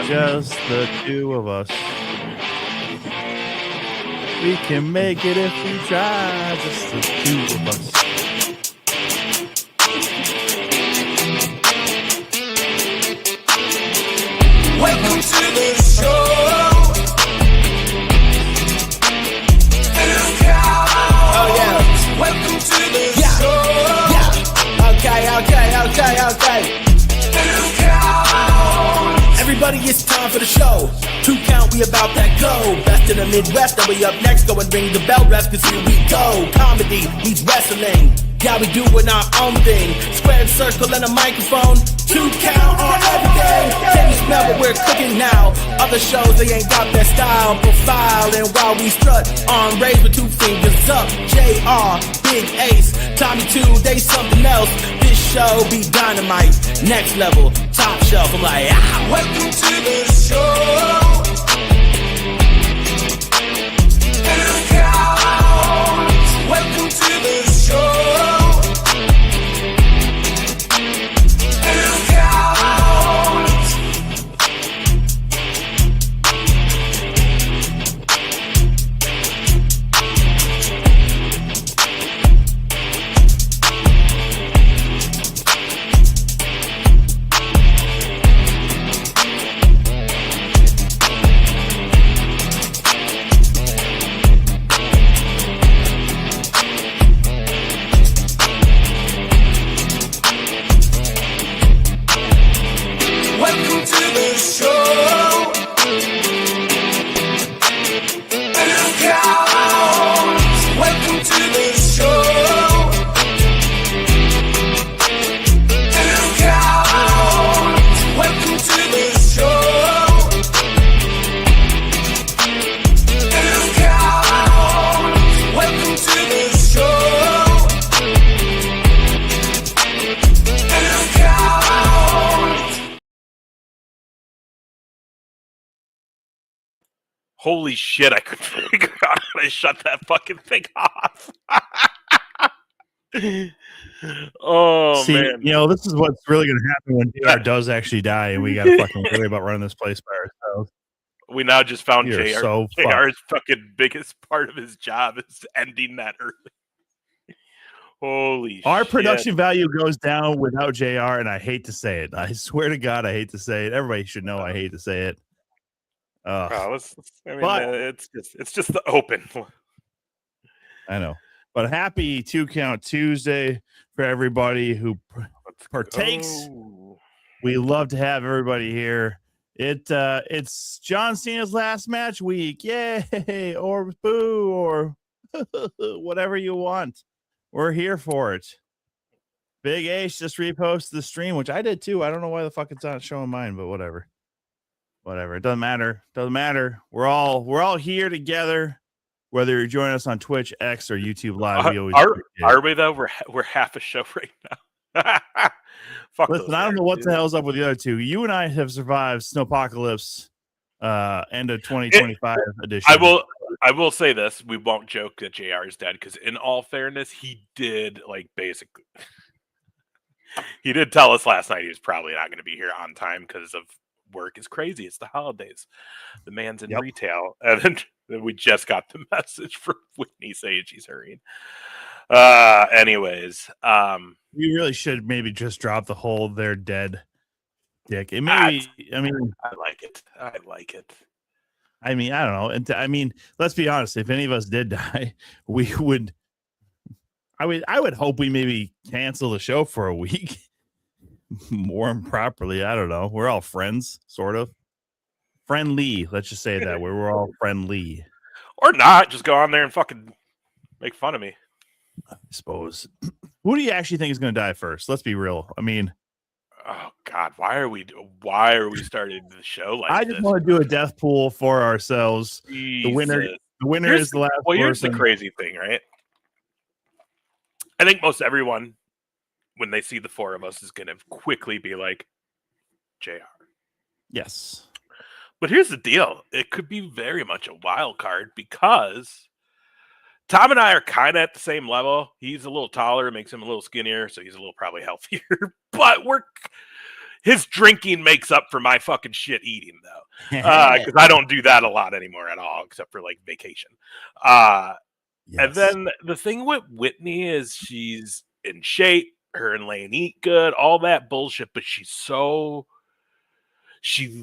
Just the two of us. We can make it if we try. Just the two of us. Welcome to the show. Oh yeah. Welcome to the show. Yeah. Okay. Everybody, it's time for the show. 2 count, we about that go. Best in the Midwest, and we up next. Go and ring the bell, rest, cause here we go. Comedy meets wrestling. Yeah, we doing our own thing. Square circle and a microphone. 2 count on everything. Can you smell what we're cooking now? Other shows, they ain't got that style profile. And while we strut on raised with 2 fingers up, JR, Big Ace, Tommy 2, they something else. This show be dynamite. Next level, top shelf. I'm like, ah. Welcome to the show. Welcome to the show. Holy shit, I couldn't figure out how to shut that fucking thing off. See, man. You know, this is what's really going to happen when JR does actually die and we got to fucking worry about running this place by ourselves. We now just found You're so JR's fucking biggest part of his job is ending that early. Holy shit. Our production value goes down without JR, and I hate to say it. I swear to God, I hate to say it. Everybody should know I hate to say it. It's just the open. I know, but happy 2 count Tuesday for everybody who partakes. We love to have everybody here. It's John Cena's last match week, yay, or boo, or whatever you want. We're here for it. Big H just reposted the stream, which I did too. I don't know why the fuck it's not showing mine, but whatever. It doesn't matter. We're all here together, whether you're joining us on Twitch, X, or YouTube Live. Are we though? We're half a show right now. Fuck. Listen, I don't know what the hell's up with the other two. You and I have survived Snowpocalypse, end of 2025 edition. I will say this: we won't joke that JR is dead because, in all fairness, he did basically. He did tell us last night he was probably not going to be here on time because of work is crazy. It's the holidays. The man's in retail. And then we just got the message from Whitney saying she's hurrying. Anyways. We really should maybe just drop the whole they're dead dick. I like it. I like it. I mean, I don't know. And I mean, let's be honest. If any of us did die, I would hope we maybe cancel the show for a week. More improperly, I don't know. We're all friends, sort of friendly. Let's just say it that way. We're all friendly, or not. Just go on there and fucking make fun of me. I suppose. Who do you actually think is going to die first? Let's be real. I mean, oh God, why are we starting the show like this? I just want to do a death pool for ourselves. Jesus. The winner is the last. Well, here's the crazy thing, right? I think most everyone, when they see the 4 of us, is going to quickly be like, JR. Yes. But here's the deal. It could be very much a wild card because Tom and I are kind of at the same level. He's a little taller, makes him a little skinnier, so he's a little probably healthier. But his drinking makes up for my fucking shit eating though, because I don't do that a lot anymore at all, except for like vacation. Yes. And then the thing with Whitney is she's in shape. Her and Lane eat good, all that bullshit, but she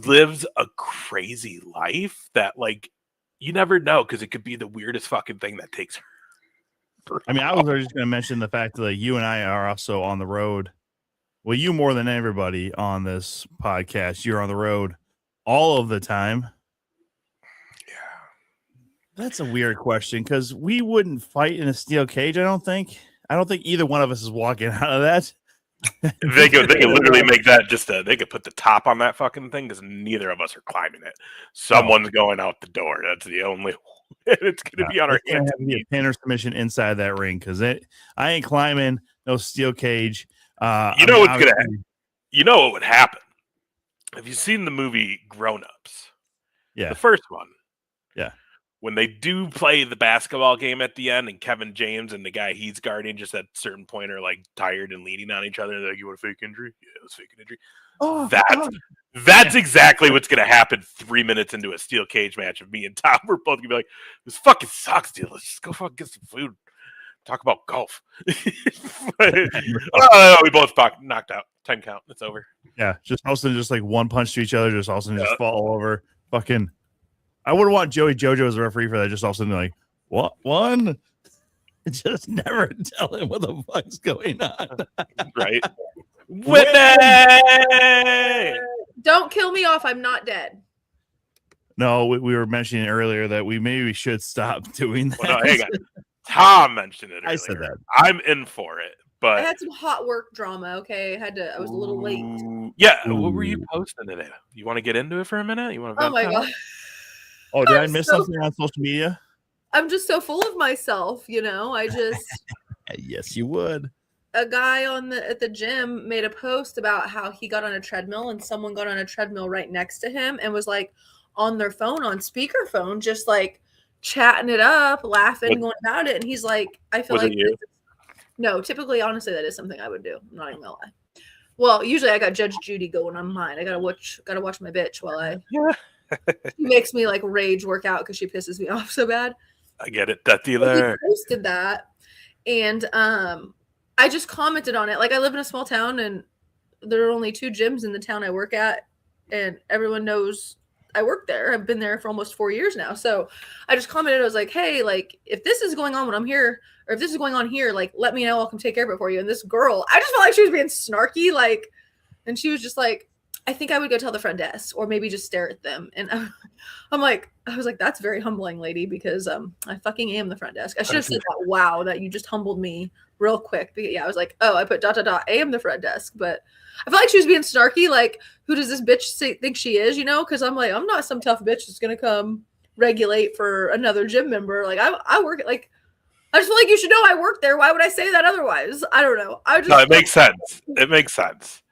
lives a crazy life that like you never know, because it could be the weirdest fucking thing that takes her. I mean, I was just going to mention the fact that you and I are also on the road. Well, you more than everybody on this podcast. You're on the road all of the time. Yeah. That's a weird question, because we wouldn't fight in a steel cage, I don't think. I don't think either one of us is walking out of that. They could literally make that they could put the top on that fucking thing, because neither of us are climbing it. Someone's going out the door. That's the only it's going to be on our hands. Have to be a pin or submission inside that ring, because I ain't climbing no steel cage. You know what's gonna happen? You know what would happen? Have you seen the movie Grown Ups? Yeah, the first one. Yeah, when they do play the basketball game at the end, and Kevin James and the guy he's guarding just at a certain point are like tired and leaning on each other. They're like, "You want a fake injury? Yeah, it was fake injury." That's exactly what's going to happen 3 minutes into a steel cage match of me and Tom. We're both going to be like, "This fucking sucks, dude. Let's just go fucking get some food. Talk about golf." We both knocked out. 10 count. It's over. Yeah, just also just like one punch to each other, just also just fall over. Fucking, I would want Joey Jojo as a referee for that. Just all of a sudden like, what one? Just never tell him what the fuck's going on. Right. Whitney! Don't kill me off. I'm not dead. No, we were mentioning earlier that we maybe should stop doing that. Well, no, hang on. Tom mentioned it earlier. I said that. I'm in for it, but I had some hot work drama. Okay, I was a little late. Yeah, what were you posting today? You want to get into it for a minute? You want to? Oh my god! Oh, did I miss something on social media? I'm just so full of myself. I just. Yes, you would. A guy at the gym made a post about how he got on a treadmill and someone got on a treadmill right next to him and was like on their phone, on speakerphone, just like chatting it up, laughing, going about it. And he's like, I feel like no, typically, honestly, that is something I would do. I'm not even gonna lie. Well, usually I got Judge Judy going on mine. I gotta watch my bitch while she makes me like rage work out because she pisses me off so bad. I get it. That dealer. He posted that, and I just commented on it. Like, I live in a small town and there are only 2 gyms in the town I work at, and everyone knows I work there. I've been there for almost 4 years now. So I just commented. I was like, hey, like, if this is going on when I'm here, or if this is going on here, like, let me know. I'll come take care of it for you. And this girl, I just felt like she was being snarky. Like, and she was just like, I think I would go tell the front desk or maybe just stare at them. And I was like, that's very humbling, lady, because I fucking am the front desk. I should have said that. Wow, that you just humbled me real quick. But yeah, I was like, oh, I put ... I am the front desk. But I felt like she was being snarky. Like, who does this bitch think she is? Because I'm like, I'm not some tough bitch that's gonna come regulate for another gym member. Like, I work like, I just feel like you should know I work there. Why would I say that otherwise? I don't know. No, it makes sense. It makes sense.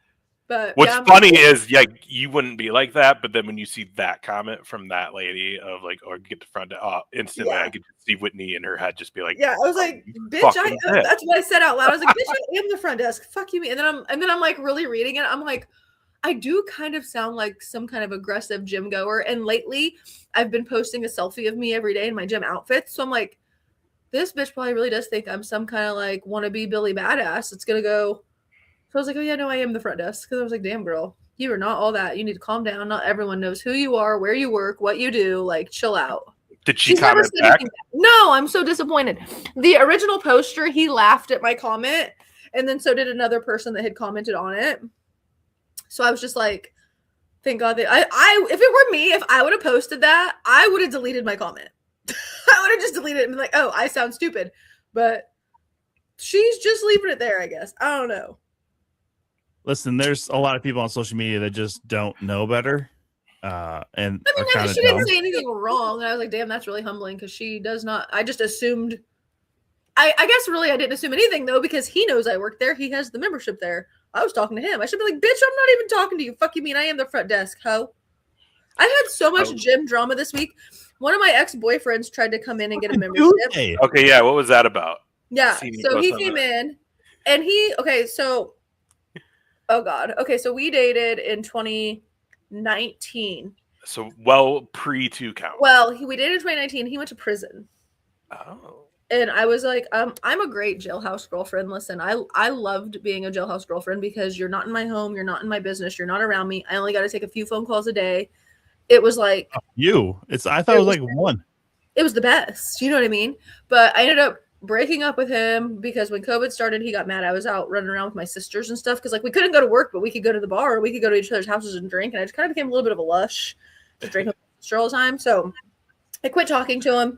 But what's funny is, you wouldn't be like that, but then when you see that comment from that lady of like, or get the front, instantly I could see Whitney in her head just be like, yeah, I was like, bitch, that's what I said out loud. I was like, bitch, I am the front desk. Fuck you, me. And then I'm like really reading it. I'm like, I do kind of sound like some kind of aggressive gym goer. And lately, I've been posting a selfie of me every day in my gym outfits. So I'm like, this bitch probably really does think I'm some kind of like wannabe Billy Badass. It's gonna go. So I was like, oh, yeah, no, I am the front desk. Because I was like, damn, girl, you are not all that. You need to calm down. Not everyone knows who you are, where you work, what you do. Like, chill out. Did she comment back? No, I'm so disappointed. The original poster, he laughed at my comment. And then so did another person that had commented on it. So I was just like, thank God that if it were me, if I would have posted that, I would have deleted my comment. I would have just deleted it and been like, oh, I sound stupid. But she's just leaving it there, I guess. I don't know. Listen, there's a lot of people on social media that just don't know better. And I mean, she didn't say anything wrong. And I was like, damn, that's really humbling because she does not. I just assumed. I guess really I didn't assume anything, though, because he knows I work there. He has the membership there. I was talking to him. I should be like, bitch, I'm not even talking to you. Fuck you mean I am the front desk, ho. I've had so much gym drama this week. One of my ex-boyfriends tried to come in and get a membership. Okay, yeah. What was that about? Yeah. So he came in and so Oh God. Okay, so we dated in 2019. So well pre 2 count. Well, we dated in 2019. He went to prison. Oh. And I was like, I'm a great jailhouse girlfriend. Listen, I loved being a jailhouse girlfriend because you're not in my home, you're not in my business, you're not around me. I only got to take a few phone calls a day. It was like I thought it was like one. It was the best. You know what I mean? But I ended up breaking up with him because when COVID started, he got mad. I was out running around with my sisters and stuff because like we couldn't go to work, but we could go to the bar or we could go to each other's houses and drink. And I just kind of became a little bit of a lush to drink with my sister all the time. So I quit talking to him.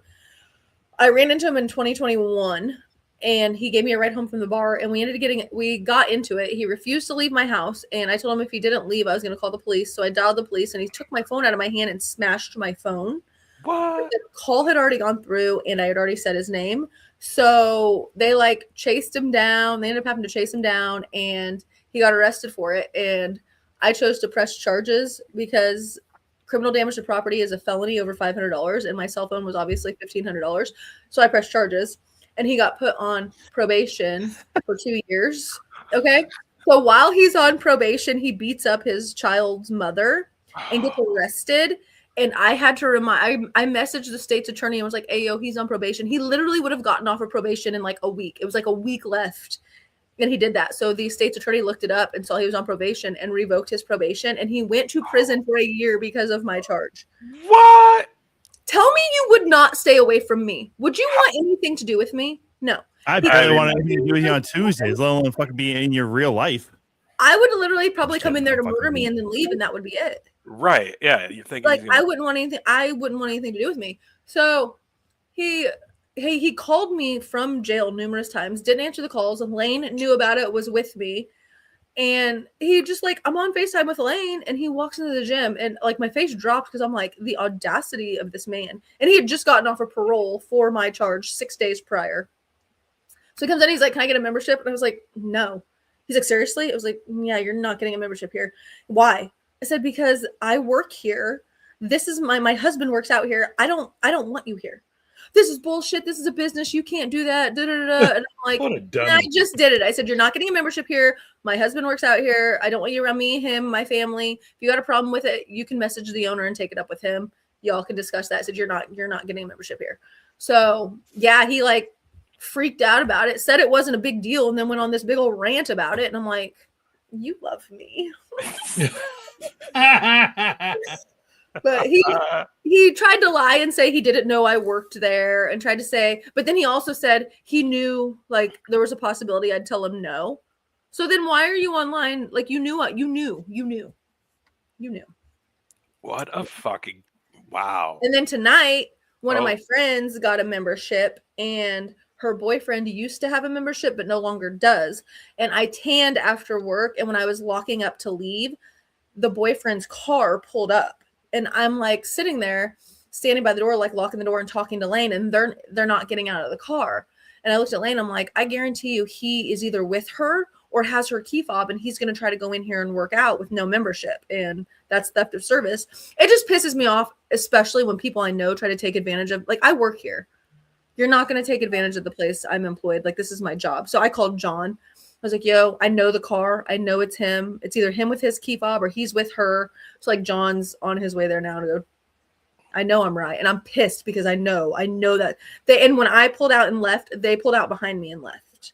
I ran into him in 2021 and he gave me a ride home from the bar and we got into it. He refused to leave my house. And I told him if he didn't leave, I was going to call the police. So I dialed the police and he took my phone out of my hand and smashed my phone. What? The call had already gone through and I had already said his name. So they like chased him down. They ended up having to chase him down and he got arrested for it. And I chose to press charges because criminal damage to property is a felony over $500 and my cell phone was obviously $1,500. So I pressed charges and he got put on probation for 2 years. Okay. So while he's on probation, he beats up his child's mother and gets arrested. And I had to I messaged the state's attorney and was like, hey, yo, he's on probation. He literally would have gotten off of probation in like a week. It was like a week left. And he did that. So the state's attorney looked it up and saw he was on probation and revoked his probation. And he went to prison for a year because of my charge. What? Tell me you would not stay away from me. Would you want anything to do with me? No. I barely want anything to do with you on Tuesdays, let alone fucking be in your real life. I would literally probably come in there to murder me and then leave, and that would be it. Right. Yeah. You think like I wouldn't want anything. I wouldn't want anything to do with me. So he called me from jail numerous times, didn't answer the calls. Lane knew about it, was with me. And he just like, I'm on FaceTime with Lane and he walks into the gym and like my face dropped because I'm like, the audacity of this man. And he had just gotten off of parole for my charge 6 days prior. So he comes in, he's like, can I get a membership? And I was like, no. He's like, seriously? I was like, yeah, you're not getting a membership here. Why? I said, because I work here. This is my husband works out here. I don't want you here. This is bullshit. This is a business. You can't do that. Da, da, da, da. And I'm like, I just did it. I said, you're not getting a membership here. My husband works out here. I don't want you around me, him, my family. If you got a problem with it, you can message the owner and take it up with him. Y'all can discuss that. I said, you're not getting a membership here. So yeah, he like freaked out about it, said it wasn't a big deal, and then went on this big old rant about it. And I'm like, you love me. But he tried to lie and say he didn't know I worked there and tried to say, but then he also said he knew like there was a possibility I'd tell him no. So then why are you online? Like you knew. What a fucking wow. And then tonight, one of my friends got a membership and her boyfriend used to have a membership, but no longer does. And I tanned after work. And when I was locking up to leave, the boyfriend's car pulled up. And I'm like sitting there, standing by the door, like locking the door and talking to Lane, and they're not getting out of the car. And I looked at Lane, I'm like, I guarantee you he is either with her or has her key fob, and he's going to try to go in here and work out with no membership. And that's theft of service. It just pisses me off, especially when people I know try to take advantage of, like, I work here. You're not going to take advantage of the place I'm employed. Like, this is my job. So I called John. I was like, yo, I know the car. I know it's him. It's either him with his key fob or he's with her. So like John's on his way there now to go. I know I'm right. And I'm pissed because I know that and when I pulled out and left, they pulled out behind me and left.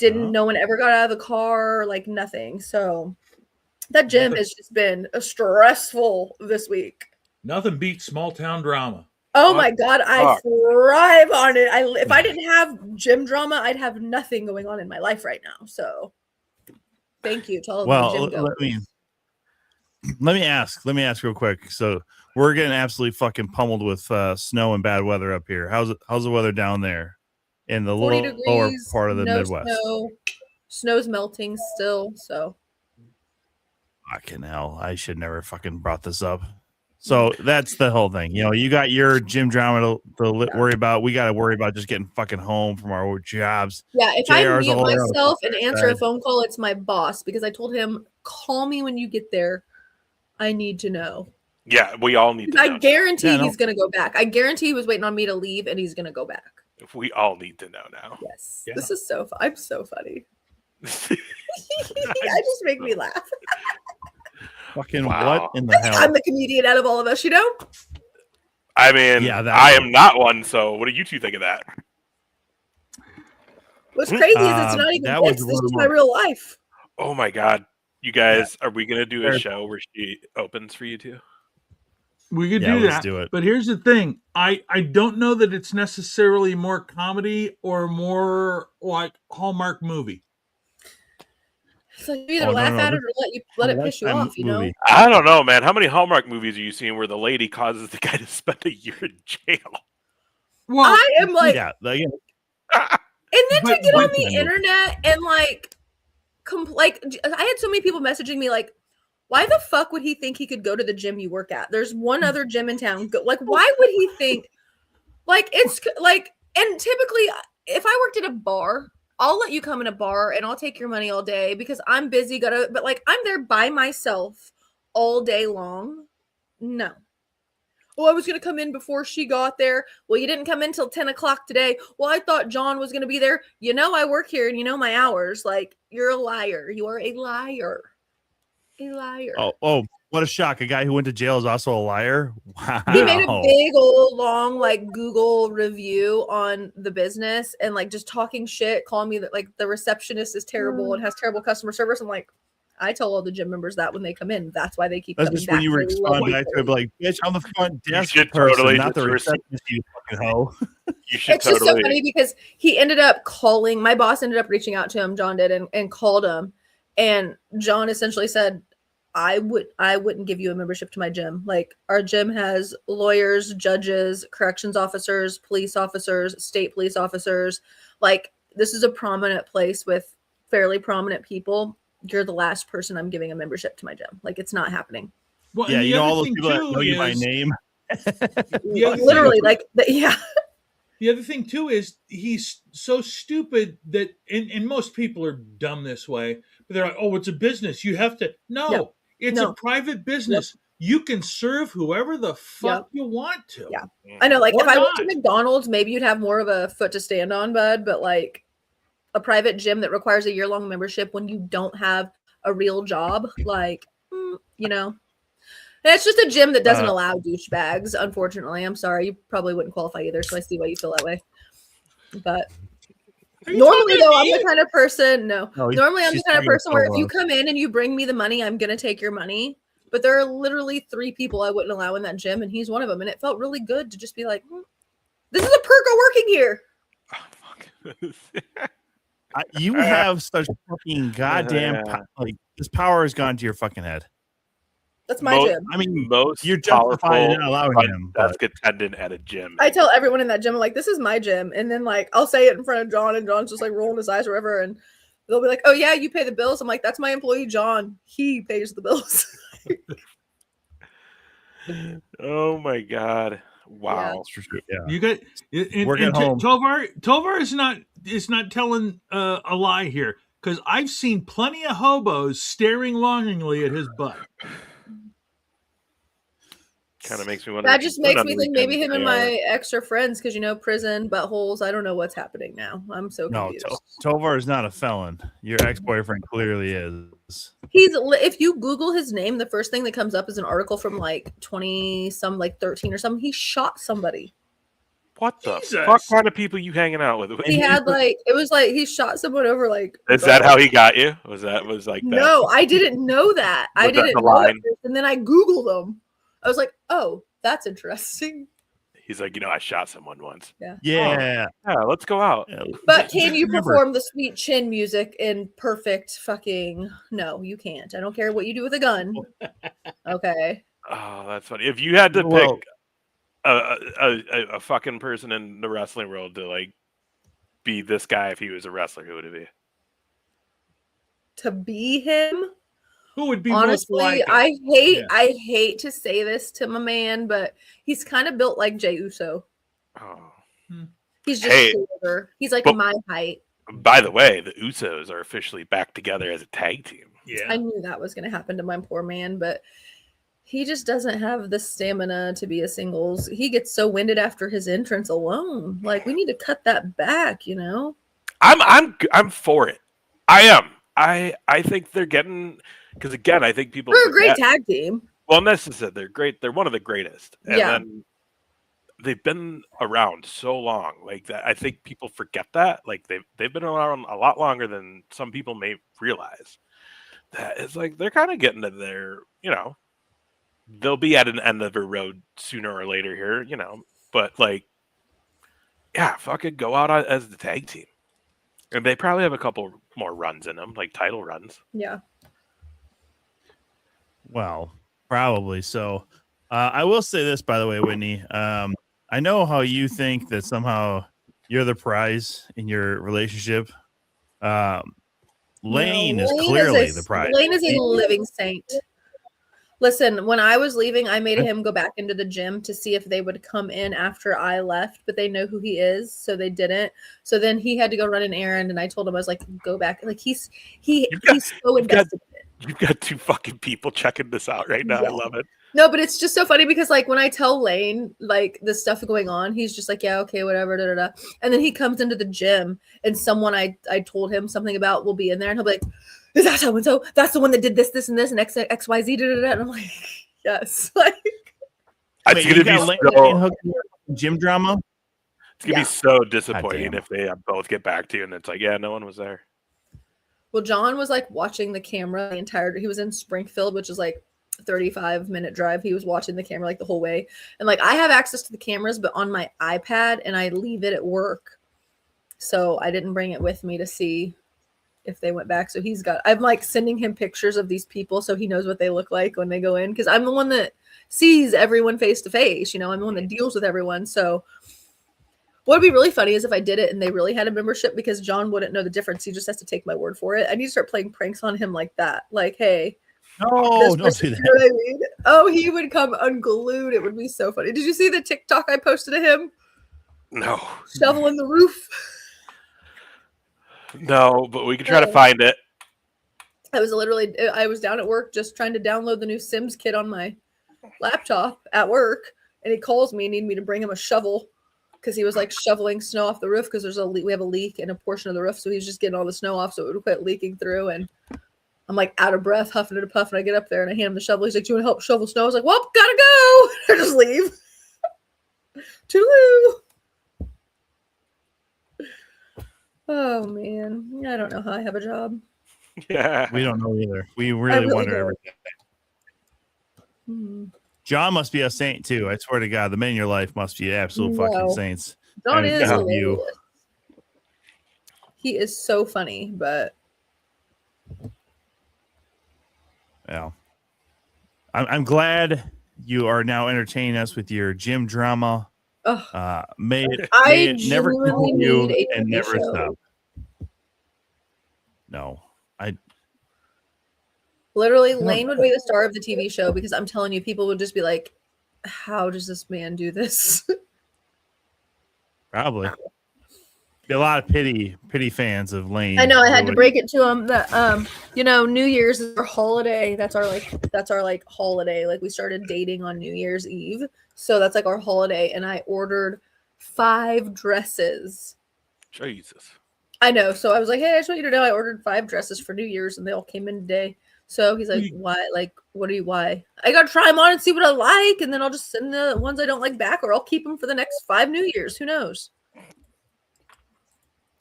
No one ever got out of the car, like nothing. So that gym has just been stressful this week. Nothing beats small town drama. Oh my God, I thrive on it. If I didn't have gym drama, I'd have nothing going on in my life right now. So thank you to all of the gym goers. Let me ask real quick. So we're getting absolutely fucking pummeled with snow and bad weather up here. How's the weather down there in the lower part of the Midwest? Snow's melting still. So fucking hell, I should never fucking brought this up. So that's the whole thing. You know, you got your gym drama to worry about. We got to worry about just getting fucking home from our jobs. Yeah, if I mute myself and answer a phone call, it's my boss because I told him, call me when you get there. I need to know. Yeah, we all need to know. I guarantee he's going to go back. I guarantee he was waiting on me to leave and he's going to go back. We all need to know now. Yes. Yeah. This is so fun. I'm so funny. just make me laugh. Fucking Wow. what in the hell? I'm the comedian out of all of us, you know? I mean, Yeah, that's I it. am not one, so what do you two think of that? What's crazy is it's not even that was this. one This of is my- my real life. Oh my god. You guys, are we gonna do a Fair. show where she opens for you two? We could Yeah, do let's that. do it. But here's the thing. I don't know that it's necessarily more comedy or more like Hallmark movie. It's like you either Oh, no, laugh no, at it this- or let it piss you Lifetime off, you know? movie. I don't know, man. How many Hallmark movies are you seeing where the lady causes the guy to spend a year in jail? Well, I am like, Yeah, and then to But- get on but- the internet and like, I had so many people messaging me like, why the fuck would he think he could go to the gym you work at? There's one other gym in town. Like, why would he think? Like, it's like, and typically, if I worked at a bar, I'll let you come in a bar and I'll take your money all day because I'm busy. But like, I'm there by myself all day long. No. Oh, I was going to come in before she got there. Well, you didn't come in till 10 o'clock today. Well, I thought John was going to be there. You know, I work here and you know my hours. Like, you're a liar. You are a liar. A liar. Oh, what a shock. A guy who went to jail is also a liar. Wow. He made a big old long like Google review on the business and like just talking shit, calling me that like the receptionist is terrible and has terrible customer service. I'm like, I tell all the gym members that when they come in, that's why they keep That's coming just back. when you They love respond back it. to it, like, bitch, I'm the front desk should person, totally not the just receptionist, you fucking hoe. You should It's just so totally. funny because he ended up calling, my boss ended up reaching out to him, John did, and called him. And John essentially said, I wouldn't give you a membership to my gym. Like, our gym has lawyers, judges, corrections officers, police officers, state police officers. Like, this is a prominent place with fairly prominent people. You're the last person I'm giving a membership to my gym. Like, it's not happening. Well, Yeah, and the you know other all those thing people that too know you by is- name. The other Literally, thing- like, yeah. The other thing too is he's so stupid that, and most people are dumb this way, but they're like, "Oh, it's a business. You have to." No, Yep. it's No. a private business. You can serve whoever the fuck you want to. Yeah. I know, like, Or if I went to not. McDonald's, maybe you'd have more of a foot to stand on, bud. But like a private gym that requires a year-long membership when you don't have a real job, like, you know, and it's just a gym that doesn't allow douchebags. Unfortunately, I'm sorry, you probably wouldn't qualify either. So I see why you feel that way. But Are you normally, talking though, to I'm me? the kind of person. No, No, normally I'm the she's kind of talking to person where if you someone. come in and you bring me the money, I'm gonna take your money. But there are literally 3 people I wouldn't allow in that gym, and he's one of them. And it felt really good to just be like, this is a perk of working here. Oh, fuck. You have such fucking goddamn Yeah. like this power has gone to your fucking head. That's my Mo- gym. I mean, Most you're justified in powerful not allowing front him, but desk attendant at a gym. I tell everyone in that gym, I'm like, this is my gym. And then like I'll say it in front of John, and John's just like rolling his eyes or whatever. And they'll be like, oh yeah, you pay the bills. I'm like, that's my employee John. He pays the bills. Oh my god! Wow. yeah. You got Work at home. Tovar is not telling a lie here, because I've seen plenty of hobos staring longingly at his butt. Kind of makes me wonder. That if just he's doing makes on me think maybe weekends. him and Yeah. my ex are friends because, you know, prison, buttholes. I don't know what's happening now. I'm so No, confused. Tovar is not a felon. Your ex-boyfriend clearly is. If you Google his name, the first thing that comes up is an article from like 13 or something. He shot somebody. What the Jesus. fuck kind of people you hanging out with? He had like, it was like he shot someone over like. Is that how he got you? Was like that? No, I didn't know that. I Was that didn't the know line? it. And then I Googled him. I was like, oh, that's interesting. He's like, I shot someone once. Yeah. Yeah, let's go out. But can you Remember- perform the sweet chin music in perfect fucking? No, you can't. I don't care what you do with a gun. Okay. Oh, that's funny. If you had to Well- pick a fucking person in the wrestling world to like be this guy if he was a wrestler, who would it be? To be him, Who would be honestly, most like I him? hate Yeah. I hate to say this to my man, but he's kind of built like Jey Uso. Oh. He's just Hey, shorter. He's like but- my height. By the way, the Usos are officially back together as a tag team. Yeah. I knew that was going to happen to my poor man, but he just doesn't have the stamina to be a singles. He gets so winded after his entrance alone. Like, we need to cut that back, you know? I'm for it. I am. I think they're getting, because again, I think people They're a great forget. tag team. Well, and this is it. They're great. They're one of the greatest. And Yeah. then they've been around so long. Like that, I think people forget that. Like they've been around a lot longer than some people may realize. That it's like they're kind of getting to their, they'll be at an end of a road sooner or later here, But like, yeah, fucking go out as the tag team. And they probably have a couple more runs in them, like title runs. Yeah. Well, probably. So I will say this, by the way, Whitney. I know how you think that somehow you're the prize in your relationship. Lane is clearly the prize. Lane is a living saint. Listen, when I was leaving, I made him go back into the gym to see if they would come in after I left, but they know who he is, so they didn't. So then he had to go run an errand, and I told him, I was like, go back. Like he's so invested in it. You've got two fucking people checking this out right now. Yeah. I love it. No, but it's just so funny because like when I tell Lane like the stuff going on, he's just like, yeah, okay, whatever, da, da, da. And then he comes into the gym and someone I told him something about will be in there and he'll be like, is that so and so? That's the one that did this, and this, and XYZ, da, da, da. And I'm like, yes. Like, it's gonna be so gym drama. It's gonna be so disappointing if they both get back to you and it's like, yeah, no one was there. Well, John was like watching the camera the entire. He was in Springfield, which is like 35-minute drive. He was watching the camera like the whole way, and like I have access to the cameras, but on my iPad, and I leave it at work, so I didn't bring it with me to see if they went back. So I'm like sending him pictures of these people so he knows what they look like when they go in, because I'm the one that sees everyone face to face. I'm the one that deals with everyone. So what would be really funny is if I did it and they really had a membership, because John wouldn't know the difference. He just has to take my word for it. I need to start playing pranks on him like that. Like, hey, no, don't do that. You know what I mean? Oh, he would come unglued. It would be so funny. Did you see the TikTok I posted to him? No. Shoveling the roof. No, but we can try to find it. I was down at work just trying to download the new Sims kit on my laptop at work, and he calls me and needed me to bring him a shovel because he was like shoveling snow off the roof because we have a leak in a portion of the roof, so he's just getting all the snow off so it would quit leaking through. And I'm like out of breath, huffing and puffing. I get up there and I hand him the shovel. He's like, "Do you want to help shovel snow?" I was like, "Well, gotta go." I just leave. Toodaloo. Oh man, I don't know how I have a job. Yeah, we don't know either. We really wonder every day. John must be a saint too. I swear to God, the men in your life must be absolute fucking saints. John is hilarious. He is so funny, but yeah, I'm glad you are now entertaining us with your gym drama. May it never continue and never stop. No, literally Lane would be the star of the TV show, because I'm telling you, people would just be like, how does this man do this? Probably be a lot of pity fans of Lane. I know. I had to break it to him that New Year's is our holiday. That's our holiday. Like we started dating on New Year's Eve. So that's like our holiday, and I ordered 5 dresses. Jesus. I know. So I was like, hey, I just want you to know I ordered 5 dresses for New Year's, and they all came in today. So he's like, why? Like, why? I got to try them on and see what I like, and then I'll just send the ones I don't like back, or I'll keep them for the next 5 New Years. Who knows?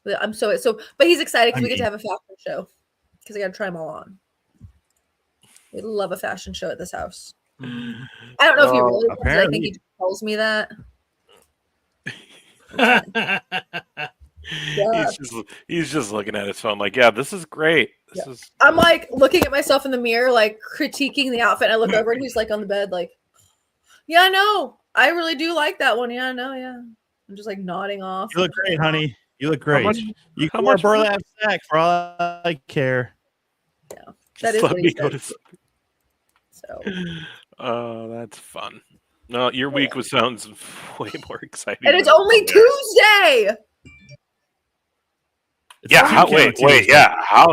But but he's excited because we get to have a fashion show, because I got to try them all on. We love a fashion show at this house. I don't know if he really does. I think he just tells me that. He's just looking at his phone like, yeah, this is great. I'm like looking at myself in the mirror, like critiquing the outfit. And I look over and he's like on the bed, like, yeah, I know. I really do like that one. Yeah, I know. Yeah. I'm just like nodding off. You look great, honey. You look great. You can wear burlap sack for all I care. Yeah. That is what he says. So. Oh, that's fun. No, your week sounds way more exciting. And it's only Tuesday. Yeah. How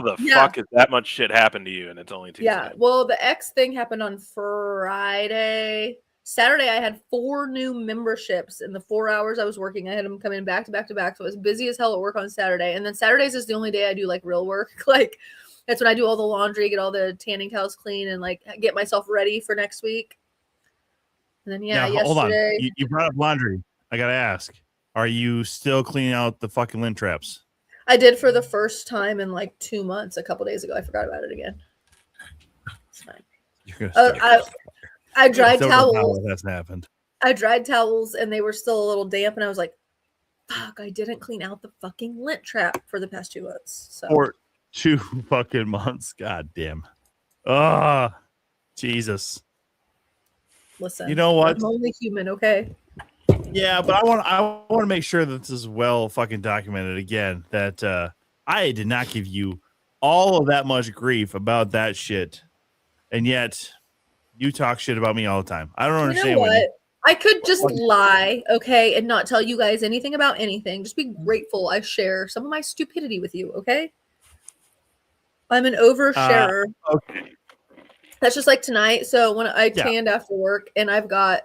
the fuck has that much shit happened to you? And it's only Tuesday. Yeah. Well, the X thing happened on Friday. Saturday, I had 4 new memberships in the 4 hours I was working. I had them come in back to back to back. So I was busy as hell at work on Saturday. And then Saturdays is the only day I do like real work. Like that's when I do all the laundry, get all the tanning towels clean, and like get myself ready for next week. And then Now, yesterday. hold on. You brought up laundry. I gotta ask: are you still cleaning out the fucking lint traps? I did for the first time in like 2 months. A couple days ago, I forgot about it again. It's fine. You're gonna I dried towels. That's happened. I dried towels and they were still a little damp, and I was like, "Fuck! I didn't clean out the fucking lint trap for the past 2 months." So. For 2 fucking months. God damn. Ah, Jesus. Listen, you know what? I'm only human, okay? Yeah, but I want to make sure that this is well fucking documented again. That I did not give you all of that much grief about that shit, and yet you talk shit about me all the time. I don't understand. You know what? I could just lie, okay, and not tell you guys anything about anything. Just be grateful I share some of my stupidity with you, okay? I'm an oversharer. Okay. That's just like tonight. So when I tanned after work, and I've got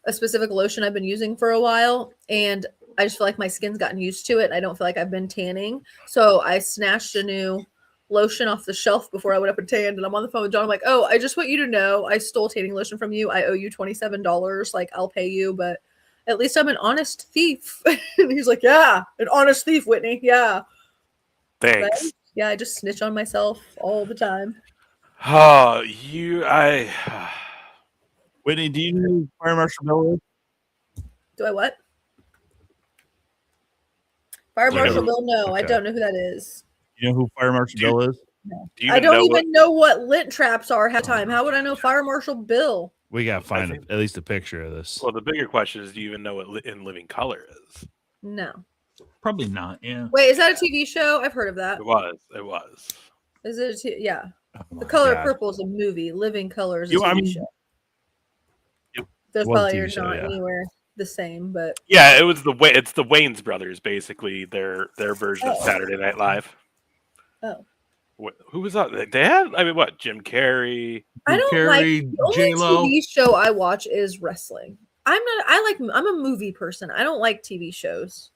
a specific lotion I've been using for a while, and I just feel like my skin's gotten used to it. I don't feel like I've been tanning. So I snatched a new lotion off the shelf before I went up and tanned, and I'm on the phone with John. I'm like, "Oh, I just want you to know I stole tanning lotion from you. I owe you $27. Like, I'll pay you, but at least I'm an honest thief." And he's like, "Yeah, an honest thief, Whitney. Yeah." Thanks. But, yeah, I just snitch on myself all the time. Oh, Whitney, do you know who Fire Marshal Bill is? Do I what? Fire Marshal Bill? No, I don't know who that is. You know who Fire Marshal Bill is? No. I don't even know what lint traps are half the time. How would I know Fire Marshal Bill? We got to find at least a picture of this. Well, the bigger question is, do you even know what In Living Color is? No. Probably not, yeah. Wait, is that a TV show? I've heard of that. It was. Is it yeah. Oh The Color God. Purple is a movie. Living Color is a TV show. Those probably are not anywhere the same, but yeah, it's the Wayans brothers, basically their version of Saturday Night Live. Oh, who was that? They had, I mean, what? Jim Carrey. I don't Carrey, like the only J-Lo. TV show I watch is wrestling. I'm a movie person. I don't like TV shows,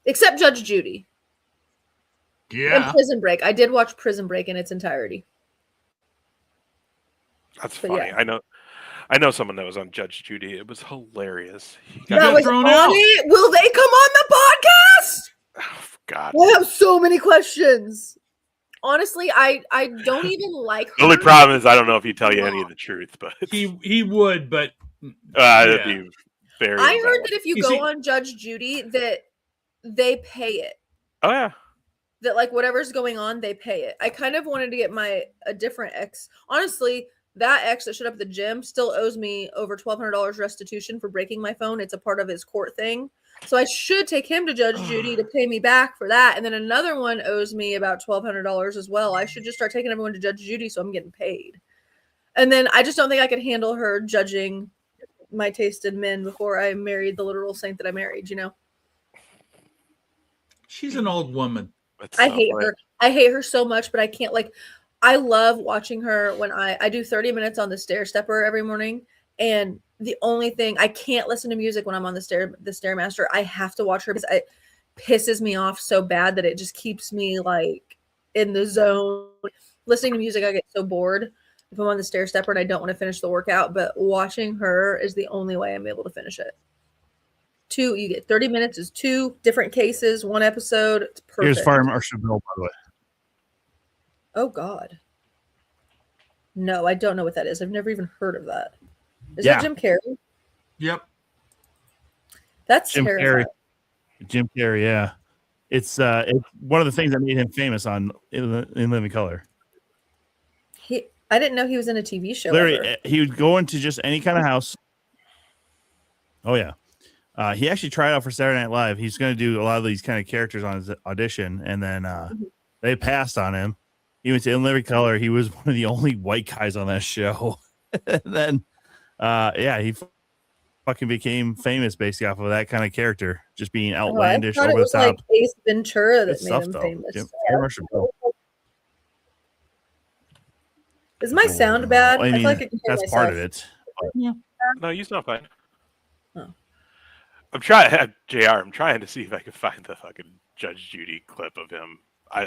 except Judge Judy. Yeah. And Prison Break. I did watch Prison Break in its entirety. That's funny. Yeah. I know someone that was on Judge Judy. It was hilarious. That was thrown out. Will they come on the podcast? Oh, God. I have so many questions. Honestly, I don't even like her. The only problem is I don't know if he'd tell you any of the truth, but he would, but it'd be very. I heard that if you go on Judge Judy, that they pay it. Oh yeah. That like whatever's going on, they pay it. I kind of wanted to get a different ex. Honestly, that ex that showed up at the gym still owes me over $1,200 restitution for breaking my phone. It's a part of his court thing. So I should take him to Judge Judy to pay me back for that. And then another one owes me about $1,200 as well. I should just start taking everyone to Judge Judy so I'm getting paid. And then I just don't think I could handle her judging my taste in men before I married the literal saint that I married, you know? She's an old woman. I hate her. I hate her so much, but I can't I love watching her when I do 30 minutes on the stair stepper every morning. And the only thing, I can't listen to music when I'm on the Stairmaster. I have to watch her because it pisses me off so bad that it just keeps me like in the zone. Listening to music, I get so bored if I'm on the stair stepper and I don't want to finish the workout. But watching her is the only way I'm able to finish it. You get 30 minutes is 2 different cases, 1 episode. It's perfect. Here's Fire Marshal Bill, by the way. Oh God. No, I don't know what that is. I've never even heard of that. Is that Jim Carrey? Yep. That's Jim terrifying. Jim Carrey, yeah. It's one of the things that made him famous on In Living Color. I didn't know he was in a TV show. Literally, he would go into just any kind of house. Oh yeah. He actually tried out for Saturday Night Live. He's going to do a lot of these kind of characters on his audition, and then they passed on him. He went to In Living Color. He was one of the only white guys on that show. And then, he fucking became famous basically off of that kind of character, just being outlandish, over the top. Like Ace Ventura that made him famous. Is my sound bad? I mean, feel like I can hear that's myself. part of it. Yeah. No, you sound fine. Oh. I'm trying, JR. I'm trying to see if I can find the fucking Judge Judy clip of him. I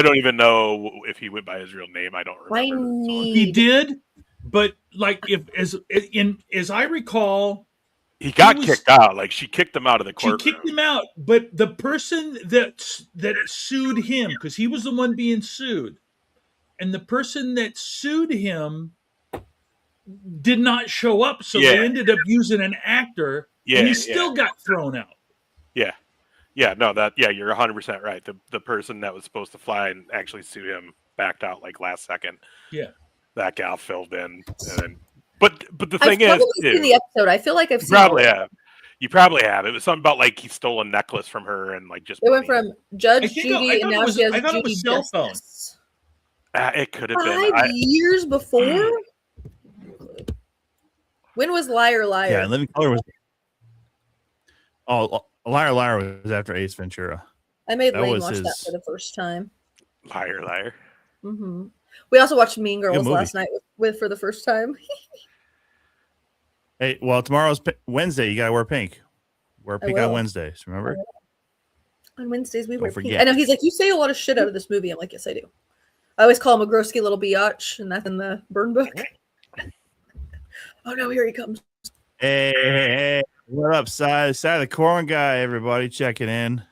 don't even know if he went by his real name. I don't remember. He did, but like as I recall, he got kicked out. Like she kicked him out of the courtroom. She kicked him out, but the person that sued him, because he was the one being sued, and the person that sued him did not show up, so they ended up using an actor, and he still got thrown out. Yeah, no, you're 100% right. The person that was supposed to fly and actually sue him backed out like last second. Yeah, that gal filled in, and then, but the thing is, I've seen the episode. I feel like I've seen it. You probably have. It was something about like he stole a necklace from her and like just. It went from Judge Judy and now she has I thought it Judy was cell phone. Justice. It could have been 5 years before. When was Liar Liar? Yeah, Living Color was. Oh, Liar Liar was after Ace Ventura. I made Lane watch that for the first time. Liar Liar. Mm-hmm. We also watched Mean Girls last night with for the first time. Hey, well, tomorrow's Wednesday. You gotta wear pink. Wear pink on Wednesdays. Remember? On Wednesdays we wear pink. I know he's like, you say a lot of shit out of this movie. I'm like, yes, I do. I always call him a grosky little biatch, and that's in the burn book. Oh no, here he comes. Hey, what up, side of the corn guy? Everybody checking in.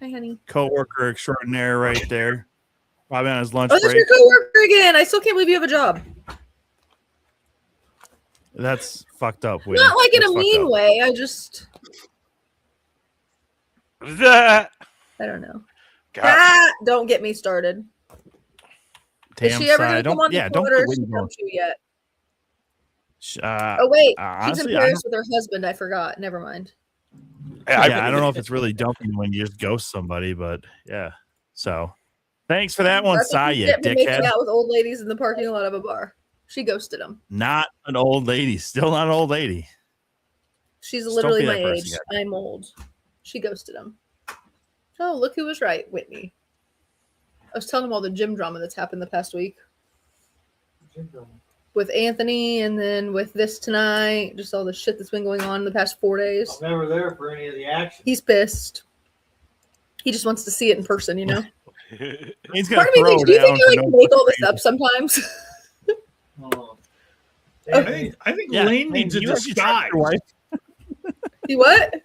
Hi, honey. Co-worker extraordinaire right there. Probably on his lunch break. That's your co-worker again. I still can't believe you have a job. That's fucked up. Not like in a mean way. I just. I don't know. Don't get me started. Is she ever going to come on the Twitter? She come to yet? Oh wait, honestly, she's in Paris with her husband. I forgot. Never mind. I don't know if it's really dumping when you just ghost somebody, but yeah. So, thanks for that one, Saya, dickhead. Making out with old ladies in the parking lot of a bar. She ghosted him. Not an old lady. Still not an old lady. She's literally my age. I'm old. She ghosted him. Oh, look who was right, Whitney. I was telling him all the gym drama that's happened the past week. Gym drama. With Anthony, and then with this tonight, just all the shit that's been going on in the past 4 days. I'm never there for any of the action. He's pissed. He just wants to see it in person, you know. He's got. Do you think I like make all this up sometimes? I think Lane needs a disguise. He what?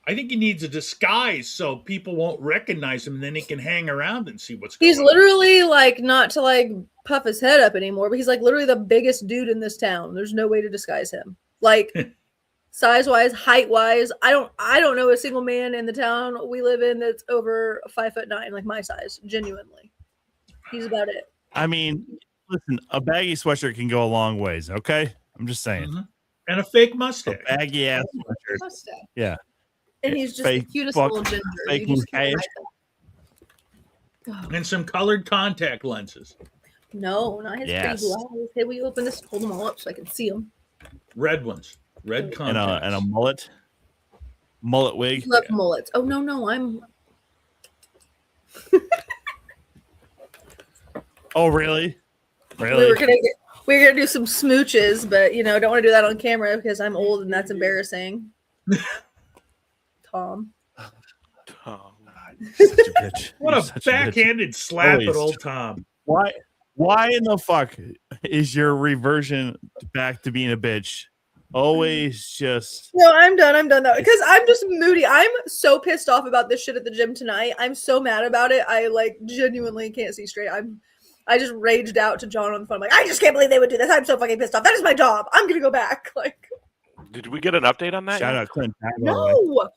I think he needs a disguise so people won't recognize him, and then he can hang around and see what's going on. He's literally like not to like puff his head up anymore, but he's like literally the biggest dude in this town. There's no way to disguise him. Like size-wise, height-wise, I don't know a single man in the town we live in that's over 5'9", like my size. Genuinely, he's about it. I mean, listen, a baggy sweatshirt can go a long ways. Okay, I'm just saying. Mm-hmm. And a fake mustache, a baggy ass sweatshirt. Yeah. And he's just the cutest little ginger. Fake and some colored contact lenses. No, not his pretty blue eyes. Hey, will you open this? Hold them all up so I can see them. Red ones. Red contacts. And a mullet. Mullet wig. I love mullets. Oh, no. I'm... Oh, really? Really? We were gonna do some smooches, but, don't want to do that on camera because I'm old and that's embarrassing. Tom. Such a bitch. What a backhanded slap at old Tom. Why in the fuck is your reversion back to being a bitch always just... No, I'm done though, because I'm just moody. I'm so pissed off about this shit at the gym tonight. I'm so mad about it. I like genuinely can't see straight. I just raged out to John on the phone. I'm like, I just can't believe they would do this. I'm so fucking pissed off. That is my job. I'm gonna go back. Like, did we get an update on that? Shout out Clint. No.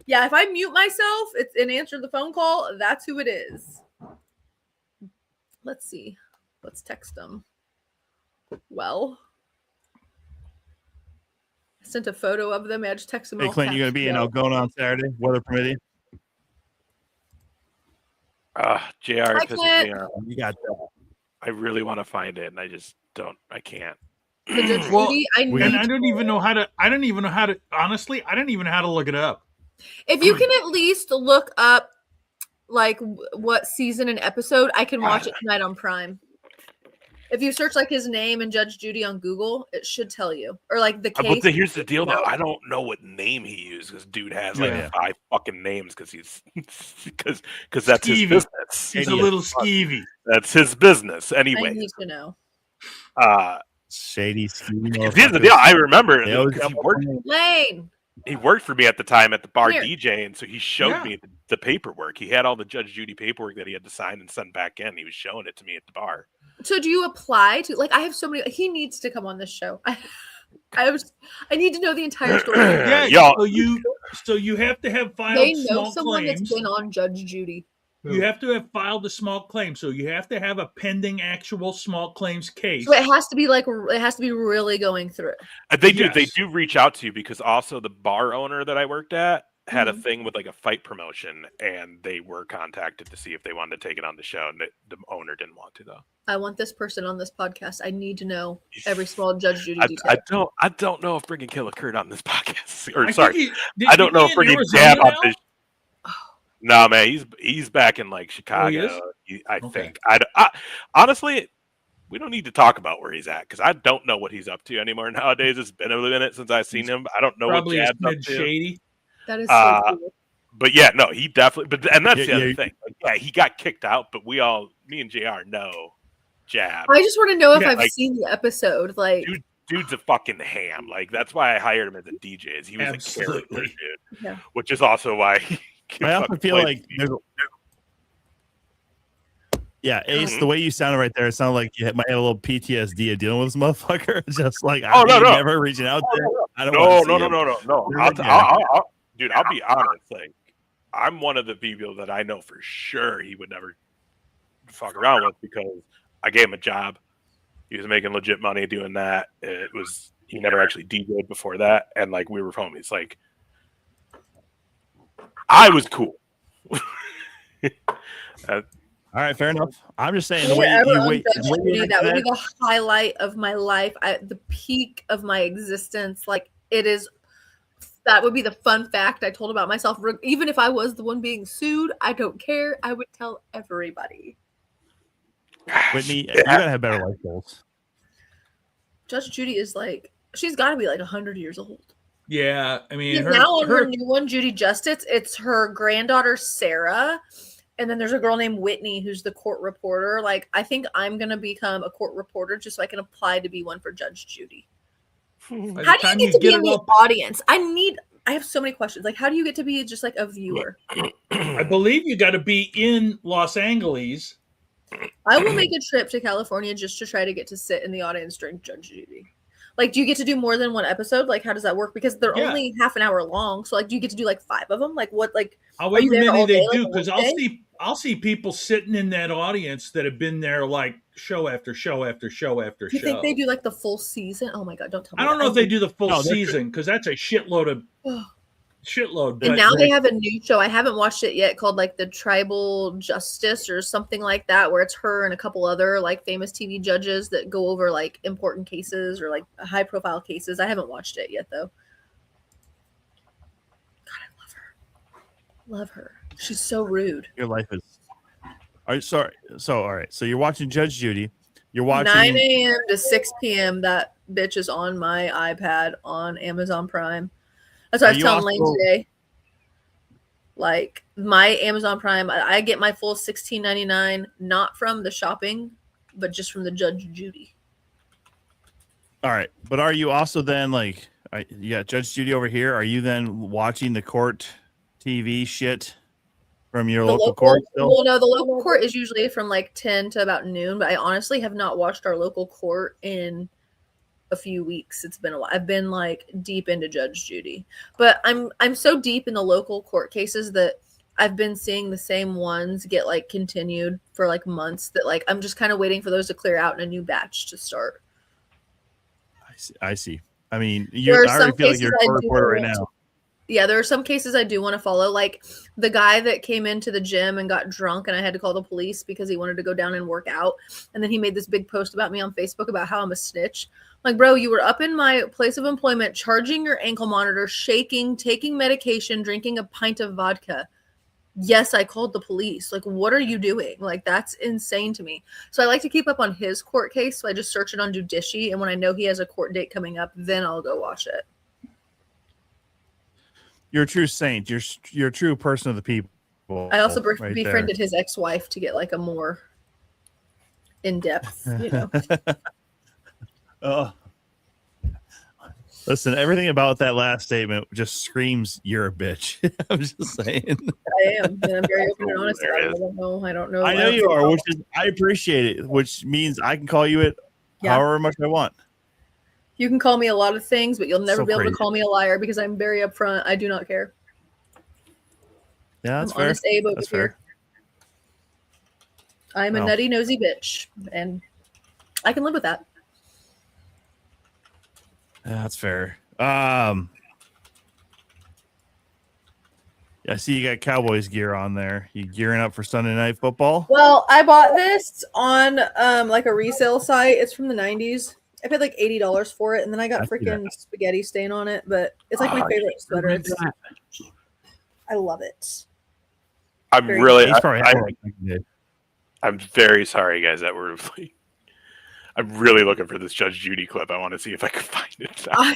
Yeah, if I mute myself and answer the phone call, that's who it is. Let's see. Let's text them. Well, I sent a photo of them. I just texted them. Hey, Clint, you gonna be in Algona on Saturday, weather permitting? JR pisses me off. You got that. I really want to find it, and I just don't. I can't. Well, I don't even know how to. Honestly, I don't even know how to look it up. If you can at least look up like what season and episode, I can watch it tonight on Prime. If you search like his name and Judge Judy on Google, it should tell you. Or like the But case. here's the deal, though. I don't know what name he used. This dude has like Yeah. 5 fucking names because he's because that's his Skeevy. business. He's a little skeevy. That's his business, I anyway. need to know. Shady scheme. Here's the deal. I remember They always because got Lane. he worked for me at the time at the bar Here. DJ, and so he showed me the paperwork. He had all the Judge Judy paperwork that he had to sign and send back in. He was showing it to me at the bar. So do you apply to like I have so many he needs to come on this show. I need to know the entire story. Yeah, Y'all- so you have to have filed They know small someone claims. that's been on Judge Judy. You have to have filed a small claim, so you have to have a pending actual small claims case. So it has to be really going through. They Yes. do reach out to you because also the bar owner that I worked at had a thing with like a fight promotion, and they were contacted to see if they wanted to take it on the show, and the owner didn't want to though. I want this person on this podcast. I need to know every small Judge Judy detail. I don't know if Friggin' Kill occurred on this podcast. Or I sorry, think he- I don't know if he in Friggin' Arizona Dab on now? this. No, man, he's back in like Chicago. I Okay. think. I honestly, we don't need to talk about where he's at because I don't know what he's up to anymore nowadays. It's been a minute since I've seen him. I don't know Probably what is Jab's up mid to. shady. That is so cool. But yeah, no, he definitely. And that's the Yeah, other yeah. thing. Like, yeah, he got kicked out, but me and JR know Jab. I just want to know if Yeah, I've seen the episode. Like, Dude's a fucking ham. Like that's why I hired him as a DJ. Is he was Absolutely. a character dude, Yeah. which is also why. He can I often fucking feel play like the there's Ace, Mhm. the way you sounded right there, it sounded like you might have a little PTSD of dealing with this motherfucker. Just like Oh, no, no. never reaching out there. I don't No. wanna see him. No. Yeah. Dude, I'll be honest. Like, I'm one of the people that I know for sure he would never fuck around with because I gave him a job. He was making legit money doing that. He never actually DJ'd before that, and like we were homies. Like, I was cool. All right, fair enough. I'm just saying if the you way ever you on wait. Judge Judy, that would be the highlight of my life. The peak of my existence. Like it is. That would be the fun fact I told about myself. Even if I was the one being sued, I don't care. I would tell everybody. Whitney, you gotta have better life goals. Judge Judy is like she's got to be like 100 years old. Yeah, I mean, She's now on her new one, Judy Justice. It's her granddaughter Sarah, and then there's a girl named Whitney who's the court reporter. Like I think I'm gonna become a court reporter just so I can apply to be one for Judge Judy. by the How do time you get to be it in the up- audience? I have so many questions. Like, how do you get to be just like a viewer? I believe you got to be in Los Angeles. I will make a trip to California just to try to get to sit in the audience during Judge Judy. Like, do you get to do more than one episode? Like, how does that work? Because they're Yeah. only half an hour long. So, like, do you get to do like 5 of them? Like, what? Like, However you there many all they day, like, do, a because whole day? I'll see people sitting in that audience that have been there like show after show after show after do you show. think they do like the full season? Oh my god, don't tell me. I don't know if they do the full No, they're- season because that's a shitload of shitload. And But now they have a new show. I haven't watched it yet called like the Tribal Justice or something like that, where it's her and a couple other like famous TV judges that go over like important cases or like high profile cases. I haven't watched it yet though. God, I love her. Love her. She's so rude. Your life is. All right, sorry. So all right. So you're watching Judge Judy. You're watching 9 a.m. to 6 p.m. That bitch is on my iPad on Amazon Prime. That's what I Are was you telling Lane also- today. Like my Amazon Prime, I get my full $16.99 not from the shopping, but just from the Judge Judy. All right, but are you also then like you got Judge Judy over here? Are you then watching the court TV shit from your local court still? Well, no, the local court is usually from like 10 to about noon, but I honestly have not watched our local court in a few weeks. It's been a while. I've been like deep into Judge Judy, but I'm so deep in the local court cases that I've been seeing the same ones get like continued for like months that like I'm just kind of waiting for those to clear out and a new batch to start. I see. I mean, There are I already some feel like you're a cases I court do reporter right want now. Yeah, there are some cases I do want to follow. Like the guy that came into the gym and got drunk and I had to call the police because he wanted to go down and work out. And then he made this big post about me on Facebook about how I'm a snitch. Like, bro, you were up in my place of employment, charging your ankle monitor, shaking, taking medication, drinking a pint of vodka. yes, I called the police. Like, what are you doing? Like, that's insane to me. So I like to keep up on his court case. So I just search it on Judiciary, and when I know he has a court date coming up, then I'll go watch it. You're a true saint. You're a true person of the people. I also right befriended his ex-wife to get like a more in-depth, you know. Oh. Listen, everything about that last statement just screams you're a bitch. I'm just saying. I am, and I'm very open and honest about it. I don't know. I know you are, which is I appreciate it, which means I can call you it however much I want. You can call me a lot of things, but you'll never be able crazy. to call me a liar because I'm very upfront. I do not care. Yeah, that's I'm fair. honest Abe over That's here. fair. I'm a nutty, nosy bitch, and I can live with that. That's fair. I see you got Cowboys gear on there. You gearing up for Sunday Night Football? Well, I bought this on like a resale site. It's from the 90s. I paid like $80 for it, and then I got freaking spaghetti stain on it. But it's like my favorite sweater. I love it. I'm very sorry, guys, that we're like, I'm really looking for this Judge Judy clip. I want to see if I can find it now.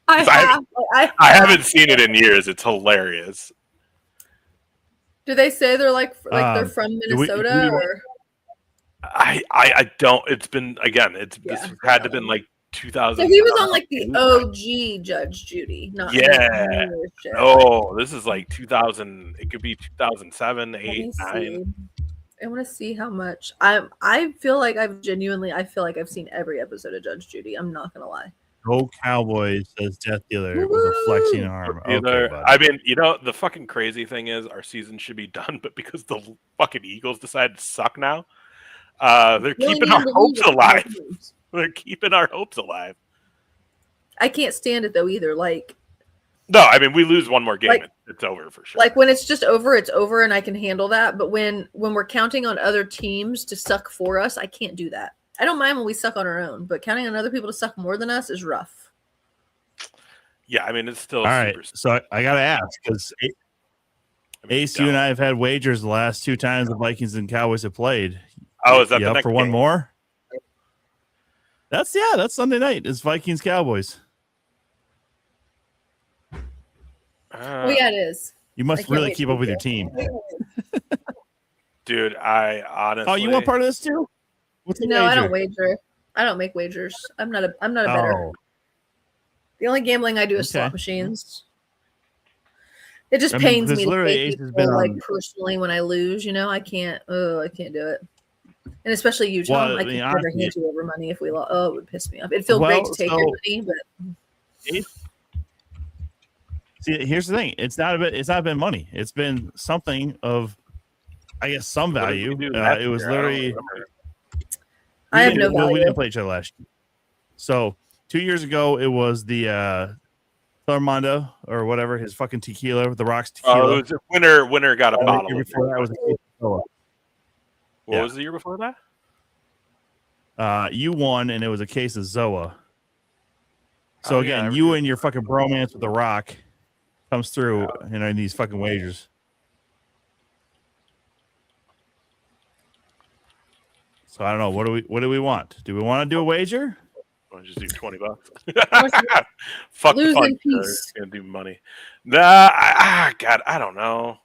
I haven't seen it in years. It's hilarious. Do they say they're like they're from Minnesota or? I don't. It's been this had to have been like 2000. So he was on like the OG Judge Judy, not this is like 2000. It could be 2007, 8, 9. I want to see how much. I feel like I've seen every episode of Judge Judy. I'm not gonna lie. Go Cowboys, says Death Dealer with a flexing arm. Okay, I mean, the fucking crazy thing is our season should be done, but because the fucking Eagles decided to suck now, they're keeping our hopes alive. They're keeping our hopes alive. I can't stand it though either. No, I mean we lose one more game, it's over for sure. Like when it's just over, it's over, and I can handle that. But when we're counting on other teams to suck for us, I can't do that. I don't mind when we suck on our own, but counting on other people to suck more than us is rough. Yeah, I mean it's still all right. So I gotta ask because Ace, you and I have had wagers the last 2 times the Vikings and Cowboys have played. Oh, is that the up next for game? One more? That's Sunday night. It's Vikings Cowboys. It is. You must really keep up with your team. Dude, I honestly. Oh, you want part of this too? No, I don't wager. I don't make wagers. I'm not a better. The only gambling I do is slot machines. It just pains me to pay people, personally when I lose. I can't. Oh, I can't do it. And especially you, Tom. I could never hand you over money if we lost. Oh, it would piss me off. It'd feel great to take your money, but. See, here's the thing. It's not been money. It's been something of, I guess, some value. It was literally. I have no value. We didn't play each other last year. So 2 years ago, it was the Armando or whatever, his fucking tequila with the rocks tequila. It was winner got a bottle. Before that was a case of Zoa. What was the year before that? You won, and it was a case of Zoa. So again, you and your fucking bromance with the rock comes through, in these fucking wagers. So I don't know. What do we want? Do we want to do a wager? I'll just do $20. Fuck the fun. Peace. Gonna do money. Nah, God, I don't know.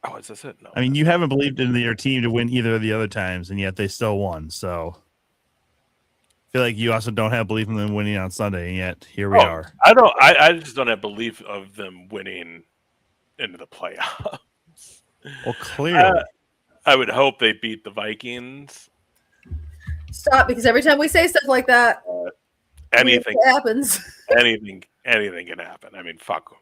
Oh, is this it? No. I mean, you haven't believed in your team to win either of the other times, and yet they still won. So I feel like you also don't have belief in them winning on Sunday, and yet here we are. I don't. I just don't have belief of them winning into the playoffs. Well, clearly. I would hope they beat the Vikings. Stop, because every time we say stuff like that, anything happens. Anything can happen. I mean, fuck.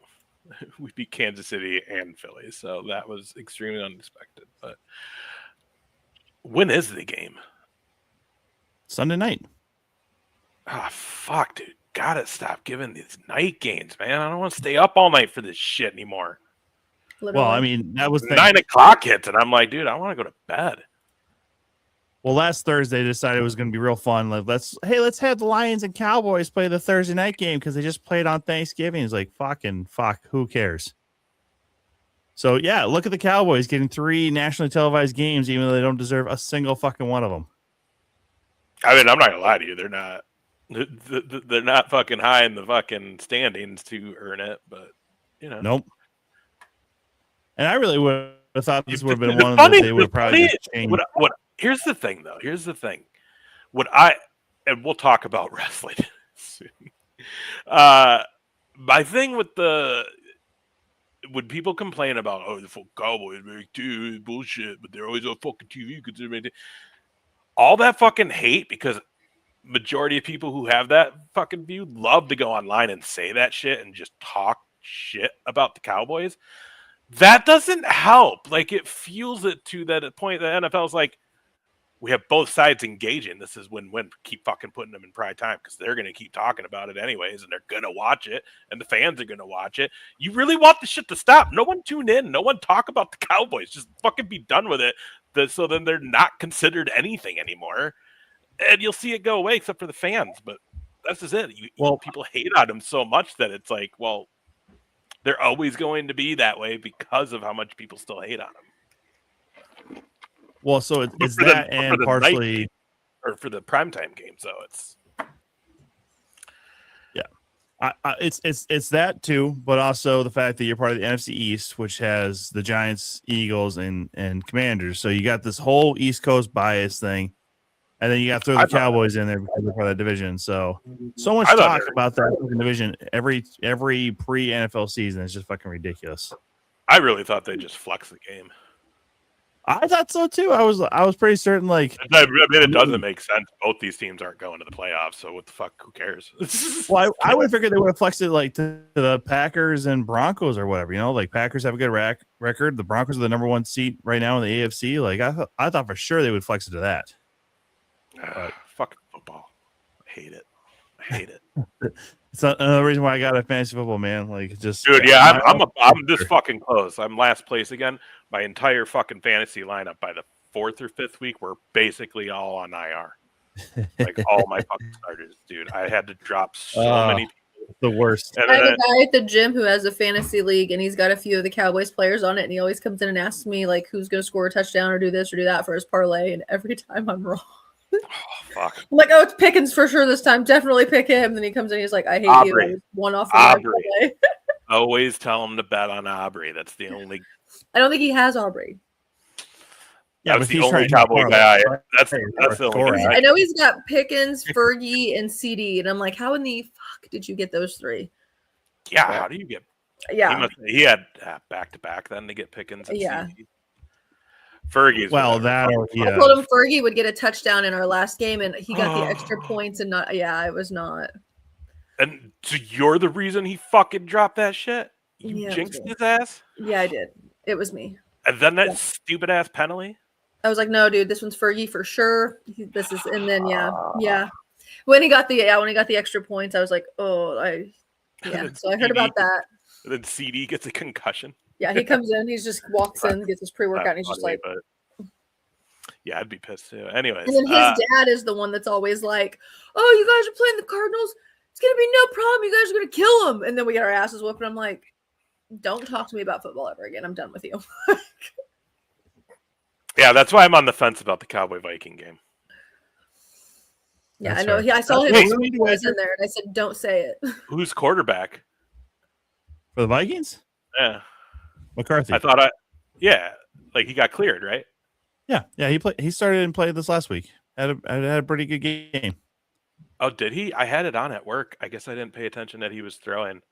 We beat Kansas City and Philly, so that was extremely unexpected. But when is the game? Sunday night. Ah, fuck, dude. Gotta stop giving these night games, man. I don't want to stay up all night for this shit anymore. Literally. Well, I mean, that was 9 o'clock hits, and I'm like, dude, I want to go to bed. Well, last Thursday they decided it was going to be real fun. Like, let's have the Lions and Cowboys play the Thursday night game because they just played on Thanksgiving. It's like fuck. Who cares? So yeah, look at the Cowboys getting 3 nationally televised games, even though they don't deserve a single fucking one of them. I mean, I'm not gonna lie to you. They're not. They're not fucking high in the fucking standings to earn it, but you know. Nope. And I really would have thought this would have been The one funny- that they would have the probably funny- just changed. What? Here's the thing, though. Here's the thing. And we'll talk about wrestling soon. My thing with when people complain about the fucking Cowboys make bullshit, but they're always on fucking TV because they're making all that fucking hate, because majority of people who have that fucking view love to go online and say that shit and just talk shit about the Cowboys. That doesn't help. Like, it fuels it to that point that NFL's like, we have both sides engaging. This is win-win. Keep fucking putting them in prime time because they're going to keep talking about it anyways, and they're going to watch it, and the fans are going to watch it. You really want the shit to stop. No one tune in. No one talk about the Cowboys. Just fucking be done with it. So then they're not considered anything anymore. And you'll see it go away except for the fans. But that's just it. People hate on them so much that it's like, well, they're always going to be that way because of how much people still hate on them. Well, so it's that and partially, or for the primetime game. So it's it's that too, but also the fact that you're part of the NFC East, which has the Giants, Eagles, and Commanders. So you got this whole East Coast bias thing, and then you got to throw the Cowboys in there because they're part of that division. So much talk about that division every pre NFL season is just fucking ridiculous. I really thought they just flexed the game. I thought so too. I was pretty certain. Like, I mean, it doesn't make sense. Both these teams aren't going to the playoffs, so what the fuck? Who cares? Well, I would have figured they would have flexed it like to the Packers and Broncos or whatever. You know, like Packers have a good record. The Broncos are the number 1 seat right now in the AFC. Like I thought for sure they would flex it to that. Fucking football. I hate it. It's another reason why I got a fantasy football, man. Like, just dude, yeah, I'm this fucking close. I'm last place again. My entire fucking fantasy lineup by the 4th or 5th week were basically all on IR. Like all my fucking starters, dude. I had to drop so many people. The worst. I have a guy at the gym who has a fantasy league, and he's got a few of the Cowboys players on it, and he always comes in and asks me like who's going to score a touchdown or do this or do that for his parlay, and every time I'm wrong. Oh, fuck. I'm like, it's Pickens for sure this time. Definitely pick him. And then he comes in, he's like, I hate Aubrey. you. One off of my Always tell him to bet on Aubrey. That's the only. I don't think he has Aubrey. Yeah, that's the only Cowboy guy. That's the only guy. I know he's got Pickens, Fergie, and CD, and I'm like, how in the fuck did you get those 3? Yeah, how do you get? Yeah, he had back to back then to get Pickens. And CD. Fergie's I told him Fergie would get a touchdown in our last game, and he got the extra points, and not. Yeah, it was not. And so you're the reason he fucking dropped that shit. You jinxed his ass. Yeah, I did. It was me. And then that stupid ass penalty. I was like, no, dude, this one's Fergie for sure. This is, and then yeah. When he got the extra points, I was like, so I heard about that. And then CD gets a concussion. Yeah, he comes in, he just walks in, gets his pre-workout, and he's just like, yeah, I'd be pissed too. Anyways, and then his dad is the one that's always like, oh, you guys are playing the Cardinals. It's gonna be no problem. You guys are gonna kill them, and then we get our asses whooped. And I'm like, don't talk to me about football ever again. I'm done with you. Yeah, that's why I'm on the fence about the Cowboy Viking game. Yeah, that's I know. Right. I saw him was in there, and I said, don't say it. Who's quarterback for the Vikings? Yeah. McCarthy. Like he got cleared, right? Yeah. He started and played this last week. Had a pretty good game. Oh, did he? I had it on at work. I guess I didn't pay attention that he was throwing.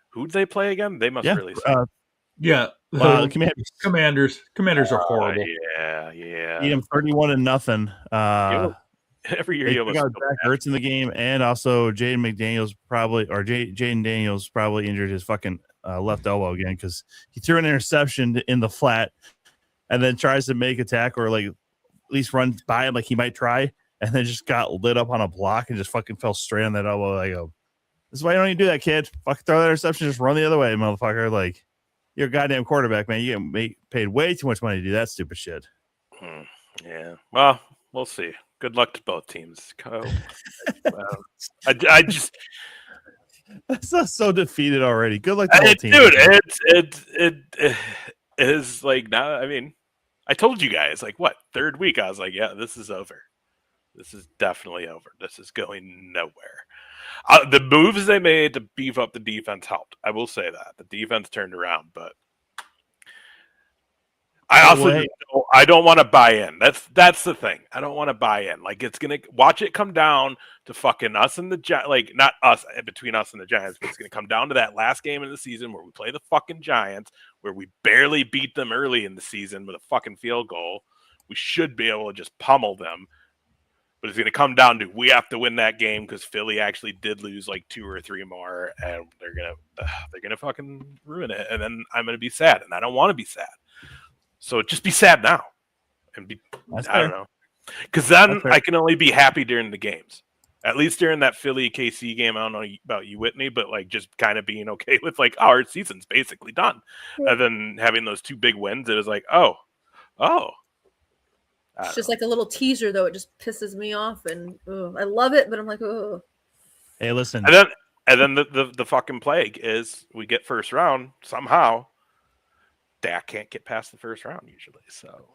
Who'd they play again? They must really suck. Commanders. Commanders are horrible. Yeah. Beat him 31-0. Every year you got Zach Ertz in the game, and also Jaden Daniels probably injured his fucking left elbow again because he threw an interception in the flat and then tries to make a tackle or like at least run by him like he might try, and then just got lit up on a block and just fucking fell straight on that elbow. I go, this is why you don't even do that, kid. Fucking throw that interception, just run the other way, motherfucker. Like, you're a goddamn quarterback, man. You get paid way too much money to do that stupid shit. Yeah. Well, we'll see. Good luck to both teams. I just that's so defeated already. Good luck to both teams. Dude, is like now. I mean, I told you guys like what 3rd week. I was like, yeah, this is over. This is definitely over. This is going nowhere. The moves they made to beef up the defense helped. I will say that the defense turned around, but I also I don't want to buy in. That's the thing. I don't want to buy in. Like it's gonna watch it come down to fucking us and the Giants. Like not us between us and the Giants, but it's gonna come down to that last game of the season where we play the fucking Giants, where we barely beat them early in the season with a fucking field goal. We should be able to just pummel them. But it's going to come down to we have to win that game because Philly actually did lose like 2 or 3 more, and they're gonna fucking ruin it, and then I'm going to be sad, and I don't want to be sad. So just be sad now, and I don't know, because then I can only be happy during the games. At least during that Philly KC game, I don't know about you, Whitney, but like just kind of being okay with like our season's basically done, and then having those 2 big wins, it was like oh. It's just like a little teaser, though. It just pisses me off, and I love it, but I'm like, oh. Hey, listen. And then the fucking plague is we get first round somehow. Dak can't get past the first round usually. So,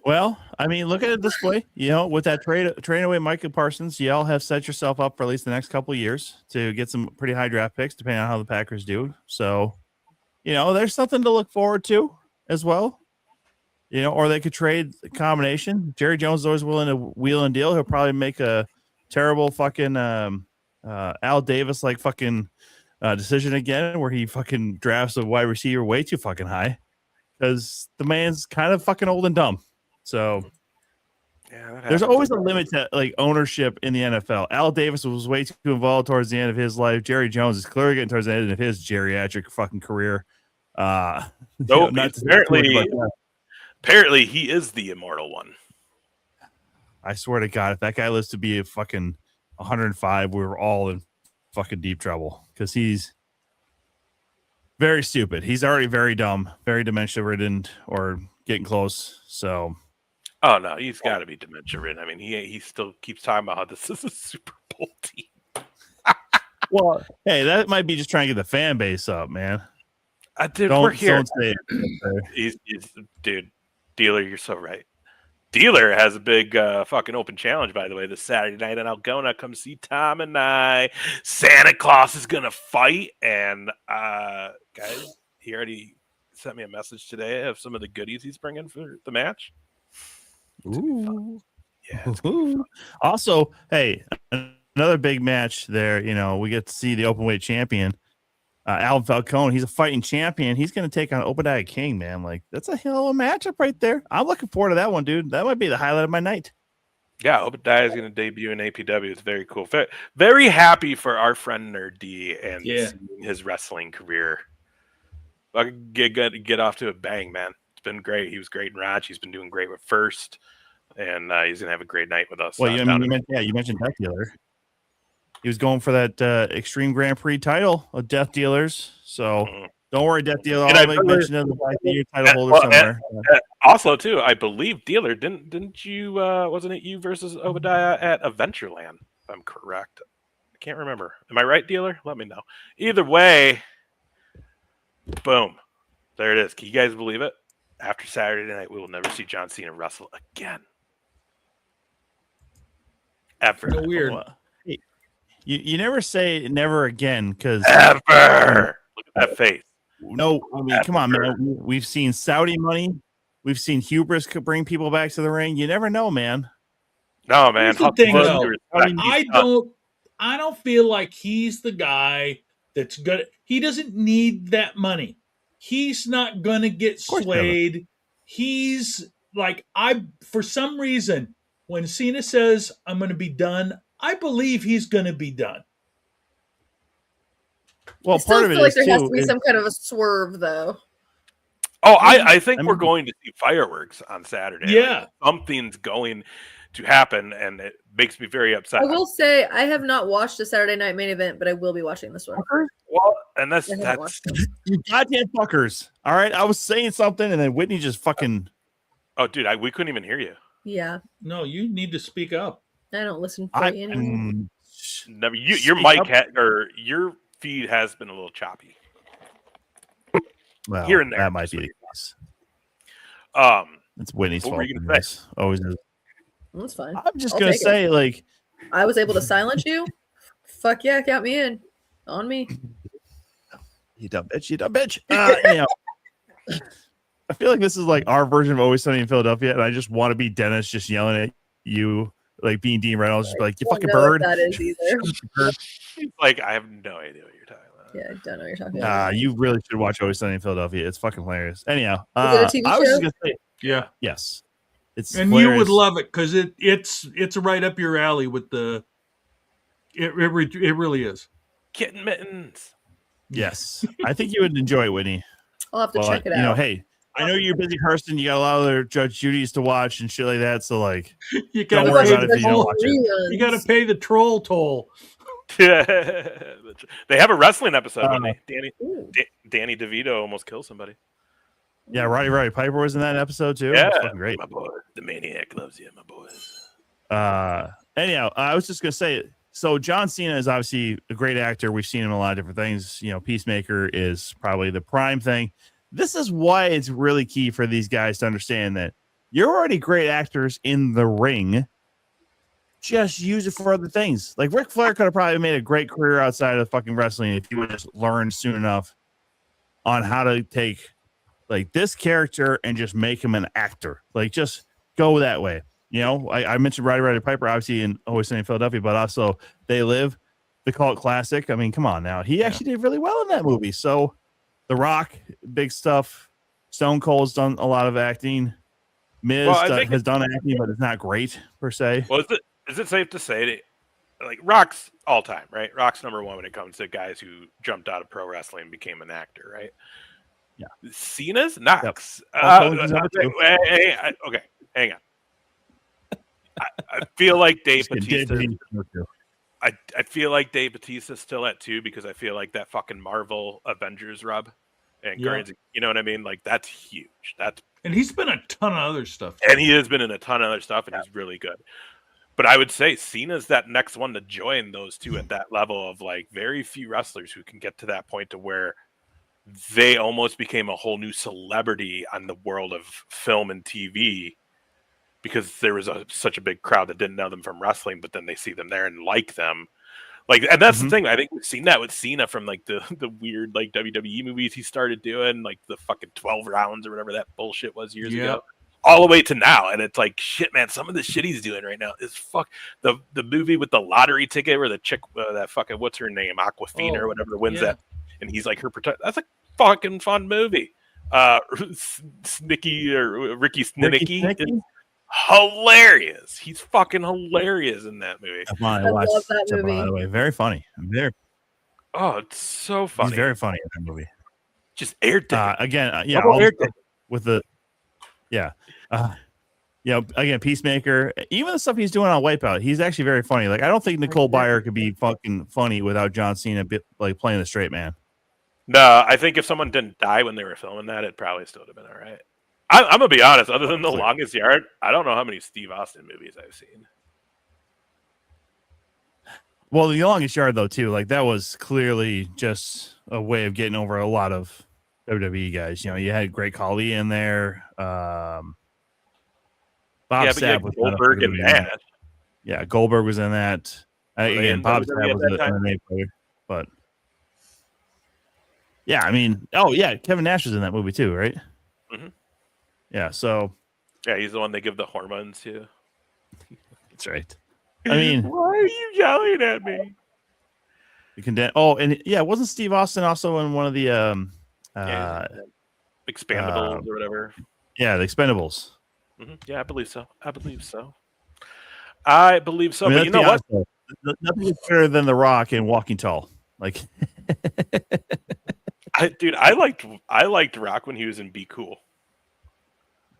well, I mean, look at it this way. You know, with that trade away Micah Parsons, you all have set yourself up for at least the next couple of years to get some pretty high draft picks, depending on how the Packers do. So, you know, there's something to look forward to as well. You know, or they could trade a combination. Jerry Jones is always willing to wheel and deal. He'll probably make a terrible fucking Al Davis like fucking decision again, where he fucking drafts a wide receiver way too fucking high because the man's kind of fucking old and dumb. So there's always a limit to like ownership in the NFL. Al Davis was way too involved towards the end of his life. Jerry Jones is clearly getting towards the end of his geriatric fucking career. Apparently, he is the immortal one. I swear to God, if that guy lives to be a fucking 105, we were all in fucking deep trouble because he's very stupid. He's already very dumb, very dementia-ridden, or getting close. So, oh no, he's got to be dementia-ridden. I mean, he still keeps talking about how this is a Super Bowl team. Well, hey, that might be just trying to get the fan base up, man. Dude, we're here. Don't say it. He's dude. Dealer, you're so right. Dealer has a big fucking open challenge, by the way, this Saturday night in Algona. Come see Tom and I. Santa Claus is gonna fight, and guys, he already sent me a message today of some of the goodies he's bringing for the match. Ooh, yeah. Ooh. Also, hey, another big match there. You know, we get to see the open weight champion. Alvin Falcone, he's a fighting champion. He's going to take on Obadiah King, man. Like, that's a hell of a matchup right there. I'm looking forward to that one, dude. That might be the highlight of my night. Yeah, Obadiah is going to debut in APW. It's very cool. Very happy for our friend Nerd D and seeing his wrestling career. I can get off to a bang, man. It's been great. He was great in Raj. He's been doing great with First, and he's going to have a great night with us. Well, you mentioned Death Dealer. He was going for that Extreme Grand Prix title of Death Dealers. So don't worry, Death Dealer. I'll make mention of the fact that you're title holder somewhere. Also, too, I believe Dealer didn't you? Wasn't it you versus Obadiah at Adventureland? If I'm correct, I can't remember. Am I right, Dealer? Let me know. Either way, boom, there it is. Can you guys believe it? After Saturday night, we will never see John Cena wrestle again. Ever. So weird. You never say never again because ever. Look at that face. No, I mean, come on, man. We've seen Saudi money. We've seen hubris could bring people back to the ring. You never know, man. No, man. I don't feel like he's the guy that's good. He doesn't need that money. He's not gonna get swayed. Never. He's like for some reason, when Cena says I'm gonna be done, I believe he's going to be done. Well, I still feel like there has to be some kind of a swerve, though. Oh, I think we're going to see fireworks on Saturday. Yeah. Like, something's going to happen, and it makes me very upset. I will say I have not watched the Saturday night main event, but I will be watching this one. Well, and that's you goddamn fuckers. All right, I was saying something, and then Whitney just fucking. Oh, dude, we couldn't even hear you. Yeah. No, you need to speak up. I don't listen for you anymore. Your mic or your feed has been a little choppy. Well, here and there. that might be the case. It's Whitney's What fault. were you gonna This always is. That's fine. I'm just I'll gonna take it. say, like, I was able to silence you. Fuck yeah, count me in. On me. you dumb bitch, you dumb bitch. Anyhow, I feel like this is like our version of Always Sunny in Philadelphia, and I just want to be Dennis, just yelling at you, like being Dean Reynolds, just be like, you I fucking don't know bird. what that is either. He's like, I have no idea what you're talking about. Yeah, I don't know what you're talking about. You really should watch Always Sunny in Philadelphia. It's fucking hilarious. Anyhow, Is it a TV I was show? just gonna say, Yeah, yes, it's and hilarious. you would love it because it's right up your alley with the. It really is. Kitten mittens. Yes, I think you would enjoy it, Whitney. I'll have to But, check it out. you know, hey, I know you're a busy person. You got a lot of other Judge Judy's to watch and shit like that. So, like, You don't gotta worry pay about it the if you don't toll. watch it. You got to pay the troll toll. They have a wrestling episode when Danny DeVito almost kills somebody. Yeah, Roddy Piper was in that episode too. Yeah, It was fucking great. my boy, the maniac loves you, my boys. Anyhow, I was just gonna say, so John Cena is obviously a great actor. We've seen him in a lot of different things. You know, Peacemaker is probably the prime thing. This is why it's really key for these guys to understand that you're already great actors in the ring. Just use it for other things. Like Ric Flair could have probably made a great career outside of fucking wrestling if he would just learn soon enough on how to take like this character and just make him an actor. Like just go that way. You know, I mentioned Roddy Piper, obviously in Always Sunny in Philadelphia, but also They Live, the cult classic. I mean, come on now. He actually did really well in that movie. So The Rock, big stuff. Stone Cold's done a lot of acting. Miz has done acting, but it's not great per se. Well, is it safe to say that, like, Rock's all time, right? Rock's number one when it comes to guys who jumped out of pro wrestling and became an actor, right? Yeah. Cena's Knox. Yep. Okay, hang on. I feel like Dave Bautista. I feel like Dave Bautista's still at 2 because I feel like that fucking Marvel Avengers rub and Guardians. You know what I mean? Like that's huge. And he's been a ton of other stuff. And he has been in a ton of other stuff, and he's really good. But I would say Cena's that next one to join those two at that level of like very few wrestlers who can get to that point to where they almost became a whole new celebrity on the world of film and TV because there was such a big crowd that didn't know them from wrestling, but then they see them there and like them. Like, and that's the thing. I think we've seen that with Cena from like the weird like WWE movies he started doing, like the fucking 12 rounds or whatever that bullshit was years ago. All the way to now, and it's like shit, man. Some of the shit he's doing right now is fuck. The movie with the lottery ticket where the chick, that fucking what's her name, Aquafina or whatever, wins that, and he's like her protect. That's a fucking fun movie. Snicky or Ricky Snicky is hilarious. He's fucking hilarious in that movie. I love that movie. By the way, very funny. Oh, it's so funny. He's very funny in that movie. Just aired again. With the. Yeah. Again, Peacemaker, even the stuff he's doing on Wipeout, he's actually very funny. Like, I don't think Nicole Byer could be fucking funny without John Cena like playing the straight man. No, I think if someone didn't die when they were filming that, it probably still would have been all right. I'm gonna be honest. Other than The Longest Yard, I don't know how many Steve Austin movies I've seen. Well, The Longest Yard, though, too, like that was clearly just a way of getting over a lot of WWE guys. You know, you had Great Khali in there. Bob Sapp was Goldberg and Nash. Yeah, Goldberg was in that. Again, Bob Sapp was an MMA player, but yeah, I mean, Kevin Nash was in that movie too, right? Mm-hmm. Yeah, so yeah, he's the one they give the hormones to. That's right. I mean, why are you yelling at me? Wasn't Steve Austin also in one of the Expandables or whatever? Yeah, the Expendables. Mm-hmm. Yeah, I believe so. I mean, but you know what? Nothing is better than The Rock and Walking Tall. Like, I liked Rock when he was in Be Cool.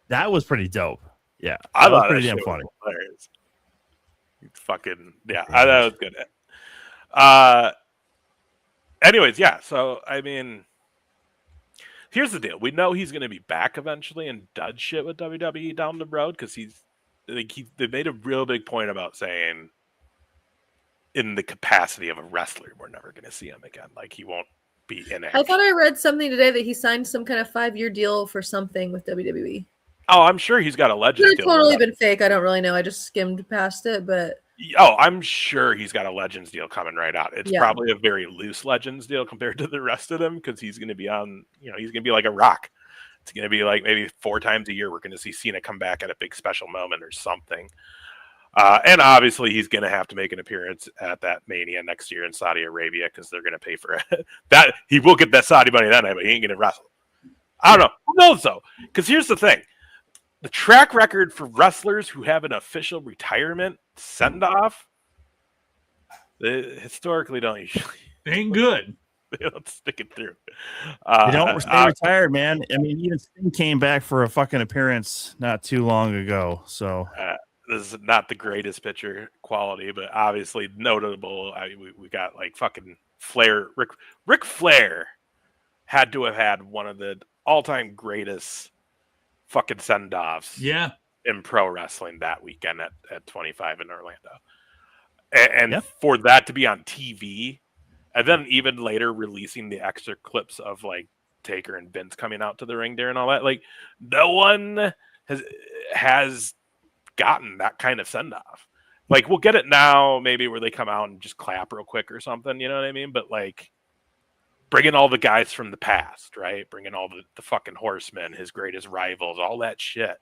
That was pretty dope. Yeah, I thought was pretty damn funny. Fucking yeah, I thought it was good. Anyways, yeah. So I mean, here's the deal: we know he's going to be back eventually and does shit with WWE down the road because they made a real big point about saying, in the capacity of a wrestler, we're never going to see him again. Like he won't be in I action. thought I read something today that he signed some kind of 5-year deal for something with WWE. Oh, I'm sure he's got a Legends Could have deal. totally been fake. I don't really know. I just skimmed past it, but Oh, I'm sure he's got a Legends deal coming right out. It's Yeah. probably a very loose Legends deal compared to the rest of them because he's going to be on, he's going to be like a Rock. It's going to be like maybe 4 times a year we're going to see Cena come back at a big special moment or something. And obviously he's going to have to make an appearance at that Mania next year in Saudi Arabia because they're going to pay for it. That he will get that Saudi money that night, but he ain't going to wrestle. I don't know. Who knows though? Because here's the thing. The track record for wrestlers who have an official retirement send-off, they historically don't usually. Ain't good. They don't stick it through. They don't stay retired, man. I mean, even Sting came back for a fucking appearance not too long ago. So this is not the greatest picture quality, but obviously notable. We got like fucking Flair. Ric Flair had to have had one of the all-time greatest fucking send-offs in pro wrestling that weekend at 25 in Orlando. And for that to be on TV, and then even later releasing the extra clips of like Taker and Vince coming out to the ring there and all that, like no one has gotten that kind of send-off. Like we'll get it now, maybe where they come out and just clap real quick or something, you know what I mean? But like bringing all the guys from the past, right? Bringing all the fucking Horsemen, his greatest rivals, all that shit.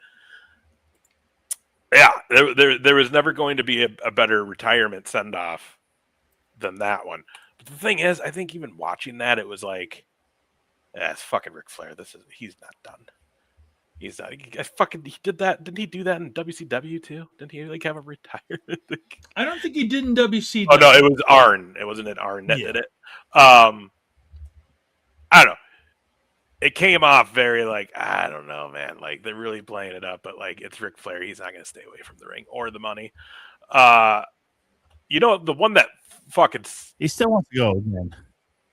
Yeah, there was never going to be a better retirement send-off than that one. But the thing is, I think even watching that, it was like, it's fucking Ric Flair. He's not done. He's not. He did that. Didn't he do that in WCW too? Didn't he like have a retirement? I don't think he did in WCW. Oh no, it was Arn. It wasn't Arn that did it. I don't know. It came off very like, I don't know, man. Like they're really playing it up, but like it's Ric Flair. He's not going to stay away from the ring or the money. The one that fucking he still wants to go, man.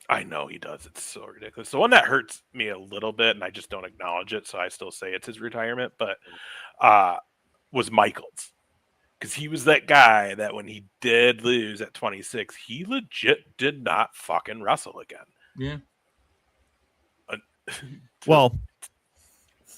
I know he does. It's so ridiculous. The one that hurts me a little bit, and I just don't acknowledge it, so I still say it's his retirement, but was Michaels. Because he was that guy that when he did lose at 26, he legit did not fucking wrestle again. Yeah.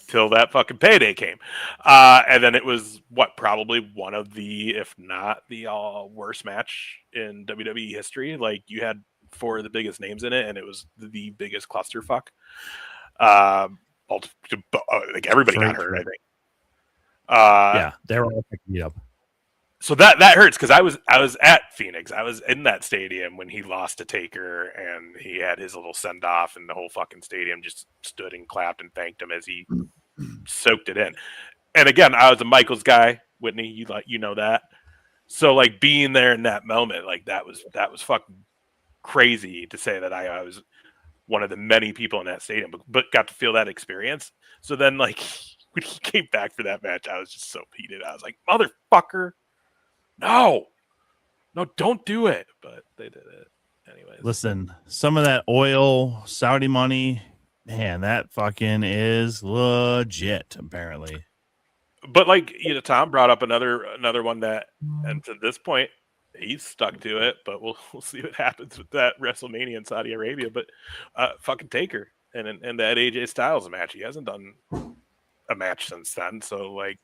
Till that fucking payday came. And then it was probably one of the, if not the worst match in WWE history. Like you had 4 of the biggest names in it, and it was the biggest clusterfuck. Like everybody got hurt, I think. Yeah, they were all picking me up. So that hurts because I was at Phoenix. I was in that stadium when he lost to Taker, and he had his little send off, and the whole fucking stadium just stood and clapped and thanked him as he soaked it in. And again, I was a Michaels guy, Whitney. You know that. So like being there in that moment, like that was fucking crazy to say that I was one of the many people in that stadium, but got to feel that experience. So then like when he came back for that match, I was just so heated. I was like, motherfucker. No, don't do it. But they did it anyways. Listen, some of that oil, Saudi money, man, that fucking is legit, apparently. But like, Tom brought up another one that, and to this point, he's stuck to it. But we'll see what happens with that WrestleMania in Saudi Arabia. But fucking Taker and that AJ Styles match, he hasn't done a match since then. So like,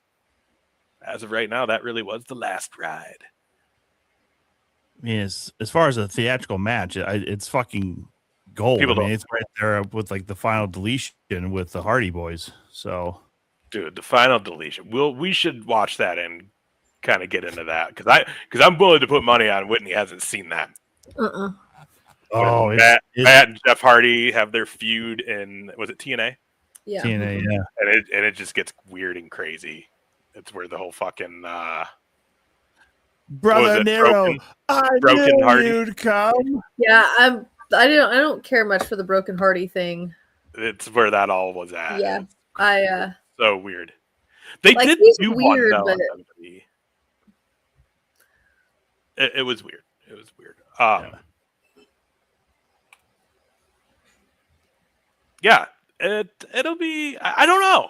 as of right now, that really was the last ride. I mean, as far as a theatrical match, it's fucking gold. It's right there with like the final deletion with the Hardy Boys. So, dude, the final deletion. We should watch that and kind of get into that because I'm willing to put money on Whitney hasn't seen that. Oh, Matt and Jeff Hardy have their feud in, was it TNA? Yeah, TNA, yeah, and it just gets weird and crazy. It's where the whole fucking Brother Nero, broken Hardy. You'd come. Yeah, I don't care much for the Broken Hardy thing. It's where that all was at. Yeah, so weird. They like, did do weird, one though. but it was weird. It was weird. Yeah, it'll be. I don't know.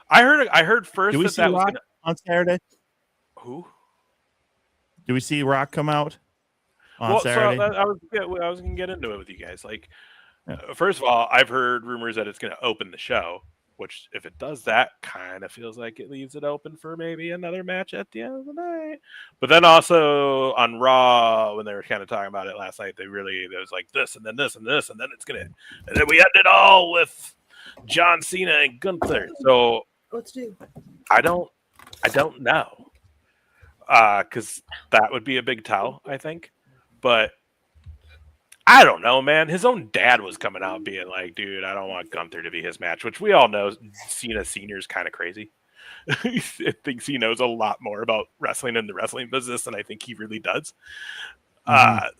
I heard first. Did we see Rock on Saturday? Who? Do we see Rock come out on Saturday? So I was going to get into it with you guys. Like, First of all, I've heard rumors that it's going to open the show, which if it does that, kind of feels like it leaves it open for maybe another match at the end of the night. But then also on Raw, when they were kind of talking about it last night, there was like this and then this and this, and then and then we end it all with John Cena and Gunther. So Let's do. I don't know, because that would be a big tell, I think. But I don't know, man. His own dad was coming out being like, dude, I don't want Gunther to be his match, which we all know Cena Sr. is kind of crazy. He thinks he knows a lot more about wrestling and the wrestling business than I think he really does. But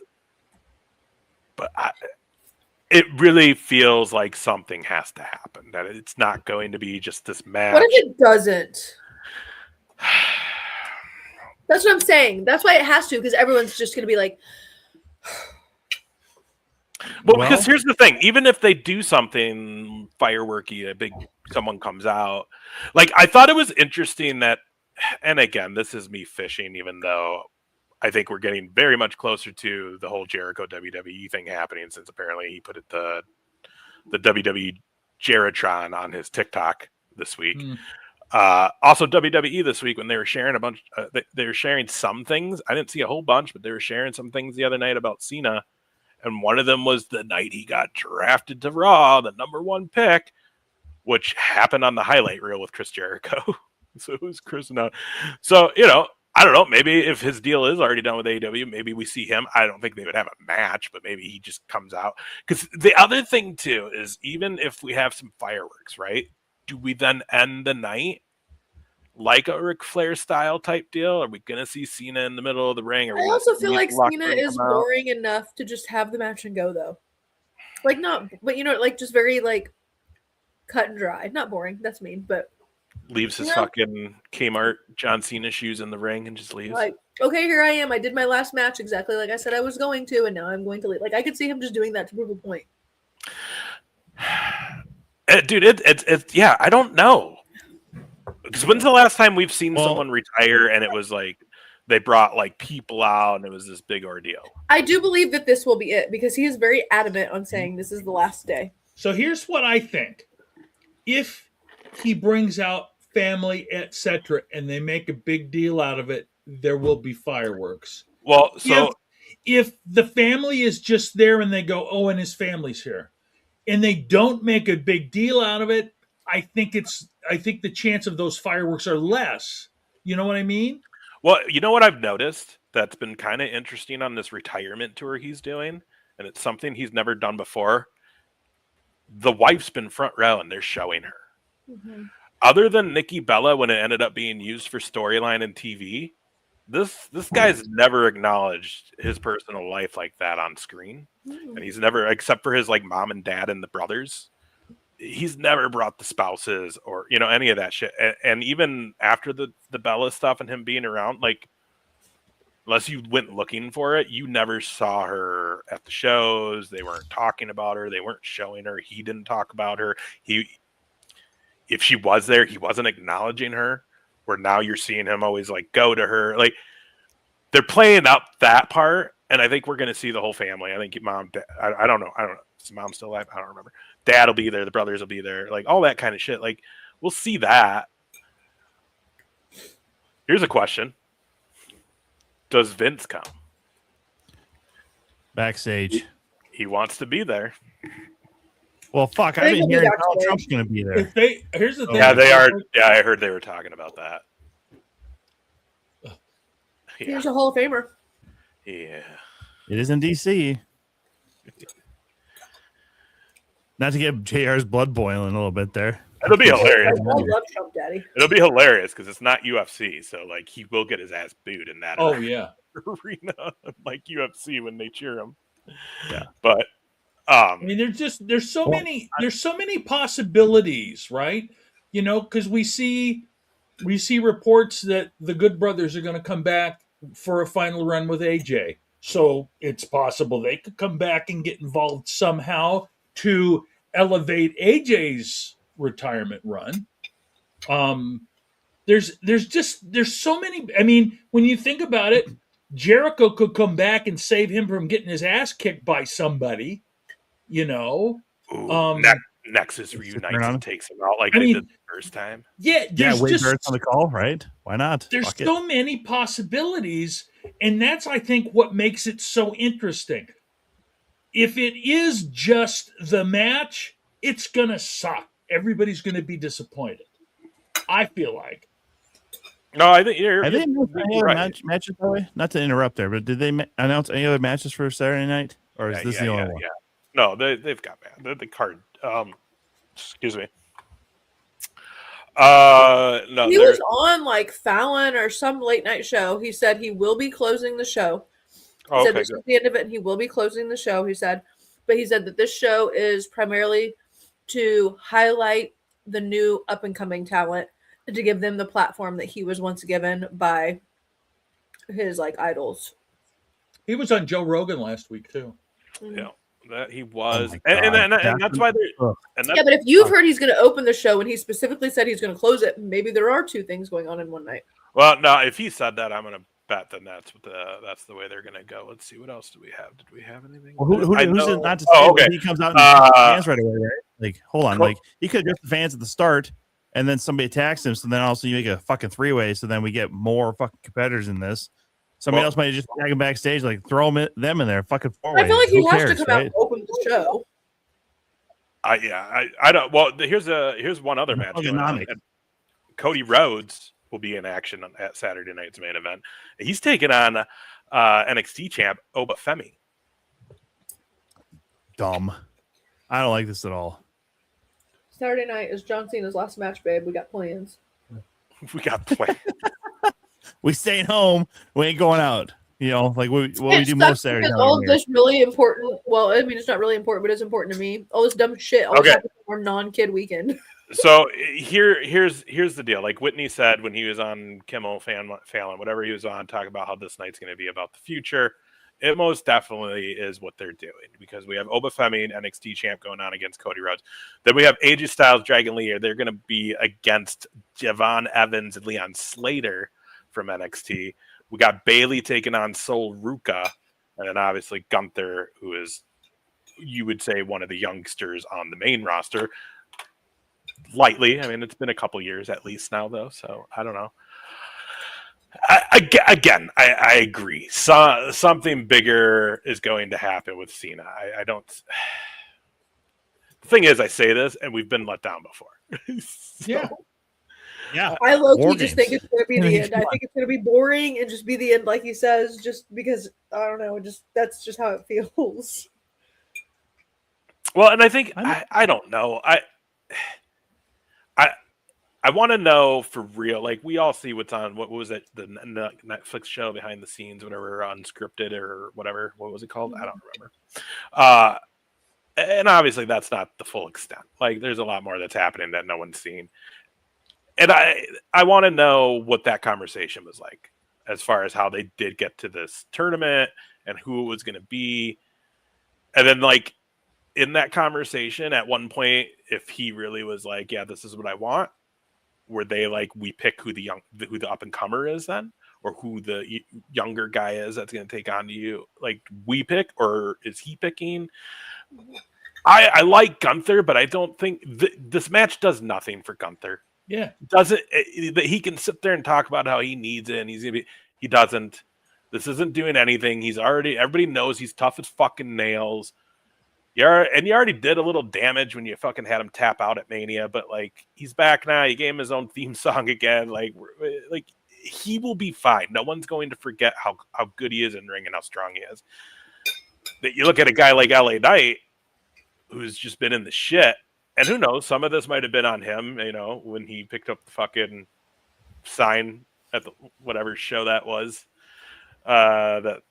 it really feels like something has to happen, that it's not going to be just this match. What if it doesn't? That's what I'm saying. That's why it has to, because everyone's just going to be like... Well, because here's the thing. Even if they do something fireworky, someone comes out. Like, I thought it was interesting that, and again, this is me fishing, even though I think we're getting very much closer to the whole Jericho WWE thing happening, since apparently he put the WWE Jeritron on his TikTok this week. Also, WWE this week, when they were sharing they were sharing some things. I didn't see a whole bunch, but they were sharing some things the other night about Cena. And one of them was the night he got drafted to Raw, the #1 pick, which happened on the highlight reel with Chris Jericho. So it was Chris now. So, I don't know. Maybe if his deal is already done with AEW, maybe we see him. I don't think they would have a match, but maybe he just comes out. Because the other thing, too, is even if we have some fireworks, right? Do we then end the night like a Ric Flair style type deal? Are we going to see Cena in the middle of the ring? I also feel like Cena is boring enough to just have the match and go, though. Like, not, but like just very like cut and dry. Not boring. That's mean, but leaves his fucking Kmart John Cena shoes in the ring and just leaves. Like, okay, here I am. I did my last match exactly like I said I was going to, and now I'm going to leave. Like, I could see him just doing that to prove a point. Dude, it's yeah, I don't know. Because when's the last time we've seen someone retire and it was like they brought like people out and it was this big ordeal? I do believe that this will be it, because he is very adamant on saying this is the last day. So here's what I think. If he brings out family, etc., and they make a big deal out of it, there will be fireworks. Well, so if the family is just there and they go, oh, and his family's here, and they don't make a big deal out of it, I think the chance of those fireworks are less. You know what I mean? Well, you know what I've noticed that's been kind of interesting on this retirement tour he's doing, and it's something he's never done before. The wife's been front row and they're showing her. Mm-hmm. Other than Nikki Bella, when it ended up being used for storyline and TV, this guy's never acknowledged his personal life like that on screen. Mm-hmm. And he's never, except for his like mom and dad and the brothers, he's never brought the spouses or, any of that shit. And even after the Bella stuff and him being around, like, unless you went looking for it, you never saw her at the shows. They weren't talking about her. They weren't showing her. He didn't talk about her. If she was there, he wasn't acknowledging her, where now you're seeing him always like go to her. Like, they're playing up that part. And I think we're going to see the whole family. I think mom, dad, I don't know. Is mom still alive? I don't remember. Dad will be there. The brothers will be there. Like, all that kind of shit. Like, we'll see that. Here's a question. Does Vince come? Backstage. He wants to be there. Well, fuck. I've been hearing Donald Trump's going to be there. Here's the thing. Yeah, they are. Yeah, I heard they were talking about that. Here's a Hall of Famer. Yeah. It is in DC. Not to get JR's blood boiling a little bit there. It'll be hilarious. I love Trump, Daddy. It'll be hilarious because it's not UFC, so like he will get his ass booed in that. Oh yeah, arena like UFC when they cheer him. Yeah, but I mean, there's so many possibilities, right? Because we see reports that the Good Brothers are going to come back for a final run with AJ. So it's possible they could come back and get involved somehow to elevate AJ's retirement run. There's so many. I mean, when you think about it, Jericho could come back and save him from getting his ass kicked by somebody. you know. Ooh, Nexus reunites and takes him out like I they mean, did the first time. Yeah, there's Wade just Barrett's on the call, right? Why not? there's Fuck it. so many possibilities, and that's I think what makes it so interesting. If it is just the match, it's gonna suck. Everybody's gonna be disappointed. I feel like. No, I think Have they announced any other right. matches that way? Not to interrupt there, but did they announce any other matches for Saturday night, or is this the only one? Yeah. No, they've got the card. Excuse me. No, He was on like Fallon or some late night show. He said he will be closing the show. He said this is the end of it, and he will be closing the show. He said, but he said that this show is primarily to highlight the new up and coming talent and to give them the platform that he was once given by his like idols. He was on Joe Rogan last week too. Yeah, that he was, Oh and that's why they're. Yeah, but if you've heard he's going to open the show and he specifically said he's going to close it, maybe there are two things going on in one night. Well, no, if he said that, I'm going to bet then that's the way they're going to go. Let's see, what else do we have? Did we have anything? Well, who's it not to say? Oh, okay. He comes out and the fans right away, right? Like, hold on, like he could address the fans at the start, and then somebody attacks him. So then also you make a fucking three-way. So then we get more fucking competitors in this. Somebody else might just tag him backstage, like throw them in there, fucking four-way. I feel like he has to come out and open the show. I don't. Well, here's one other match going on. Cody Rhodes will be in action at Saturday night's main event. He's taking on NXT champ Oba Femi. Dumb. I don't like this at all. Saturday night is John Cena's last match, babe. We got plans. We got plans. We staying home. We ain't going out. You know, like we do most Saturday night. All of this really important. Well, I mean, it's not really important, but it's important to me. All this dumb shit. All this our non-kid weekend. So here's the deal. Like Whitney said when he was on Kimmel, Fallon, whatever he was on, talking about how this night's going to be about the future. It most definitely is what they're doing because we have Oba Femi and NXT champ going on against Cody Rhodes. Then we have AJ Styles, Dragon Lee. They're going to be against Javon Evans and Leon Slater from NXT. We got Bailey taking on Sol Ruka, and then obviously Gunther, who is, you would say, one of the youngsters on the main roster. Lightly, I mean, it's been a couple years at least now, though, so I don't know. I agree. Something bigger is going to happen with Cena. I don't. The thing is, I say this, and we've been let down before. Yeah. I low-key just think it's going to be the end. I think it's going to be boring and just be the end, like he says, just because, I don't know, that's just how it feels. Well, and I think, I don't know. I want to know for real. Like we all see what's on. What was it? The Netflix show behind the scenes, whatever, unscripted or whatever. What was it called? I don't remember. And obviously, that's not the full extent. Like there's a lot more that's happening that no one's seen. And I want to know what that conversation was like, as far as how they did get to this tournament and who it was going to be, and then like in that conversation, at one point, if he really was like, "Yeah, this is what I want." Were they like, we pick who the up and comer is then, or who the younger guy is that's going to take on you? Like we pick, or is he picking? I like Gunther, but I don't think this match does nothing for Gunther. Yeah, doesn't he can sit there and talk about how he needs it, and he doesn't. This isn't doing anything. Everybody knows he's tough as fucking nails. You already did a little damage when you fucking had him tap out at Mania, but like he's back now. You gave him his own theme song again. Like he will be fine. No one's going to forget how good he is in ring and how strong he is. That you look at a guy like LA Knight, who's just been in the shit, and who knows, some of this might have been on him. You know, when he picked up the fucking sign at the whatever show that was, that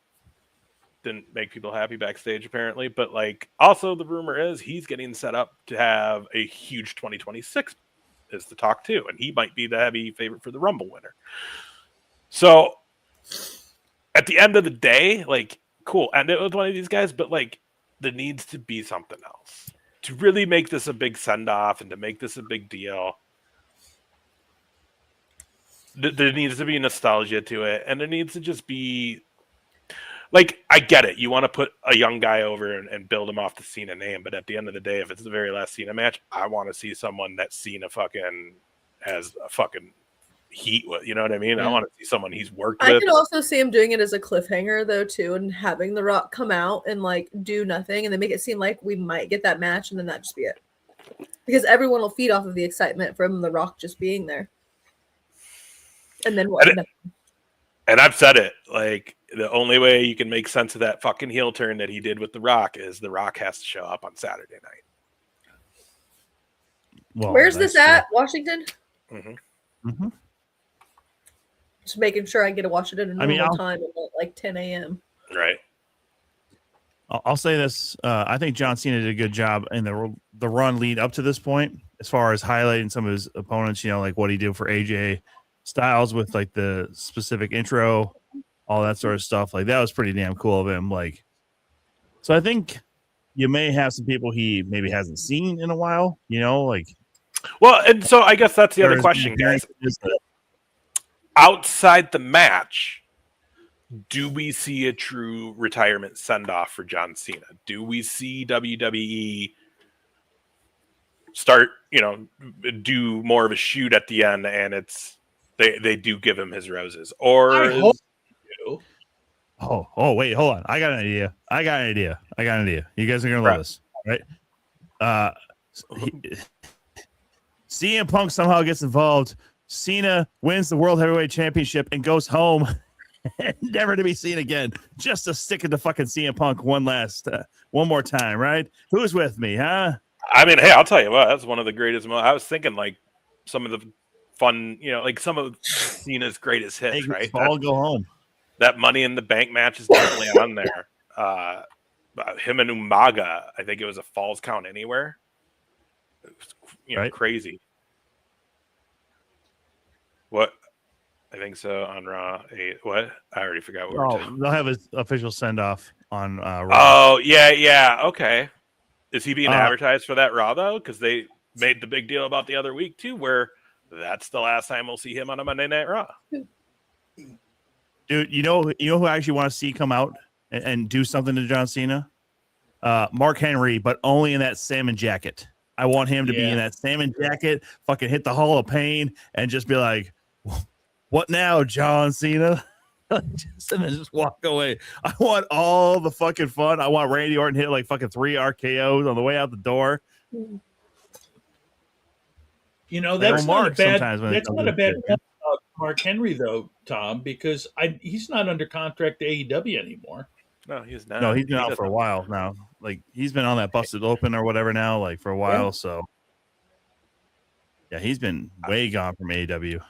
didn't make people happy backstage apparently, but like also the rumor is he's getting set up to have a huge 2026 is the talk too, and he might be the heavy favorite for the Rumble winner. So at the end of the day, like cool, end it with one of these guys, but like there needs to be something else to really make this a big send off and to make this a big deal. There needs to be nostalgia to it, and there needs to just be like, I get it. You want to put a young guy over and build him off the Cena name, but at the end of the day, if it's the very last Cena match, I want to see someone that Cena fucking has a fucking heat with. You know what I mean? Yeah. I want to see someone he's worked I with. could also see him doing it as a cliffhanger though too, and having The Rock come out and like do nothing, and then make it seem like we might get that match, and then that just be it. Because everyone will feed off of the excitement from The Rock just being there. And then what? And I've said it, like, the only way you can make sense of that fucking heel turn that he did with The Rock is The Rock has to show up on Saturday night. Well, Where's this at? Washington? Mm-hmm. Mm-hmm. Just making sure I get to watch it at a normal I'll- time at like 10 a.m. Right. I'll say this. I think John Cena did a good job in the run lead up to this point, as far as highlighting some of his opponents, like what he did for AJ Styles with like the specific intro, all that sort of stuff. Like that was pretty damn cool of him. Like, so I think you may have some people he maybe hasn't seen in a while, like. Well, and so I guess that's the other question, guys. Outside the match, do we see a true retirement send-off for John Cena? Do we see WWE start, do more of a shoot at the end, and they do give him his roses? Or I hope you. Oh, wait, hold on. I got an idea. You guys are gonna love this, right? CM Punk somehow gets involved. Cena wins the World Heavyweight Championship and goes home, never to be seen again. Just to stick it to fucking CM Punk one more time, right? Who's with me, huh? I mean, hey, I'll tell you what, that's one of the greatest moments. I was thinking like some of the fun, like some of Cena's greatest hits, right? All go home. That Money in the Bank match is definitely on there. Him and Umaga, I think it was a Falls Count Anywhere. It was, right. Crazy. What? I think so on Raw 8. What? I already forgot what we're talking. They'll have his official send-off on Raw. Oh, yeah. Okay. Is he being advertised for that Raw, though? Because they made the big deal about the other week, too, where that's the last time we'll see him on a Monday Night Raw. Dude, you know who I actually want to see come out and do something to John Cena? Mark Henry, but only in that salmon jacket. I want him to be in that salmon jacket, fucking hit the Hall of Pain, and just be like, "What now, John Cena?" and then just walk away. I want all the fucking fun. I want Randy Orton hit like fucking 3 RKOs on the way out the door. That's not a bad. That's not a bad shit. Mark Henry though, Tom, because he's not under contract to AEW anymore. No, he's not. No, he's been out for a while now. Like he's been on that Busted Open or whatever now, like for a while. Yeah. So yeah, he's been way gone from AEW.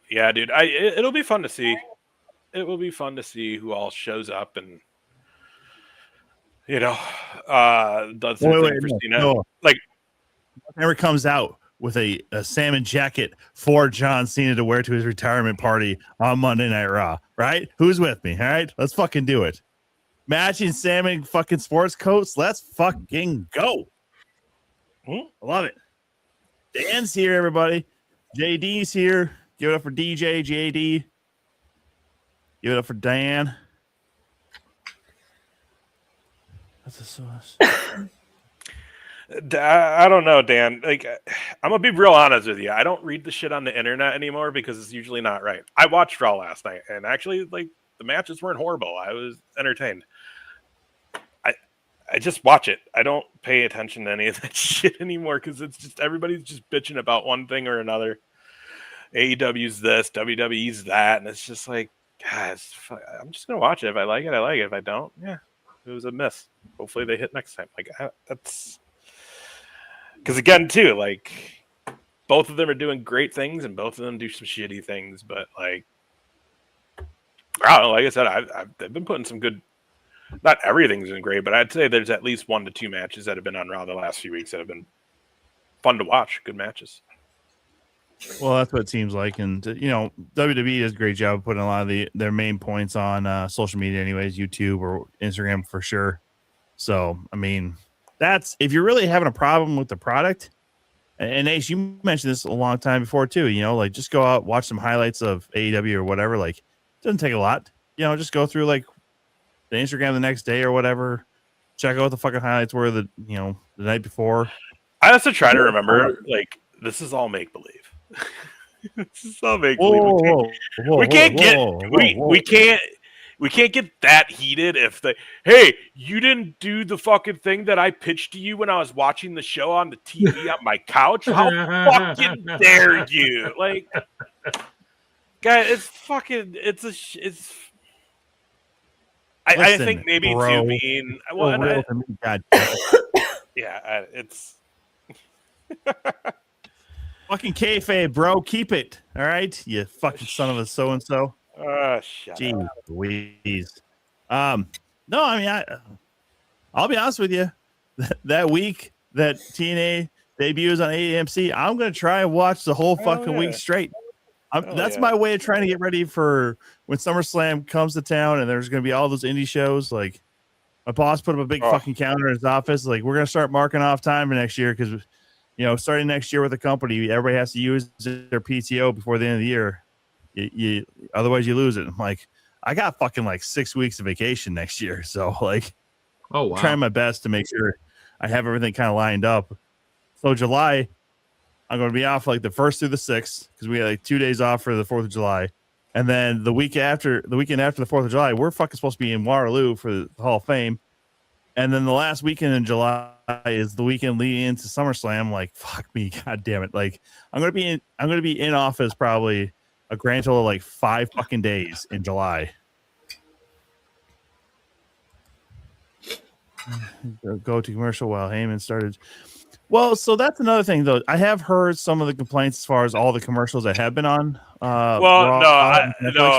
Yeah, dude. It'll be fun to see. It will be fun to see who all shows up and does their thing for Cena. No. Like Never comes out with a salmon jacket for John Cena to wear to his retirement party on Monday Night Raw, right? Who's with me? All right, let's fucking do it. Matching salmon fucking sports coats. Let's fucking go. I love it. Dan's here, everybody. JD's here. Give it up for DJ, JD. Give it up for Dan. What's the sauce? I don't know, Dan. Like, I'm gonna be real honest with you. I don't read the shit on the internet anymore because it's usually not right. I watched Raw last night, and actually, like, the matches weren't horrible. I was entertained. I just watch it. I don't pay attention to any of that shit anymore because it's just everybody's just bitching about one thing or another. AEW's this, WWE's that, and it's just like, guys, I'm just gonna watch it. If I like it, I like it. If I don't, yeah, it was a miss. Hopefully, they hit next time. Like that's because again, too, like both of them are doing great things, and both of them do some shitty things. But like, I don't know. Like I said, they've been putting some good. Not everything's been great, but I'd say there's at least 1 to 2 matches that have been on Raw the last few weeks that have been fun to watch. Good matches. Well, that's what it seems like. And, WWE does a great job of putting a lot of their main points on social media anyways, YouTube or Instagram for sure. So, I mean, that's if you're really having a problem with the product. And Ace, you mentioned this a long time before too, like just go out, watch some highlights of AEW or whatever. Like, it doesn't take a lot, just go through like the Instagram the next day or whatever. Check out what the fucking highlights were the night before. I also try to remember, like, this is all make believe. This is all make believe. We can't get that heated if hey, you didn't do the fucking thing that I pitched to you when I was watching the show on the TV on my couch. How fucking dare you? Like, guys, it's fucking, I think maybe bro, too being God, yeah, it's fucking kayfabe, bro. Keep it, all right? You fucking son of a so and so. Shut Jeez up. Louise. No, I mean, I'll be honest with you. That week that TNA debuts on AMC, I'm gonna try and watch the whole fucking week straight. That's my way of trying to get ready for when SummerSlam comes to town and there's gonna be all those indie shows. Like, my boss put up a big fucking calendar in his office. Like, we're gonna start marking off time for next year because, starting next year with the company, everybody has to use their PTO before the end of the year. You otherwise you lose it. I'm like, I got fucking like 6 weeks of vacation next year, so like, oh wow, trying my best to make sure I have everything kind of lined up. So July, I'm going to be off like the 1st through the 6th because we had like 2 days off for the 4th of July, and then the weekend after the 4th of July, we're fucking supposed to be in Waterloo for the Hall of Fame, and then the last weekend in July is the weekend leading into SummerSlam. Like, fuck me, god damn it! Like, I'm going to be in office probably a grand total of like 5 fucking days in July. Go to commercial while Heyman started. Well, so that's another thing, though. I have heard some of the complaints as far as all the commercials that have been on. Netflix,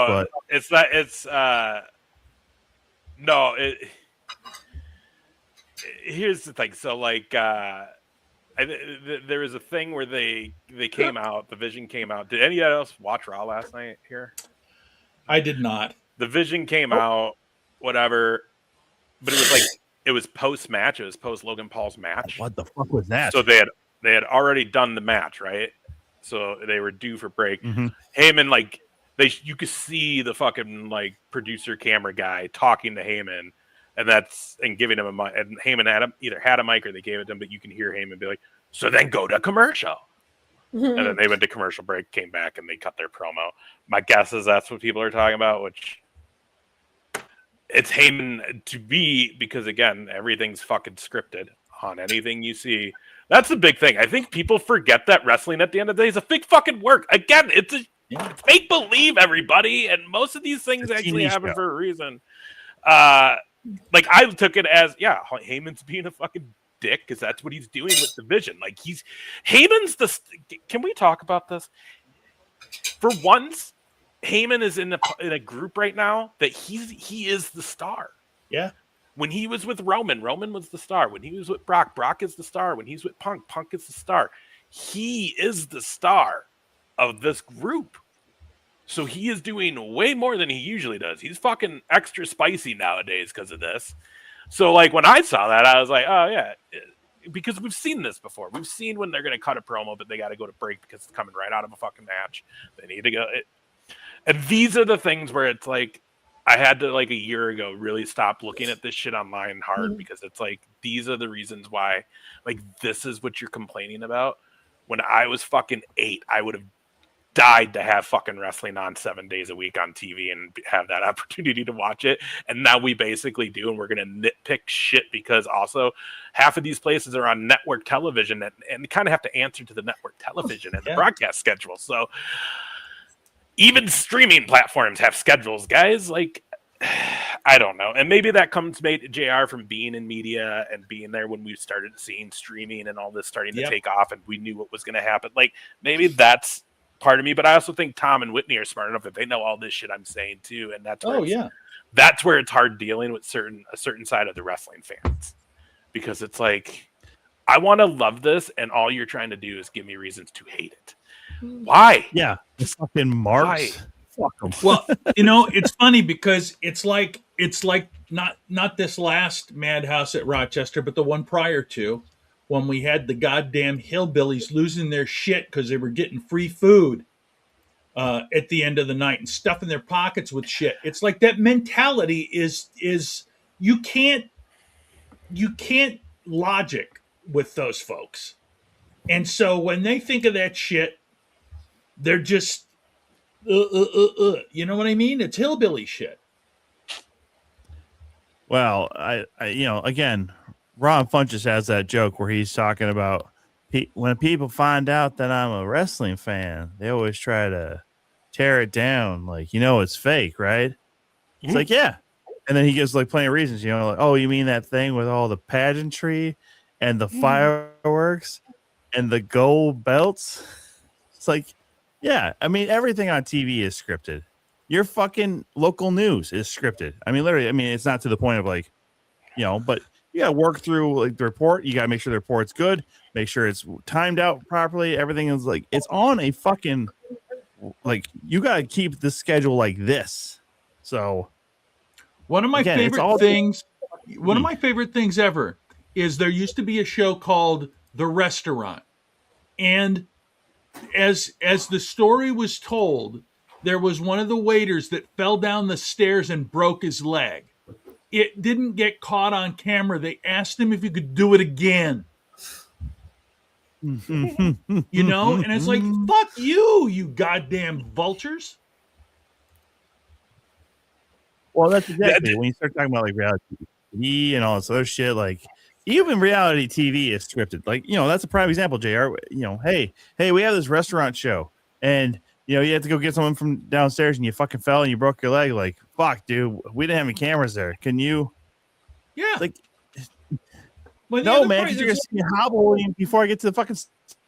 but it's not. It's no. Here's the thing. So, like, there was a thing where they came out. The Vision came out. Did anybody else watch Raw last night here? I did not. The Vision came out, whatever, but it was like. It was post match. It was post Logan Paul's match. What the fuck was that? So they had already done the match, right? So they were due for break. Mm-hmm. Heyman, like, you could see the fucking like producer camera guy talking to Heyman, and giving him a mic. And Heyman either had a mic or they gave it to him, but you can hear Heyman be like, "So then go to commercial." And then they went to commercial break, came back, and they cut their promo. My guess is that's what people are talking about, which. It's Heyman to be, because again, everything's fucking scripted on anything you see. That's the big thing. I think people forget that wrestling at the end of the day is a big fucking work. Again, it's make believe, everybody, and most of these things actually happen for a reason. Like, I took it as, Heyman's being a fucking dick because that's what he's doing with the Vision. Like, Heyman's can we talk about this? For once, Heyman is in a group right now that he is the star. Yeah. When he was with Roman was the star. When he was with Brock is the star. When he's with Punk is the star. He is the star of this group. So he is doing way more than he usually does. He's fucking extra spicy nowadays because of this. So, like, when I saw that, I was like, oh, yeah. Because we've seen this before. We've seen when they're going to cut a promo, but they got to go to break because it's coming right out of a fucking match. They need to go... And these are the things where it's like, I had to, like, a year ago really stop looking at this shit online hard because it's like, these are the reasons why, like, this is what you're complaining about. When I was fucking 8, I would have died to have fucking wrestling on 7 days a week on TV and have that opportunity to watch it. And now we basically do, and we're going to nitpick shit because also half of these places are on network television and kind of have to answer to the network television and the broadcast schedule. So, even streaming platforms have schedules, guys. Like, I don't know. And maybe that comes JR from being in media and being there when we started seeing streaming and all this starting to take off and we knew what was going to happen. Like, maybe that's part of me. But I also think Tom and Whitney are smart enough that they know all this shit I'm saying too. And that's where that's where it's hard dealing with a certain side of the wrestling fans. Because it's like, I want to love this, and all you're trying to do is give me reasons to hate it. Why? Yeah, it's fucking marks. Well, it's funny because it's like not this last Madhouse at Rochester, but the one prior to, when we had the goddamn hillbillies losing their shit because they were getting free food. at the end of the night and stuffing their pockets with shit. It's like that mentality is you can't logic with those folks. And so when they think of that shit, they're just you know what I mean? It's hillbilly shit. Well, I again, Ron Funches has that joke where he's talking about when people find out that I'm a wrestling fan, they always try to tear it down. Like, it's fake, right? It's like, yeah. And then he gives like plenty of reasons, like, oh, you mean that thing with all the pageantry and the fireworks and the gold belts? It's like, yeah. I mean, everything on TV is scripted. Your fucking local news is scripted. I mean, literally, it's not to the point of like, but you got to work through like the report. You got to make sure the report's good, make sure it's timed out properly. Everything is like, it's on a fucking, like, you got to keep the schedule like this. So one of my favorite things ever is there used to be a show called The Restaurant. And as the story was told, there was one of the waiters that fell down the stairs and broke his leg. It didn't get caught on camera. They asked him if he could do it again. And it's like, fuck you goddamn vultures. Well, that's exactly when you start talking about like reality TV and all this other shit. Like, even reality TV is scripted. Like, that's a prime example, JR. Hey, we have this restaurant show, and you have to go get someone from downstairs, and you fucking fell and you broke your leg. Like, fuck, dude, we didn't have any cameras there. Can you? Yeah. Like, no, man, you're gonna see me hobbling before I get to the fucking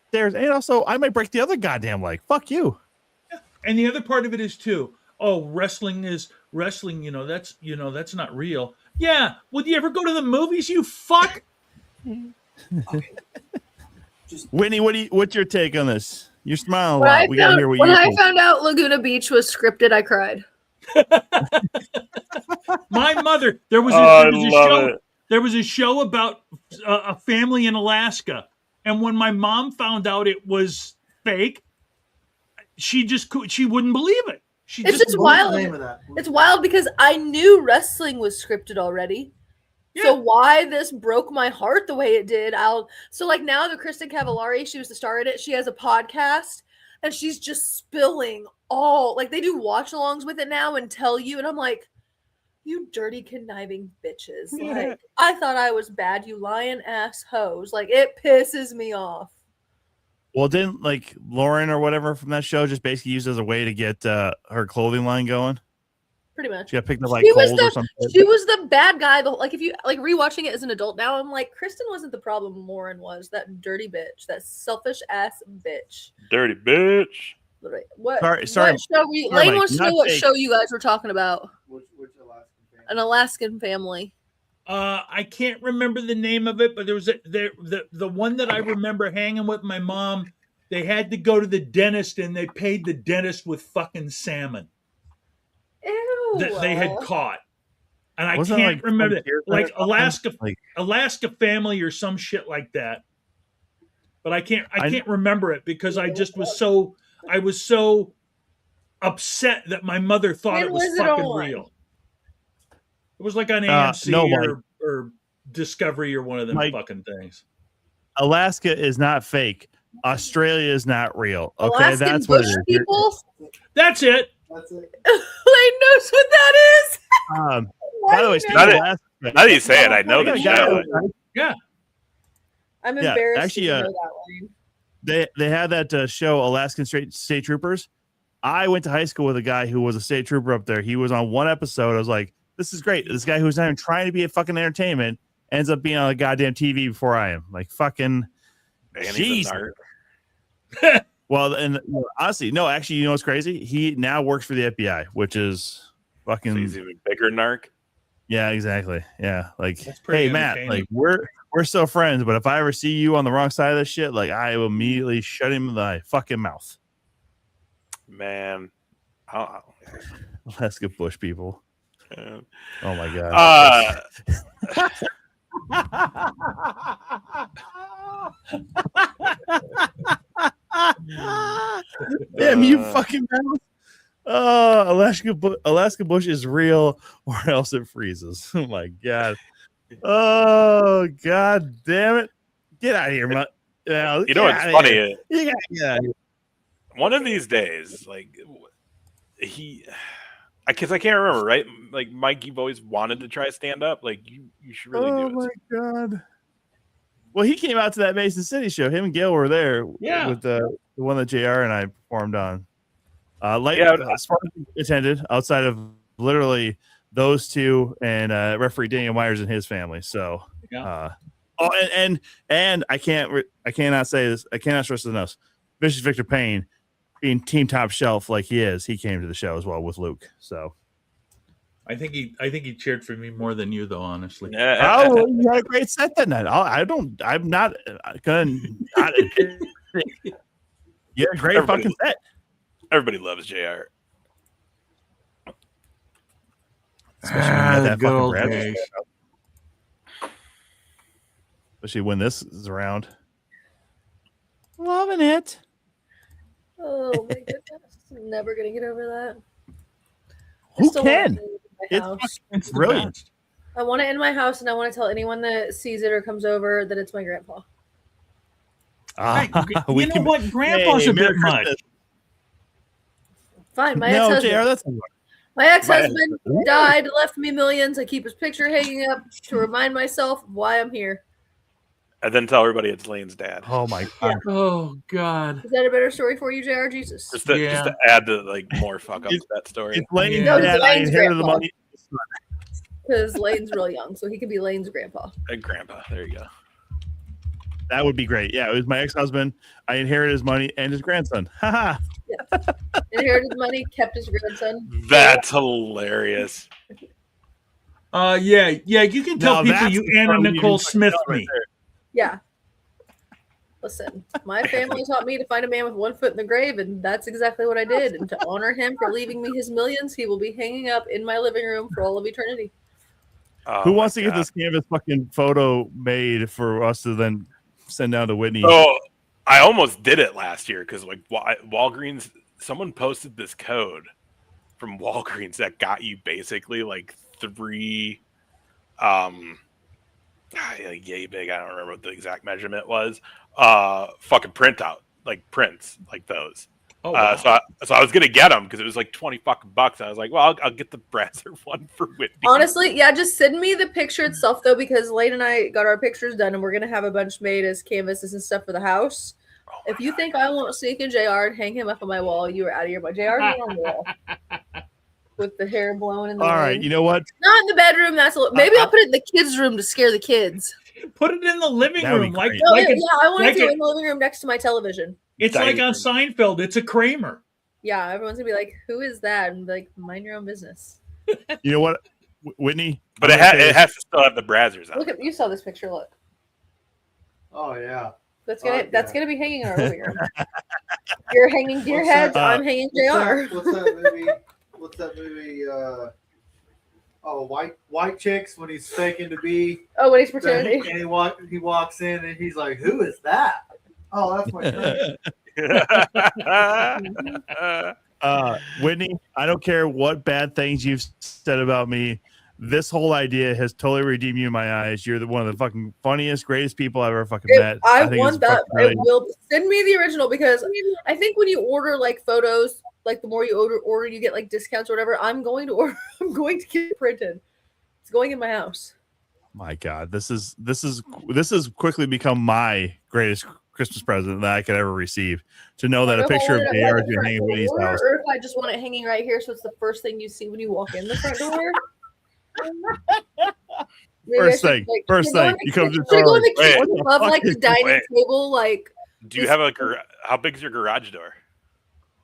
stairs, and also I might break the other goddamn leg. Fuck you. Yeah. And the other part of it is too. Oh, wrestling is wrestling. That's not real. Yeah. Would you ever go to the movies? You fuck. Okay. Whitney, what's your take on this? You're smiling a When lot. I We gotta hear what when you I think. found out Laguna Beach was scripted, I cried. My mother. There was a show about a family in Alaska, and when my mom found out it was fake, she wouldn't believe it. It's just wild. It's wild because I knew wrestling was scripted already. Yeah. So why this broke my heart the way it did? So like now the Kristen Cavallari, she was the star in it. She has a podcast and she's just spilling all, like they do watch-alongs with it now and tell you, and I'm like, you dirty conniving bitches. Yeah. Like, I thought I was bad, you lying ass hoes. Like, it pisses me off. Well, didn't like Lauren or whatever from that show just basically use it as a way to get her clothing line going? Pretty much. She got picked up like Kohl's or something. She was the bad guy. Like, if you like rewatching it as an adult now, I'm like, Kristen wasn't the problem. Lauren was that dirty bitch, that selfish ass bitch. Dirty bitch. What? Sorry. What show Lane wants to know what show you guys were talking about. Which Alaskan family? An Alaskan family. I can't remember the name of it, but there was the one that I remember hanging with my mom. They had to go to the dentist, and they paid the dentist with fucking salmon. Ew. That they had caught, and I Wasn't can't remember it. Like Like Alaska Family or some shit like that. But I can't remember it because I was so upset that my mother thought it was fucking real. It was like on AMC or Discovery or one of them fucking things. Alaska is not fake. Australia is not real. Okay, Alaskan that's bush what it is. people. That's it. That's it. Lane knows what that is. By the way, speaking of Alaska, now that you say it, I know the show. Yeah. I'm embarrassed actually, to know that, Lane. they had that show, Alaskan State Troopers. I went to high school with a guy who was a state trooper up there. He was on one episode. I was like, this is great. This guy who's not even trying to be a fucking entertainment ends up being on a goddamn TV before I am. Like, fucking Jesus. Well, and honestly, no, actually, you know what's crazy? He now works for the FBI, which is fucking. So he's even bigger narc. Yeah, exactly. Yeah, like, hey, Matt, like we're still friends, but if I ever see you on the wrong side of this shit, like I will immediately shut him in the fucking mouth. Man, Alaska bush people. Oh my god. Damn you fucking mouth. Alaska bush is real, or else it freezes. Oh my god. Oh god damn it. Get out of here, You know what's funny? Yeah. One of these days, like because I can't remember, right? Like Mike, you've always wanted to try stand up. Like you should really do it. Oh my god. Well, he came out to that Mason City show. Him and Gail were there. Yeah. With the one that JR and I performed on. Attended outside of literally those two and referee Daniel Myers and his family. So, and I cannot say this. I cannot stress this enough. Vicious Victor Payne, being team top shelf like he is, he came to the show as well with Luke. So, I think he cheered for me more than you, though. Honestly, you had a great set that night. I'm not gonna. You had a great fucking set. Everybody loves JR. Especially when you had that good fucking old Brad. days. Especially when this is around. Loving it. Oh my goodness. I'm never gonna get over that. Who can? It's brilliant. best. I want it in my house, and I want to tell anyone that sees it or comes over that it's my grandpa. Hey, you know what? Grandpa's a bit much. Fine, my No, ex-husband. JR, that's My ex-husband died, left me millions. I keep his picture hanging up to remind myself of why I'm here. And then tell everybody it's Lane's dad. oh my god. Oh God. Is that a better story for you, JR? Jesus. Just to add to like more fuck up to that story. It's Lane's No, it's dad. I Lane's inherited the grandpa. money. Because Lane's real young, so he could be Lane's grandpa. Grandpa. There you go. That would be great. Yeah, it was my ex-husband. I inherited his money and his grandson. Haha. Inherited money, kept his grandson. That's hilarious. Yeah. You can tell Now people that's you the Anna part we Nicole didn't Smith tell right me. there. Yeah. Listen, my family taught me to find a man with one foot in the grave, and that's exactly what I did. And to honor him for leaving me his millions, he will be hanging up in my living room for all of eternity. Oh Who my wants to get God. this canvas fucking photo made for us to then send down to Whitney? So I almost did it last year because like Walgreens, someone posted this code from Walgreens that got you basically like 3 like yay big, I don't remember what the exact measurement was, fucking printout, like prints like those. Oh, wow. So I was gonna get them because it was like $20 bucks. I was like, well, I'll get the Brazzer one for Whitney. Honestly, yeah, just send me the picture itself, though, because Lane and I got our pictures done, and we're going to have a bunch made as canvases and stuff for the house. If you think I won't sneak in JR and hang him up on my wall, you are out of your mind. JR's on the wall. With the hair blowing in the All wind. right, you know what? Not in the bedroom. Maybe I'll put it in the kids' room to scare the kids. Put it in the living That would be room, like great. No, like yeah, a- I want like to do a- it in the living room next to my television. it's like on Seinfeld. It's a Kramer. Yeah, everyone's gonna be like, "Who is that?" And be like, "Mind your own business." You know what, Whitney? But it has to still have the Brazzers on. Look at you saw this picture. Look, Oh yeah. that's Oh, gonna yeah. be hanging in our living room. You're hanging deer What's heads. that? I'm hanging JR. What's that movie? What's that movie? White Chicks when he's faking to be. Oh, when he's And pretending. he walks in and he's like, "Who is that?" Oh, that's my friend. Whitney, I don't care what bad things you've said about me. This whole idea has totally redeemed you in my eyes. You're one of the fucking funniest, greatest people I've ever fucking met. I think want it's that. fucking brilliant. I will send me the original because I think when you order like photos, like the more you order, you get like discounts or whatever. I'm going to order. I'm going to get it printed. It's going in my house. My God, this has quickly become my greatest Christmas present that I could ever receive. To know that a picture of JR is hanging in Whitney's house. Or if I just want it hanging right here, so it's the first thing you see when you walk in the front door. First thing, you come to the Should I go in the Wait, kitchen above like the dining wait. table? Like, Do you have a how big's your garage door?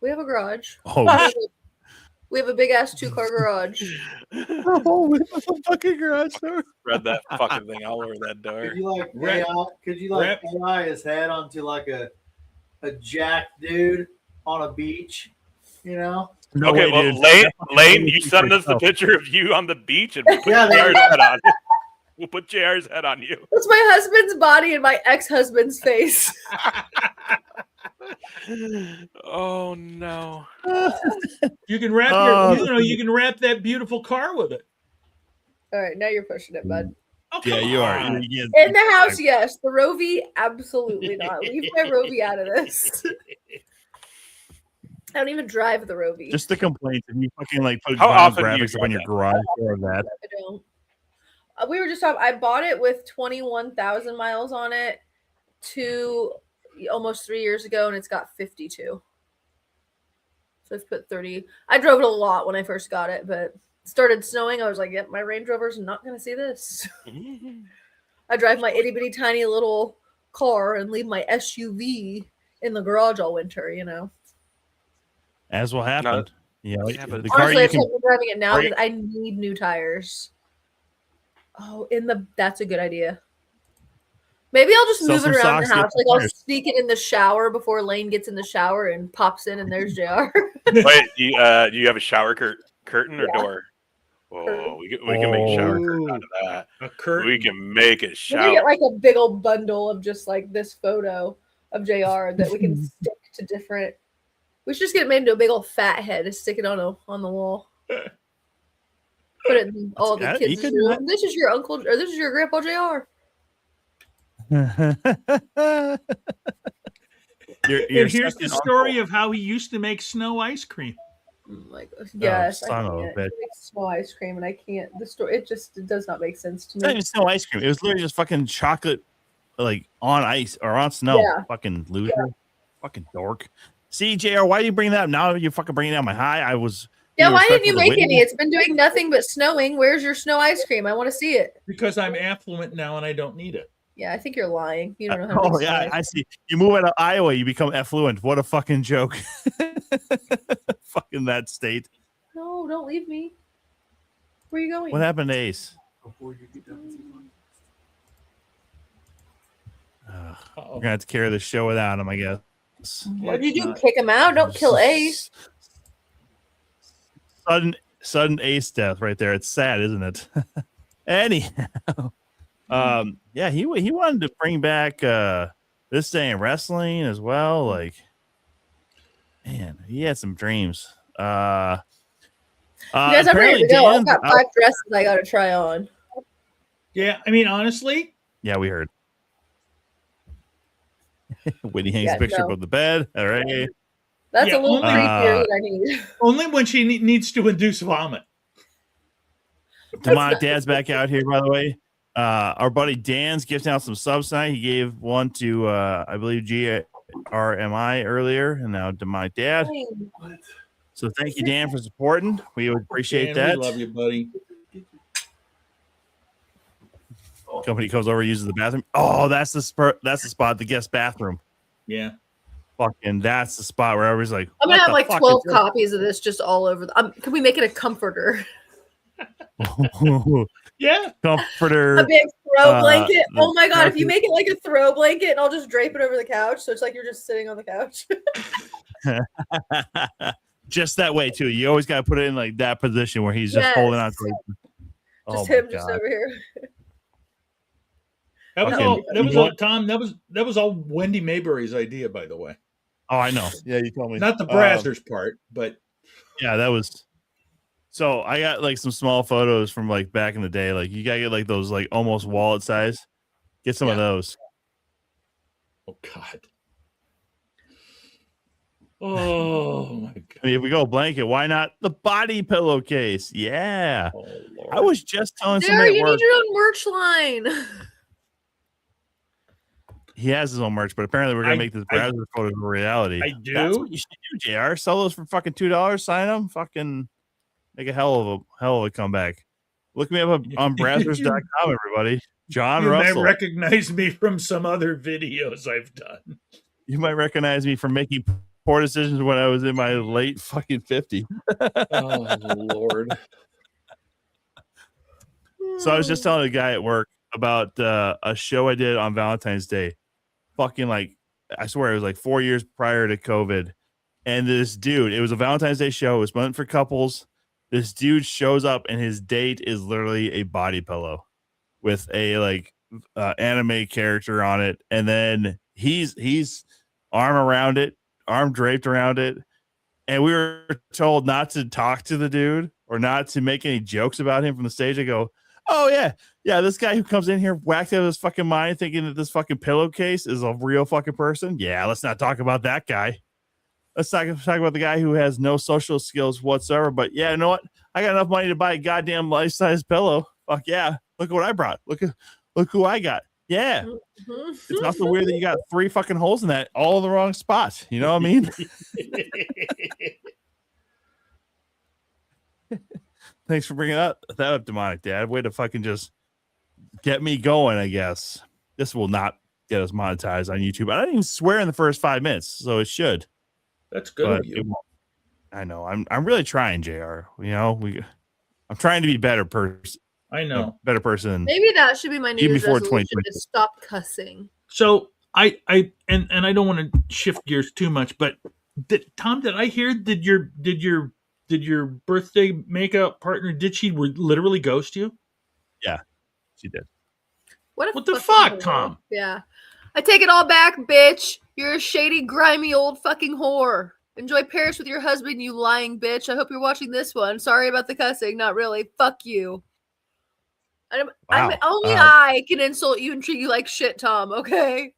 we have a garage. Oh, We have a big ass 2-car garage. with a fucking garage door. Spread that fucking thing all over that door. Could you AI his head onto like a jacked dude on a beach? You know? No Okay, way, well, dude. Lane, you send us the picture of you on the beach and we'll put Yeah, JR's head on. We'll put JR's head on you. That's my husband's body and my ex-husband's face. Oh no! You can wrap you can wrap that beautiful car with it. All right, now you're pushing it, bud. Oh, Yeah, come you are. on. In the house, yes. The Rovi, absolutely not. Leave my Rovi out of this. I don't even drive the Rovi. Just the complaints. If you fucking like put How vinyl often do you graphics up drive on your that? garage or that. I don't. We were just talking. I bought it with 21,000 miles on it almost 3 years ago, and it's got 52. So I've put 30. I drove it a lot when I first got it, but it started snowing. I was like, yep, my Range Rover's not going to see this. I drive my itty bitty tiny little car and leave my SUV in the garage all winter, you know. As will happen. No. The car Honestly, you I'm can driving it now break- because I need new tires. Oh, that's a good idea. Maybe I'll just Sell move it some around the socks, get house. some Like I'll tires. sneak it in the shower before Lane gets in the shower and pops in, and there's JR. Wait, do you have a shower curtain or Yeah. door? Oh, we can make shower curtain out of that. A curtain. We can make it We shower. can get like a big old bundle of just like this photo of JR that we can stick to different. We should just get it made into a big old fat head and stick it on the wall. Put it in all the Yeah, kids' you could do room. This is your uncle, or this is your grandpa JR. And here's the second story uncle. of how he used to make snow ice cream. Like, yes, I son of a can't. bitch. It makes snow ice cream, and I can't. The story, it does not make sense to It's not me. even snow ice cream. It was literally just fucking chocolate, like on ice or on snow. Yeah. Fucking loser. Fucking dork. See, JR, why do you bring that up? Now you fucking bringing down my high. I was. Yeah, being why didn't you respectful to make any? Whitney. It's been doing nothing but snowing. Where's your snow ice cream? I want to see it. Because I'm affluent now and I don't need it. Yeah, I think you're lying. You don't know how to Oh make snow yeah, ice I see. You move out of Iowa, you become affluent. What a fucking joke. Fucking that state. No, don't leave me. Where are you going? What happened to Ace? Before you get done. We're gonna have to carry the show without him, I guess. What did you do? Kick him out? Don't kill Ace. Sudden Ace death right there. It's sad, isn't it? Anyhow, yeah, he wanted to bring back this day in wrestling as well. Like, man, he had some dreams. You guys, I'm ready to go. I've got 5 dresses I got to try on. Yeah, I mean, honestly. Yeah, we heard. Whitney hangs a picture above the bed. All right. That's a little creepier than I need. Only when she needs to induce vomit. Demonic Dad's back out here, by the way. Our buddy Dan's gifting out some subs tonight. He gave one to, I believe, GRMI earlier, and now Demonic Dad. So thank you, Dan, for supporting. We would appreciate that. We love you, buddy. Company comes over, uses the bathroom. Oh, that's the spot, the guest bathroom. Yeah. Fucking, that's the spot where everybody's like, I'm gonna have like 12 is copies of this just all over. Can we make it a comforter? Yeah, comforter. A big throw blanket. Oh my god! If you make it like a throw blanket, and I'll just drape it over the couch, so it's like you're just sitting on the couch. Just that way too. You always got to put it in like that position where he's just holding on to it. Just him, just over here. That was all. That was all. Tom. That was all Wendy Mayberry's idea, by the way. Oh, I know. Yeah, you told me. Not the Brazzers part, but yeah, that was. So I got like some small photos from like back in the day. Like you gotta get like those like almost wallet size. Get some of those. Oh God. Oh my God. I mean, if we go blanket, why not the body pillowcase? Yeah. Oh, I was just telling There, somebody you at work. need your own merch line. He has his own merch, but apparently we're gonna make this browser photos a reality. I do. That's what you should do, JR. Sell those for fucking $2. Sign them. Fucking make a hell of a comeback. Look me up on Brazzers.com, everybody. John you Russell. might recognize me from some other videos I've done. You might recognize me from making poor decisions when I was in my late fucking 50s. Oh Lord. So I was just telling a guy at work about a show I did on Valentine's Day. Fucking like, I swear it was like 4 years prior to COVID. And this dude, it was a Valentine's Day show. It was meant for couples. This dude shows up and his date is literally a body pillow with a like anime character on it. And then he's arm around it, arm draped around it. And we were told not to talk to the dude or not to make any jokes about him from the stage. I go, oh, yeah, this guy who comes in here whacked out of his fucking mind thinking that this fucking pillowcase is a real fucking person. Yeah, let's not talk about that guy. Let's talk about the guy who has no social skills whatsoever. But yeah, you know what? I got enough money to buy a goddamn life-size pillow. Fuck yeah. Look at what I brought. Look who I got. Yeah. It's also weird that you got 3 fucking holes in that, all in the wrong spot. You know what I mean? Thanks for bringing that up, Demonic Dad. Way to fucking just get me going, I guess. This will not get us monetized on YouTube. I didn't even swear in the first 5 minutes, so it should. That's good of you. I know. I'm really trying, JR. You know, I'm trying to be better person. I know. Better person. Maybe that should be my New Year's resolution, to stop cussing. So I don't want to shift gears too much, but Tom, did I hear did your birthday makeout partner, did she literally ghost you? Yeah, she did. What the fuck, Tom? Yeah. I take it all back, bitch. You're a shady, grimy old fucking whore. Enjoy Paris with your husband, you lying bitch. I hope you're watching this one. Sorry about the cussing. Not really. Fuck you. I can insult you and treat you like shit, Tom, okay?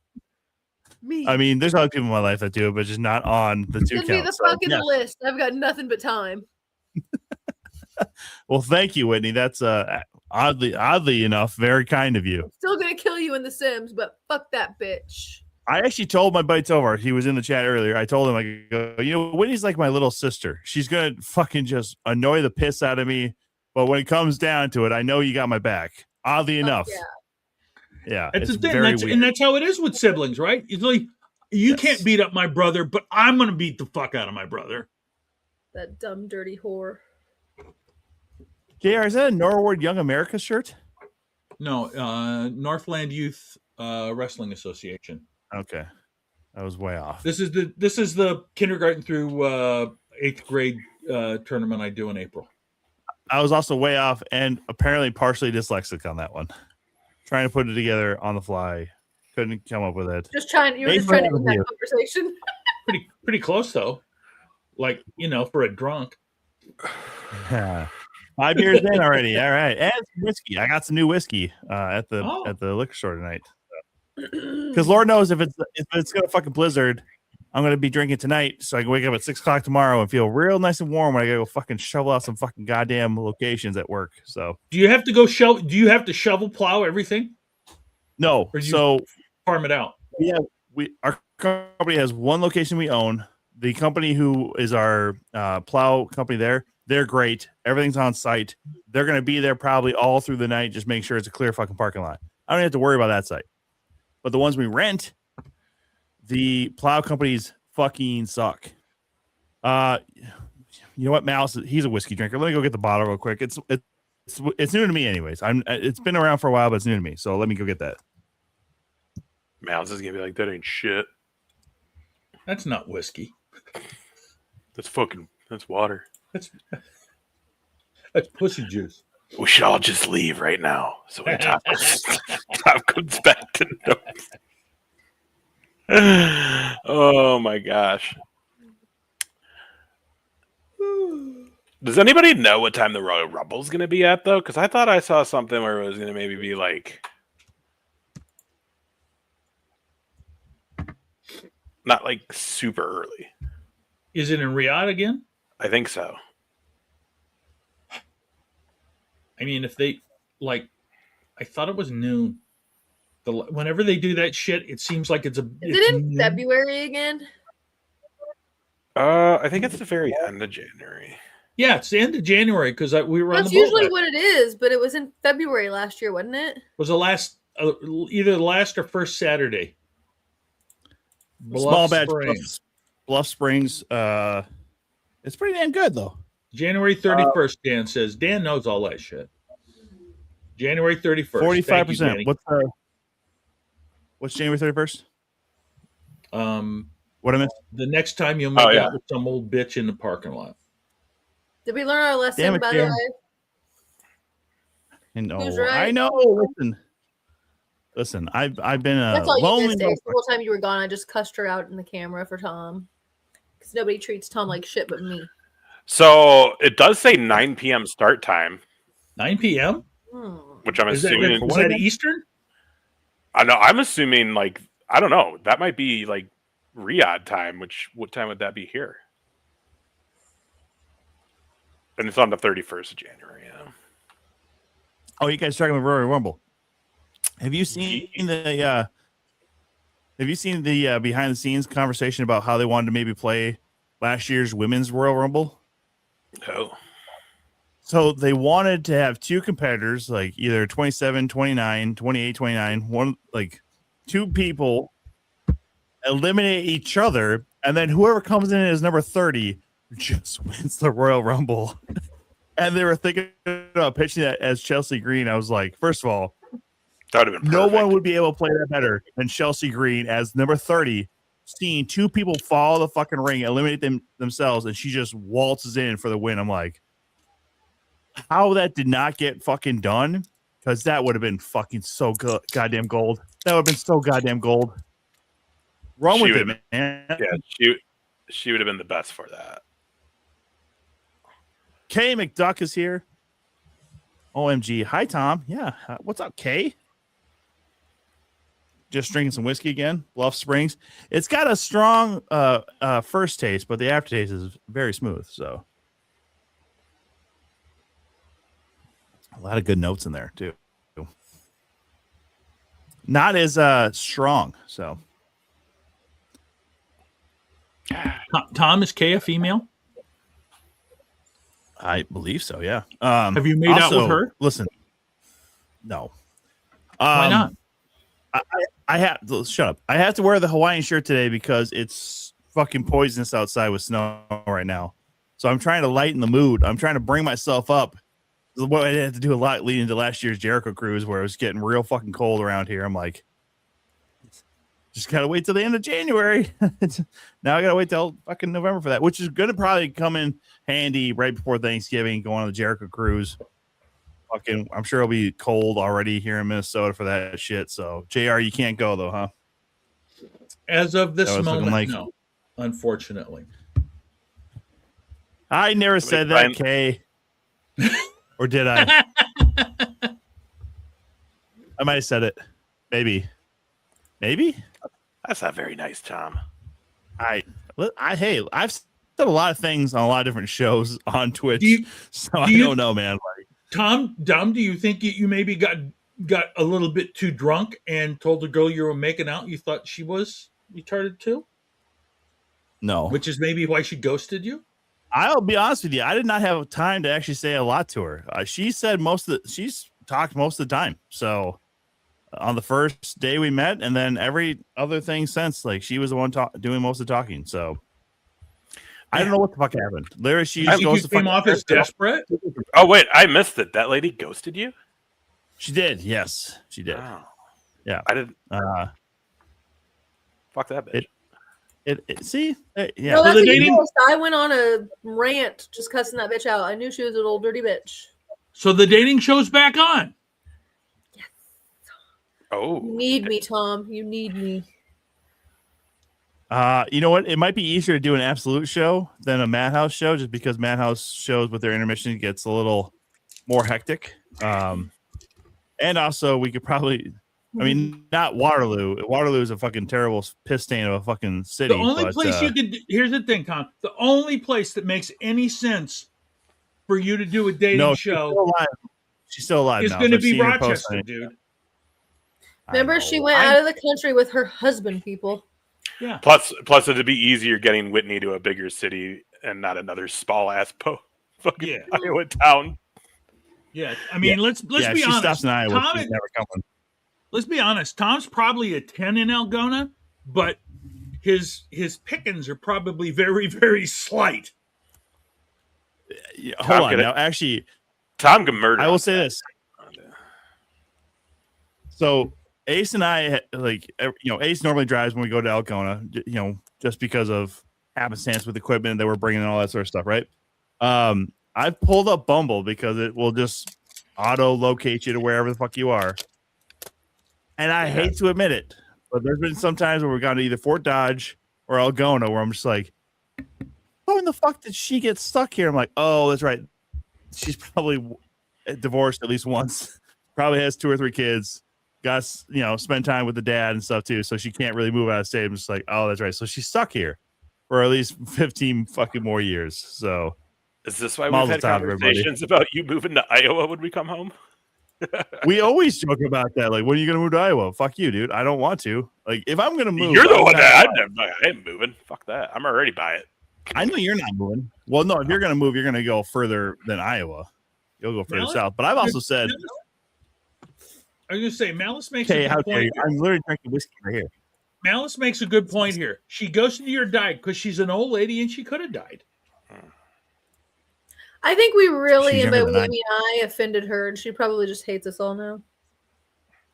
Me. I mean, there's other people in my life that do it, but just not on the 2 Send me the fucking list. I've got nothing but time. Well, thank you, Whitney. That's oddly enough, very kind of you. I'm still gonna kill you in The Sims, but fuck that bitch. I actually told my buddy Tovar, he was in the chat earlier. I told him, I go, you know, Whitney's like my little sister. She's gonna fucking just annoy the piss out of me. But when it comes down to it, I know you got my back. Oddly enough. Yeah. It's very weird. And that's how it is with siblings, right? It's like, you can't beat up my brother, but I'm going to beat the fuck out of my brother. That dumb, dirty whore. JR, is that a Norwood Young America shirt? No, Northland Youth Wrestling Association. Okay. I was way off. This is the kindergarten through 8th grade tournament I do in April. I was also way off and apparently partially dyslexic on that one. Trying to put it together on the fly. Couldn't come up with it. You were just trying to end that conversation. Pretty close though. Like, for a drunk. 5 years in already. All right. And some whiskey. I got some new whiskey at the liquor store tonight. Because Lord knows if it's gonna fucking blizzard, I'm gonna be drinking tonight, so I can wake up at 6 o'clock tomorrow and feel real nice and warm when I gotta go fucking shovel out some fucking goddamn locations at work. So do you have to go shovel? Do you have to shovel plow everything? No. Or do you farm it out? Yeah, our company has one location we own. The company who is our plow company they're great. Everything's on site. They're gonna be there probably all through the night. Just make sure it's a clear fucking parking lot. I don't have to worry about that site. But the ones we rent, the plow companies fucking suck. You know what, Mouse? He's a whiskey drinker. Let me go get the bottle real quick. It's new to me, anyways. It's been around for a while, but it's new to me. So let me go get that. Mouse is gonna be like, that ain't shit. That's not whiskey. That's water. That's pussy juice. We should all just leave right now. So when Tom comes back to notes. Oh my gosh. Does anybody know what time the Royal Rumble's going to be at, though? Because I thought I saw something where it was going to maybe be like... not like super early. Is it in Riyadh again? I think so. I mean, if they, I thought it was noon. Whenever they do that shit, it seems like it's Is it in February again? I think it's the very end of January. Yeah, it's the end of January because we were on the boat. That's usually what it is, but it was in February last year, wasn't it? It was either the last or first Saturday. Small batch Bluff Springs. It's pretty damn good though. January 31st, Dan says. Dan knows all that shit. January 31st. 45%. What's January 31st? What I missed? The next time you'll make out with some old bitch in the parking lot. Did we learn our lesson, by the way? I know. Listen. I've been That's all lonely. you missed. The whole time you were gone, I just cussed her out in the camera for Tom. because nobody treats Tom like shit but me. So it does say 9 p.m. start time, 9 p.m. which I'm Is that, assuming. is that Eastern? I know. I'm assuming like I don't know. That might be like Riyadh time. What time would that be here? And it's on the 31st of January. Yeah. Oh, you guys talking about Royal Rumble? Have you seen the behind the scenes conversation about how they wanted to maybe play last year's women's Royal Rumble? No. So they wanted to have two competitors, like either 27, 29, 28, 29, one, like two people eliminate each other, and then whoever comes in as number 30 just wins the Royal Rumble. And they were thinking about pitching that as Chelsea Green. I was like, first of all, that would have been no perfect. one would be able to play that better than Chelsea Green as number 30, seeing two people follow the fucking ring, eliminate themselves, and she just waltzes in for the win. I'm like, how that did not get fucking done, because that would have been fucking so good, goddamn gold. That would have been so goddamn gold. Run with it, man. Yeah, she would have been the best for that. Kay McDuck is here. OMG. Hi, Tom. Yeah. What's up, Kay? Just drinking some whiskey again. Bluff Springs. It's got a strong first taste, but the aftertaste is very smooth. So a lot of good notes in there, too. Not as strong. So Tom, is Kay a female? I believe so, yeah. Have you made out with her? Listen, no. Why not? I have shut up. I have to wear the Hawaiian shirt today because it's fucking poisonous outside with snow right now. So I'm trying to lighten the mood. I'm trying to bring myself up. What I had to do a lot leading to last year's Jericho cruise where it was getting real fucking cold around here. I'm like, just gotta wait till the end of January. Now I gotta wait till fucking November for that, which is gonna probably come in handy right before Thanksgiving, going on the Jericho cruise. Fucking, I'm sure it'll be cold already here in Minnesota for that shit. So, JR, you can't go though, huh? As of this moment, no. Unfortunately, I never said that, Kay. Or did I? I might have said it. Maybe. That's not very nice, Tom. Hey, I've said a lot of things on a lot of different shows on Twitch, I don't know, man. Like, Tom, do you think you maybe got a little bit too drunk and told the girl you were making out you thought she was retarded too? No. Which is maybe why she ghosted you? I'll be honest with you. I did not have time to actually say a lot to her. She said she's talked most of the time. So on the first day we met, and then every other thing since, like she was the one doing most of the talking. So I don't know what the fuck happened. Literally, she goes to came off as desperate. Oh wait, I missed it. That lady ghosted you? She did. Yes, she did. Wow. Yeah, I didn't. Fuck that bitch. Yeah. No, that's I went on a rant just cussing that bitch out. I knew she was an old dirty bitch. So the dating show's back on. Yes. Oh. You need me, Tom. You need me. You know what? It might be easier to do an absolute show than a Madhouse show, just because Madhouse shows with their intermission gets a little more hectic. And also we could probably, I mean, not Waterloo. Waterloo is a fucking terrible piss stain of a fucking city. The only place you could, here's the thing, Tom. The only place that makes any sense for you to do a dating show she's still alive. It's going to be Rochester, dude. Remember, she went out of the country with her husband, people. Yeah. Plus, it'd be easier getting Whitney to a bigger city and not another small ass fucking Iowa town. Yeah, I mean, let's be honest. Stops in Iowa. Tom, never coming. Let's be honest. Tom's probably a 10 in Algona, but his pickings are probably very, very slight. Hold on. Now, actually, Tom can murder. I will say this. So Ace and I, Ace normally drives when we go to Algona, just because of happenstance with equipment that we're bringing and all that sort of stuff, right? I've pulled up Bumble because it will just auto locate you to wherever the fuck you are. And I hate to admit it, but there's been some times where we've gone to either Fort Dodge or Algona where I'm just like, the fuck did she get stuck here? I'm like, oh, that's right. She's probably divorced at least once. Probably has 2 or 3 kids. Got spend time with the dad and stuff too. So she can't really move out of state. I'm just like, oh, that's right. So she's stuck here for at least 15 fucking more years. So is this why we've had conversations about you moving to Iowa when we come home? We always joke about that. Like, when are you gonna move to Iowa? Fuck you, dude. I don't want to. Like, if I'm gonna move, you're the one that I ain't moving. Fuck that. I'm already by it. I know you're not moving. Well, no, if you're gonna move, you're gonna go further than Iowa. You'll go further south. But I've also said, I was gonna say, Malice makes a good point. I'm literally drinking whiskey right here. Malice makes a good point here. She goes into your diet because she's an old lady and she could have died. I think we really, and by we, I offended her, and she probably just hates us all now.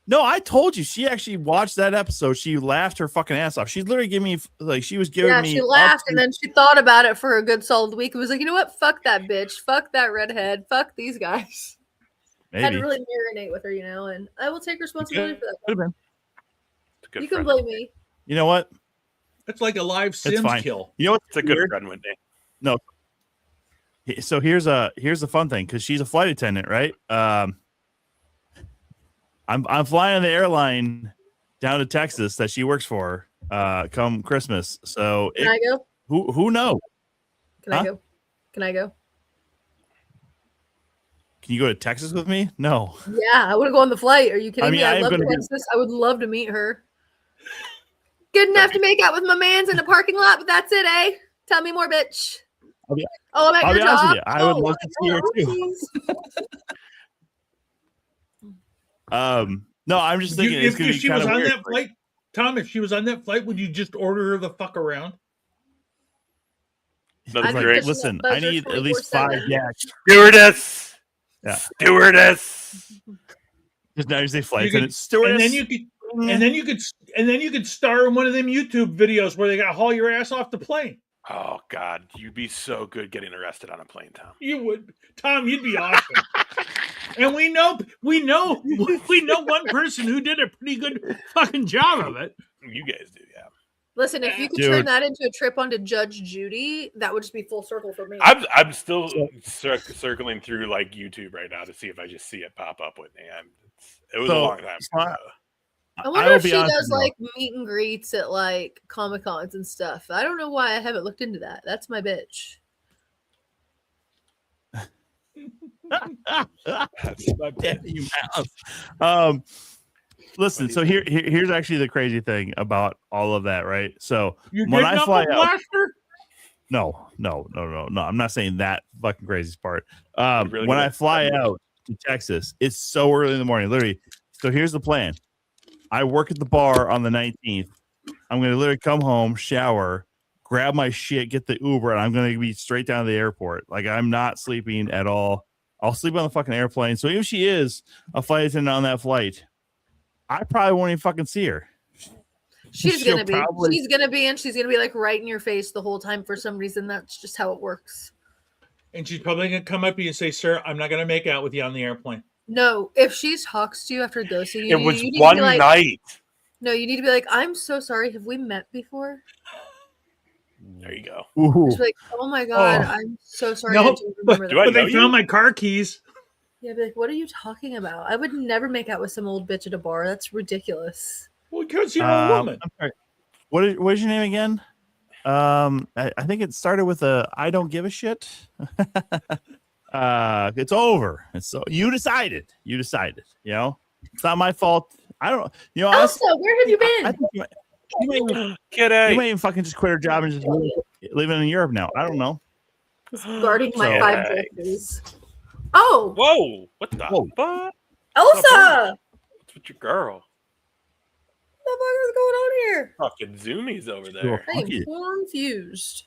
No, I told you. She actually watched that episode. She laughed her fucking ass off. She literally gave me, like, she was giving me. Yeah, she laughed, and then she thought about it for a good solid week. It was like, you know what? Fuck that bitch. Fuck that redhead. Fuck these guys. Maybe. I had to really marinate with her, and I will take responsibility for that. You can blame me. You know what? It's like a live Sims kill. You know what? It's a good friend, Whitney. No. So here's the fun thing, because she's a flight attendant, right? I'm flying on the airline down to Texas that she works for come Christmas. So can I go? Who knows? Can I go? Can I go? Can you go to Texas with me? No. Yeah, I want to go on the flight. Are you kidding me? I love Texas. I would love to meet her. Good enough to make out with my mans in the parking lot, but that's it, eh? Tell me more, bitch. I'm at your job. I would love to see her too. No, I'm just thinking if she was on that flight, Tom, if she was on that flight, would you just order her the fuck around? Listen, I need at least 5 yaks. Stewardess. Yeah. Stewardess. Just now you say flight attendant. Stewardess. And then you could star in one of them YouTube videos where they got to haul your ass off the plane. Oh God, you'd be so good getting arrested on a plane, Tom. You would, Tom. You'd be awesome. And we know one person who did a pretty good fucking job of it. You guys do, yeah. Listen, if you could turn that into a trip onto Judge Judy, that would just be full circle for me. I'm still circling through like YouTube right now to see if I just see it pop up with me. It was a long time ago. I wonder if she does like meet and greets at like Comic Cons and stuff. I don't know why I haven't looked into that. That's my bitch. That's my bitch. Listen, so here's actually the crazy thing about all of that, right? So when I fly out, no, I'm not saying that fucking crazy part. When I fly out to Texas, it's so early in the morning, literally. So here's the plan. I work at the bar on the 19th. I'm going to literally come home, shower, grab my shit, get the Uber, and I'm going to be straight down to the airport. Like, I'm not sleeping at all. I'll sleep on the fucking airplane. So if she is a flight attendant on that flight, I probably won't even fucking see her. She's going to be. She's going to be, and she's going to be like right in your face the whole time for some reason. That's just how it works. And she's probably going to come up to you and say, "Sir, I'm not going to make out with you on the airplane." No, if she talks to you after ghosting you, it was one night. No, you need to be like, "I'm so sorry. Have we met before?" There you go. Just like, "Oh my God, I'm so sorry." No, but they found my car keys. Yeah, be like, "What are you talking about? I would never make out with some old bitch at a bar. That's ridiculous." Well, because you're a woman. What is your name again? I think it started with a "I don't give a shit." It's over. And so you decided. You know, it's not my fault. I don't. You know, Elsa, where have you been? I think you might even fucking just quit her job and just living in Europe now. I don't know. Guarding my 5 dresses. Oh. Whoa! What the fuck? Elsa! What's with your girl? What the fuck is going on here? Fucking zoomies over there. I am confused.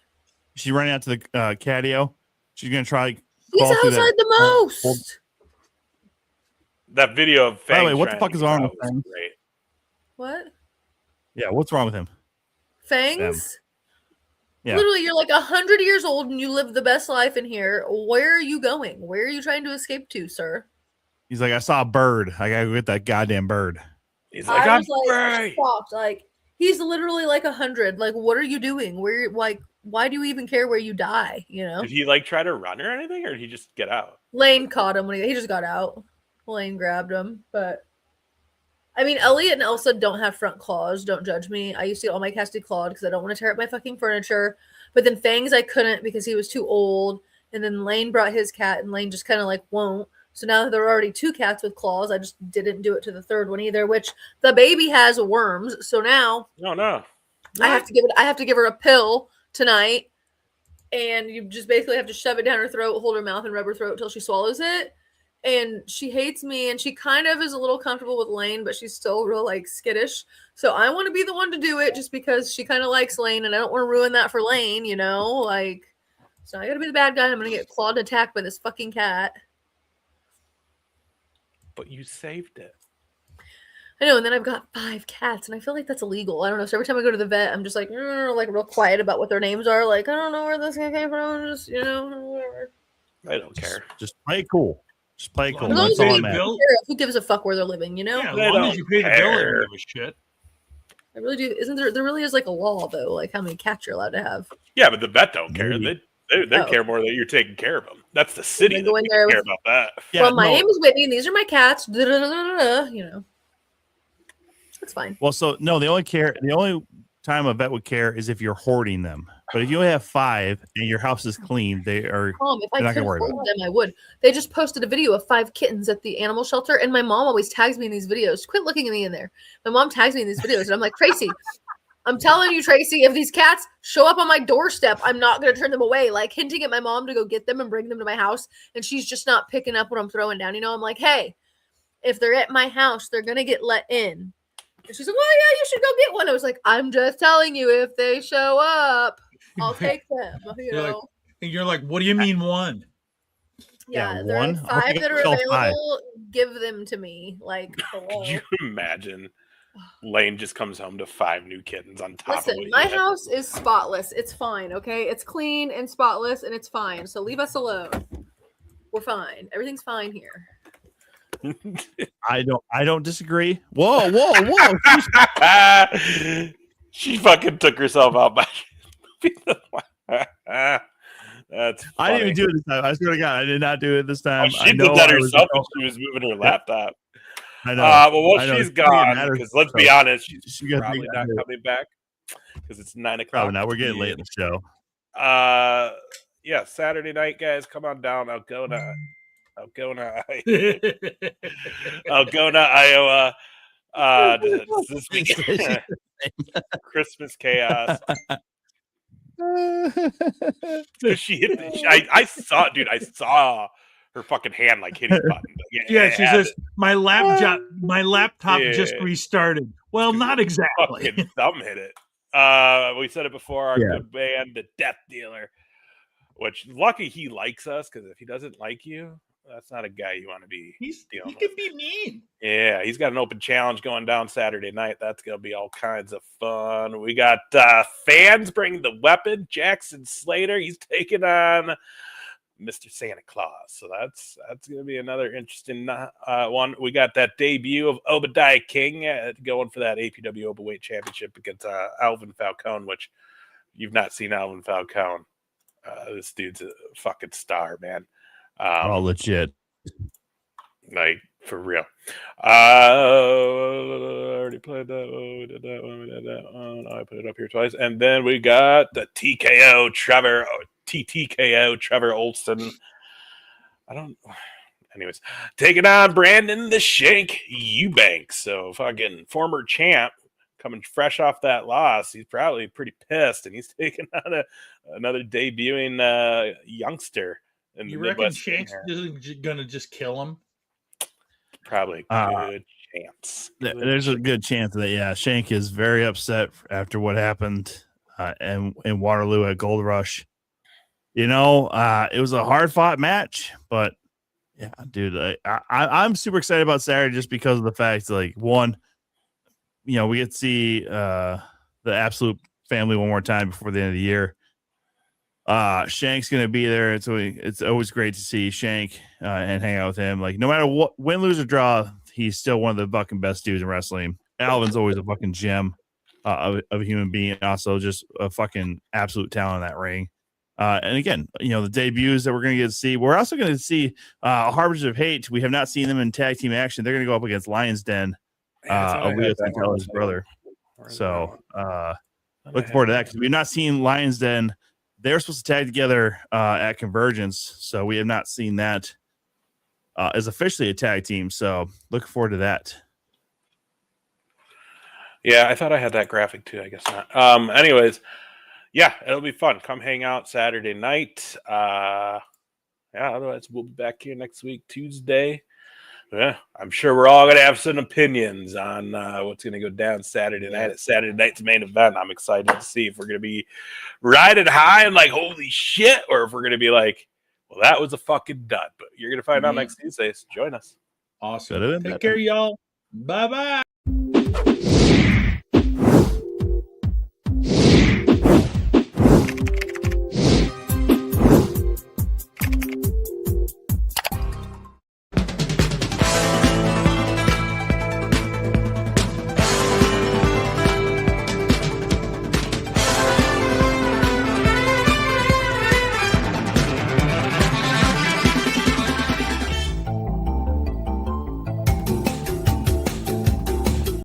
She's running out to the catio. She's gonna try. He's outside the most. That video of Fangs. By the way, what the fuck is wrong with Fangs? What? Yeah, what's wrong with him? Fangs? Yeah. Literally, you're like 100 years old and you live the best life in here. Where are you going? Where are you trying to escape to, sir? He's like, I saw a bird. I gotta go get that goddamn bird. He's like, I'm shocked. Like, he's literally like 100. Like, what are you doing? why do you even care where you die? You know? Did he like try to run or anything, or did he just get out? Lane caught him when he just got out. Lane grabbed him, but I mean, Elliot and Elsa don't have front claws. Don't judge me. I used to get all my cats declawed because I don't want to tear up my fucking furniture. But then Fangs, I couldn't because he was too old. And then Lane brought his cat, and Lane just kind of like won't. So now that there are already 2 cats with claws, I just didn't do it to the 3rd one either. Which the baby has worms, so now No. I have to give her a pill tonight, and you just basically have to shove it down her throat, hold her mouth, and rub her throat till she swallows it. And she hates me, and she kind of is a little comfortable with Lane, but she's still real like skittish. So I want to be the one to do it just because she kind of likes Lane, and I don't want to ruin that for Lane, you know? Like, so I gotta be the bad guy, and I'm gonna get clawed and attacked by this fucking cat. But you saved it. I know, and then I've got 5 cats, and I feel like that's illegal. I don't know. So every time I go to the vet, I'm just like real quiet about what their names are. Like, I don't know where this guy came from. Just, whatever. I don't care. Just play it cool. Just play it cool. As long That's as all you I'm at. bill- Who gives a fuck where they're living, you know? Yeah, as They long as don't you pay the bill, I care. don't give a shit. I really do. Isn't there really is like a law, though, like how many cats you're allowed to have? Yeah, but the vet don't care. Maybe. They Oh. care more that you're taking care of them. That's the city They that go in they there care with- about that. Yeah, Well, my no. name is Whitney, and these are my cats. It's fine. Well, so no, the only time a vet would care is if you're hoarding them. But if you only have 5 and your house is clean, they are. Mom, if I You're not could gonna worry hold about them, I would. They just posted a video of 5 kittens at the animal shelter, and my mom always tags me in these videos. Quit looking at me in there. My mom tags me in these videos, and I'm like, Tracy, I'm telling you, Tracy, if these cats show up on my doorstep, I'm not going to turn them away. Like hinting at my mom to go get them and bring them to my house, and she's just not picking up what I'm throwing down. You know, I'm like, hey, if they're at my house, they're going to get let in. And she's like, well, yeah, you should go get one. I was like, I'm just telling you, if they show up, I'll take them. You You're like, know? And you're like, what do you mean one? Yeah, Yeah, there one? are 5 Okay, that are kill 5. available. Give them to me. Like, hello. Could you imagine? Lane just comes home to 5 new kittens on top Listen, of what my you had. house is spotless. It's fine, okay? It's clean and spotless, and it's fine. So leave us alone. We're fine. Everything's fine here. I don't disagree. Whoa. She fucking took herself out by. That's funny. I didn't even do it this time. I swear to God, I did not do it this Oh, time. she did that herself when she was moving her laptop. I know. Well, while I know. she's It doesn't gone, matter. because let's be honest, she's She got probably big not idea. coming back because it's 9 o'clock. Probably not. We're getting late in the show. Yeah, Saturday night, guys, come on down. Algona, Iowa. This weekend, Christmas chaos. She hit. I saw, dude. I saw her fucking hand like hitting the button. Yeah, she says my laptop Yeah. just restarted. Well, not exactly. Fucking thumb hit it. We said it before. Our good band, the Death Dealer. Which lucky he likes us, because if he doesn't like you, that's not a guy you want to be He dealing can with. be mean. Yeah, he's got an open challenge going down Saturday night. That's gonna be all kinds of fun. We got fans bringing the weapon. Jackson Slater, he's taking on Mr. Santa Claus. So that's gonna be another interesting one. We got that debut of Obadiah King going for that APW Openweight Championship against Alvin Falcone, which you've not seen Alvin Falcone. This dude's a fucking star, man. Oh, legit. Like, for real. I already played that one. We did that one. We did that one. I put it up here twice. And then we got the TKO Trevor Olson. Anyways, taking on Brandon the Shank Eubanks. So, fucking former champ coming fresh off that loss. He's probably pretty pissed, and he's taking on another debuting youngster. In You the reckon Midwest Shank's gonna just kill him? Probably a good chance. There's a good chance that, yeah, Shank is very upset after what happened in Waterloo at Gold Rush. You know, it was a hard fought match, but yeah, dude, I'm super excited about Saturday just because of the fact, like, one, you know, we get to see the Absolute family one more time before the end of the year. Shank's gonna be there. It's always great to see Shank and hang out with him. Like, no matter what, win, lose, or draw, he's still one of the fucking best dudes in wrestling. Alvin's always a fucking gem. of a human being. Also, just a fucking absolute talent in that ring. And again, the debuts that we're going to get to see. We're also going to see Harbingers of Hate. We have not seen them in tag team action. They're going to go up against Lions Den, Aaliyah Santella's brother. So looking forward to that, because we've not seen Lions Den. They're supposed to tag together at Convergence, so we have not seen that as officially a tag team. So looking forward to that. Yeah, I thought I had that graphic too. I guess not. Anyways, yeah, it'll be fun. Come hang out Saturday night. Yeah, otherwise we'll be back here next week, Tuesday. Yeah, I'm sure we're all going to have some opinions on what's going to go down Saturday night at Saturday night's main event. I'm excited to see if we're going to be riding high and like, holy shit, or if we're going to be like, well, that was a fucking dud. But you're going to find out next Tuesday, so join us. Awesome. Take care, y'all. Bye-bye.